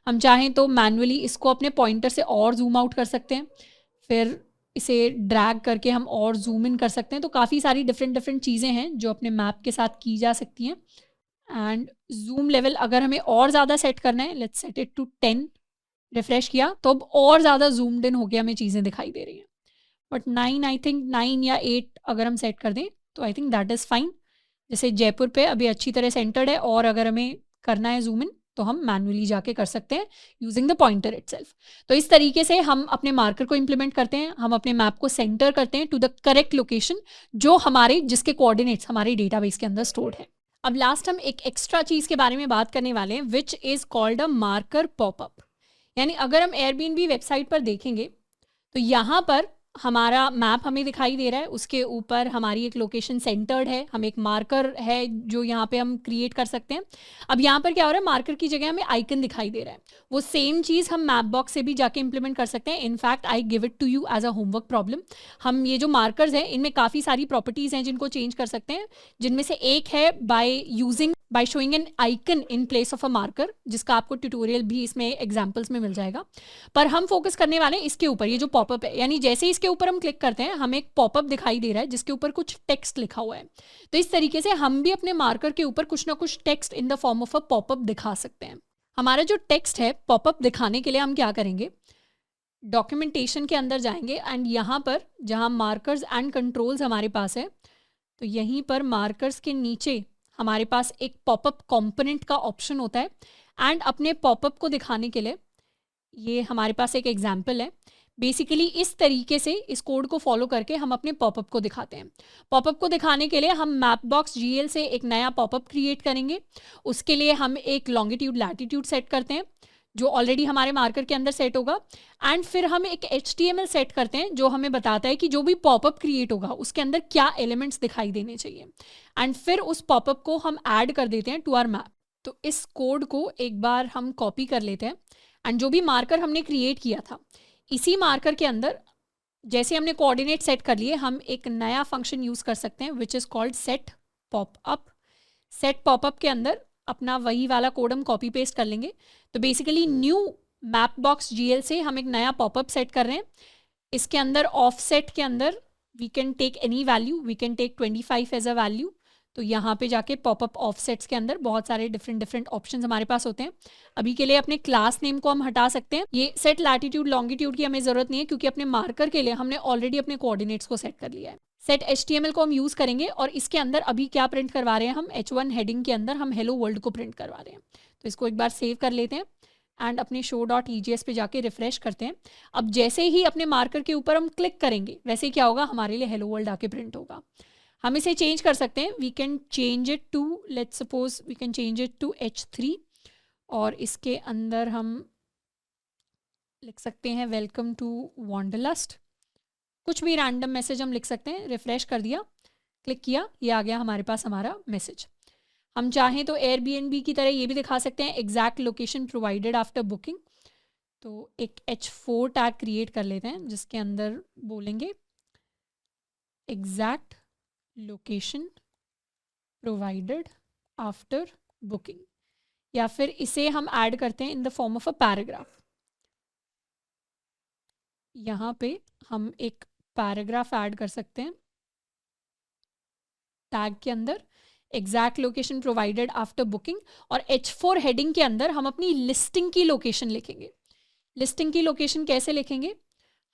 हम चाहें तो मैनुअली इसको अपने पॉइंटर से और जूम आउट कर सकते हैं, फिर इसे ड्रैग करके हम और जूम इन कर सकते हैं। तो काफ़ी सारी डिफरेंट चीज़ें हैं जो अपने मैप के साथ की जा सकती हैं। एंड जूम लेवल अगर हमें और ज़्यादा सेट करना है, let's set it to 10, refresh किया तो अब और ज़्यादा जूम्ड इन हो गया, हमें चीज़ें दिखाई दे रही हैं। बट 9, आई थिंक 9 या 8 अगर हम सेट कर दें तो I think that is fine. जैसे जयपुर पे अभी अच्छी तरह सेंटर्ड है, और अगर हमें करना है जूम इन तो हम मैनुअली जाके कर सकते हैं यूजिंग द पॉइंटर इटसेल्फ। तो इस तरीके से हम अपने मार्कर को इम्प्लीमेंट करते हैं, हम अपने मैप को सेंटर करते हैं टू द करेक्ट लोकेशन जो हमारे जिसके कोऑर्डिनेट्स हमारे डेटाबेस के अंदर स्टोर्ड है। अब लास्ट हम एक एक्स्ट्रा चीज़ के बारे में बात करने वाले हैं which is called a marker popup. यानी अगर हम एयरबीएनबी वेबसाइट पर देखेंगे तो यहाँ पर हमारा मैप हमें दिखाई दे रहा है, उसके ऊपर हमारी एक लोकेशन सेंटर्ड है, हम एक मार्कर है जो यहाँ पे हम क्रिएट कर सकते हैं। अब यहाँ पर क्या हो रहा है, मार्कर की जगह हमें आइकन दिखाई दे रहा है। वो सेम चीज़ हम मैप बॉक्स से भी जाके इंप्लीमेंट कर सकते हैं। In fact I give it to you as a homework problem. हम ये जो मार्कर्स हैं इनमें काफ़ी सारी प्रॉपर्टीज़ हैं जिनको चेंज कर सकते हैं, जिनमें से एक है by showing N icon in place of a marker, जिसका आपको ट्यूटोरियल भी इसमें एग्जाम्पल्स में मिल जाएगा। पर हम फोकस करने वाले हैं इसके ऊपर, ये जो पॉपअप है, यानी जैसे इसके ऊपर हम क्लिक करते हैं हमें एक पॉपअप दिखाई दे रहा है जिसके ऊपर कुछ टेक्स्ट लिखा हुआ है। तो इस तरीके से हम भी अपने मार्कर के ऊपर कुछ ना कुछ text in the form of a popup दिखा सकते हैं। हमारा जो टेक्स्ट है पॉपअप दिखाने के लिए हम क्या करेंगे, डॉक्यूमेंटेशन के अंदर जाएंगे एंड यहाँ पर जहाँ मार्कर्स एंड कंट्रोल्स हमारे पास है, तो यहीं पर मार्कर्स के नीचे हमारे पास एक पॉपअप कंपोनेंट का ऑप्शन होता है। एंड अपने पॉपअप को दिखाने के लिए ये हमारे पास एक एग्जाम्पल है। बेसिकली इस तरीके से इस कोड को फॉलो करके हम अपने पॉपअप को दिखाते हैं। पॉपअप को दिखाने के लिए हम मैप बॉक्स GL से एक नया पॉपअप क्रिएट करेंगे। उसके लिए हम एक लॉन्गिट्यूड लैटिट्यूड सेट करते हैं जो ऑलरेडी हमारे मार्कर के अंदर सेट होगा। एंड फिर हम एक HTML सेट करते हैं जो हमें बताता है कि जो भी पॉपअप क्रिएट होगा उसके अंदर क्या एलिमेंट्स दिखाई देने चाहिए। एंड फिर उस पॉपअप को हम ऐड कर देते हैं टू आवर मैप। तो इस कोड को एक बार हम कॉपी कर लेते हैं एंड जो भी मार्कर हमने क्रिएट किया था इसी मार्कर के अंदर जैसे हमने कोऑर्डिनेट सेट कर लिए, हम एक नया फंक्शन यूज़ कर सकते हैं which is called set popup. Set popup के अंदर अपना वही वाला कोड हम कॉपी पेस्ट कर लेंगे। तो basically new map box GL से हम एक नया पॉपअप सेट कर रहे हैं। इसके अंदर ऑफसेट के अंदर we can take any value, we can take 25 as a value. तो यहाँ पे जाके पॉपअप ऑफसेट्स के अंदर बहुत सारे डिफरेंट ऑप्शंस हमारे पास होते हैं। अभी के लिए अपने क्लास नेम को हम हटा सकते हैं। ये सेट लैटिट्यूड लॉन्गिट्यूड की हमें ज़रूरत नहीं है क्योंकि अपने मार्कर के लिए हमने ऑलरेडी अपने कोऑर्डिनेट्स को सेट कर लिया है। सेट HTML को हम यूज़ करेंगे और इसके अंदर अभी क्या प्रिंट करवा रहे हैं, हम H1 हेडिंग के अंदर हम हेलो वर्ल्ड को प्रिंट करवा रहे हैं। तो इसको एक बार सेव कर लेते हैं एंड अपने show.egs पे जाके रिफ्रेश करते हैं। अब जैसे ही अपने मार्कर के ऊपर हम क्लिक करेंगे वैसे क्या होगा, हमारे लिए हेलो वर्ल्ड आके प्रिंट होगा। हम इसे चेंज कर सकते हैं, we can change it to, let's suppose we can change it to H3 और इसके अंदर हम लिख सकते हैं वेलकम टू वॉन्डरलस्ट। कुछ भी रैंडम मैसेज हम लिख सकते हैं। रिफ्रेश कर दिया क्लिक किया, ये आ गया हमारे पास हमारा मैसेज। हम चाहें तो एयरबीएनबी की तरह ये भी दिखा सकते हैं, exact location provided after booking. तो एक H4 टैग क्रिएट कर लेते हैं जिसके अंदर बोलेंगे exact location provided after booking, या फिर इसे हम ऐड करते हैं in the form of a paragraph. यहाँ पे हम एक पैराग्राफ ऐड कर सकते हैं टैग के अंदर, exact location provided after booking, और H4 हेडिंग के अंदर हम अपनी लिस्टिंग की लोकेशन लिखेंगे। लिस्टिंग की लोकेशन कैसे लिखेंगे,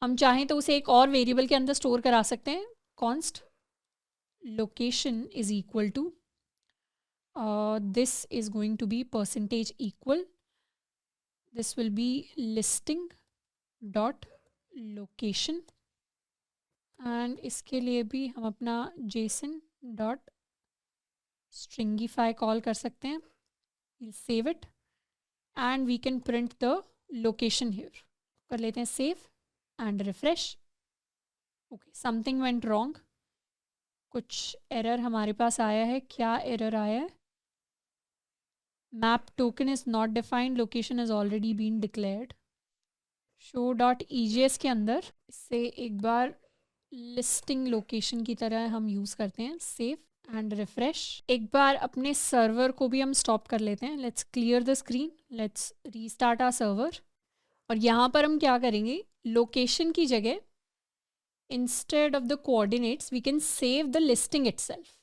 हम चाहें तो उसे एक और वेरिएबल के अंदर स्टोर करा सकते हैं, const location is equal to this is going to be percentage equal, this will be listing dot location, and इसके लिए भी हम अपना json dot stringify कॉल कर सकते हैं। we'll save it and we can print the location here। कर लेते हैं save and refresh। okay, something went wrong, कुछ एरर हमारे पास आया है। क्या एरर आया है, map token is not defined, location has already been declared। show.egs के अंदर इसे एक बार listing location की तरह हम यूज़ करते हैं। save and refresh। एक बार अपने सर्वर को भी हम स्टॉप कर लेते हैं। let's clear the screen, let's restart our server। और यहाँ पर हम क्या करेंगे, लोकेशन की जगह instead of the coordinates we can save the listing itself।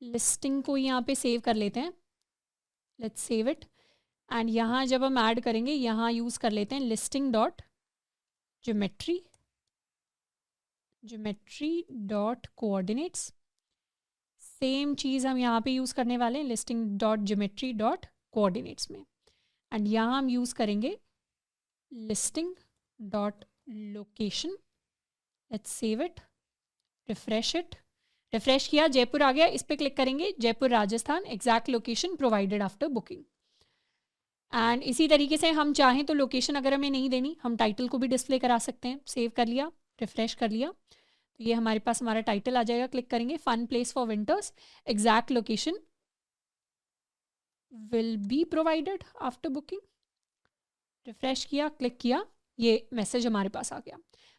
listing को यहाँ पे सेव कर लेते हैं, लेट्स सेव इट। एंड यहाँ जब हम ऐड करेंगे, यहाँ यूज़ कर लेते हैं listing dot geometry, geometry dot coordinates. Same चीज़ हम यहाँ पे यूज़ करने वाले हैं listing dot geometry dot coordinates में। एंड यहाँ हम यूज़ करेंगे listing dot location. Let's save it, refresh it. Refresh किया, जयपुर आ गया, इस पर क्लिक करेंगे, Jaipur Rajasthan, exact location provided after booking. And इसी तरीके से हम चाहें तो लोकेशन अगर हमें नहीं देनी, हम टाइटल को भी डिस्प्ले करा सकते हैं। सेव कर लिया, रिफ्रेश कर लिया, तो ये हमारे पास हमारा टाइटल आ जाएगा। क्लिक करेंगे, fun place for winters, exact location will be provided after booking. Refresh किया, क्लिक किया, ये मैसेज हमारे पास आ गया।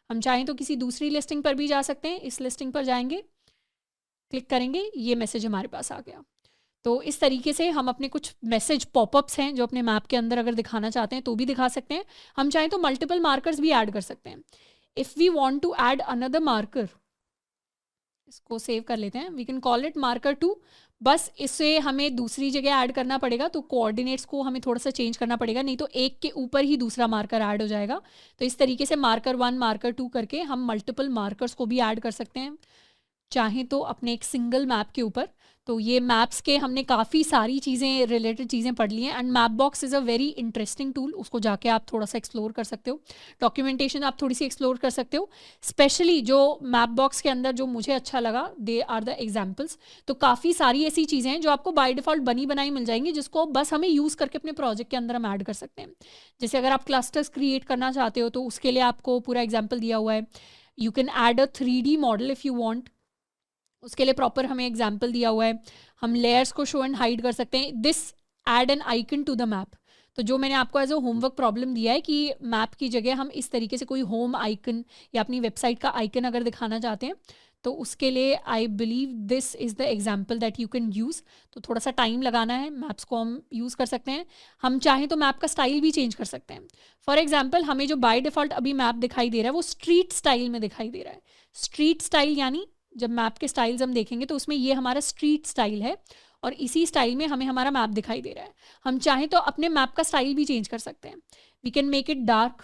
हम चाहें तो किसी दूसरी लिस्टिंग पर भी जा सकते हैं। इस लिस्टिंग पर जाएंगे, क्लिक करेंगे, ये मैसेज हमारे पास आ गया। तो इस तरीके से हम अपने कुछ मैसेज पॉपअप्स हैं जो अपने मैप के अंदर अगर दिखाना चाहते हैं तो भी दिखा सकते हैं। हम चाहें तो मल्टीपल मार्कर्स भी ऐड कर सकते हैं। If we want to add another marker, इसको सेव कर लेते हैं, we can call it marker 2। बस इसे हमें दूसरी जगह ऐड करना पड़ेगा, तो कोऑर्डिनेट्स को हमें थोड़ा सा चेंज करना पड़ेगा, नहीं तो एक के ऊपर ही दूसरा मार्कर ऐड हो जाएगा। तो इस तरीके से मार्कर 1 मार्कर 2 करके हम मल्टीपल मार्कर्स को भी ऐड कर सकते हैं, चाहें तो अपने एक सिंगल मैप के ऊपर। तो ये मैप्स के हमने काफ़ी सारी चीज़ें, रिलेटेड चीज़ें पढ़ ली हैं। And map box is a very interesting tool, उसको जाके आप थोड़ा सा एक्सप्लोर कर सकते हो। डॉक्यूमेंटेशन आप थोड़ी सी एक्सप्लोर कर सकते हो। स्पेशली जो मैप बॉक्स के अंदर जो मुझे अच्छा लगा, दे आर द एग्जाम्पल्स। तो काफ़ी सारी ऐसी चीज़ें हैं जो आपको बाय डिफ़ॉल्ट बनी बनाई मिल जाएंगी, जिसको बस हमें यूज़ करके अपने प्रोजेक्ट के अंदर हम ऐड कर सकते हैं। जैसे अगर आप क्लस्टर्स क्रिएट करना चाहते हो तो उसके लिए आपको पूरा एग्जाम्पल दिया हुआ है। You can add a 3D model if you want, उसके लिए प्रॉपर हमें एग्जाम्पल दिया हुआ है। हम लेयर्स को शो एंड हाइड कर सकते हैं। This add an icon to the map. तो जो मैंने आपको एज अ होमवर्क प्रॉब्लम दिया है कि मैप की जगह हम इस तरीके से कोई होम आइकन या अपनी वेबसाइट का आइकन अगर दिखाना चाहते हैं तो उसके लिए I believe this is the example that you can use. तो थोड़ा सा टाइम लगाना है, मैप्स को हम यूज़ कर सकते हैं। हम चाहें तो मैप का स्टाइल भी चेंज कर सकते हैं। फॉर एग्जाम्पल, हमें जो बाय डिफ़ॉल्ट अभी मैप दिखाई दे रहा है वो स्ट्रीट स्टाइल में दिखाई दे रहा है। स्ट्रीट स्टाइल यानी जब मैप के स्टाइल्स हम देखेंगे तो उसमें ये हमारा स्ट्रीट स्टाइल है और इसी स्टाइल में हमें हमारा मैप दिखाई दे रहा है। हम चाहें तो अपने मैप का स्टाइल भी चेंज कर सकते हैं। We can make it dark,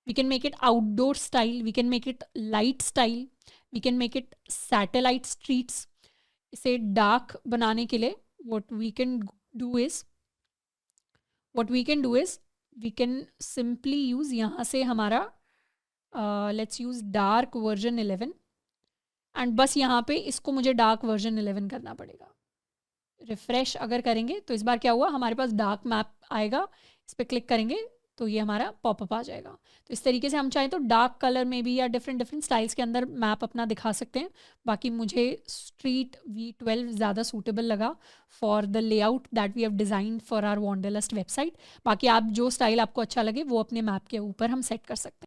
we can make it outdoor style, we can make it light style, we can make it satellite streets. इसे डार्क बनाने के लिए what we can do is we can simply use यहाँ से हमारा let's use dark version 11 and बस यहाँ पे इसको मुझे डार्क वर्जन 11 करना पड़ेगा। रिफ्रेश अगर करेंगे तो इस बार क्या हुआ, हमारे पास डार्क मैप आएगा। इस पर क्लिक करेंगे तो ये हमारा पॉपअप आ जाएगा। तो इस तरीके से हम चाहें तो डार्क कलर में भी या डिफरेंट डिफरेंट स्टाइल्स के अंदर मैप अपना दिखा सकते हैं। बाकी मुझे स्ट्रीट V12 ज़्यादा सूटेबल लगा for the layout that we have design for our Wanderlust website. बाकी आप जो स्टाइल आपको अच्छा लगे वो अपने मैप के ऊपर हम सेट कर सकते हैं।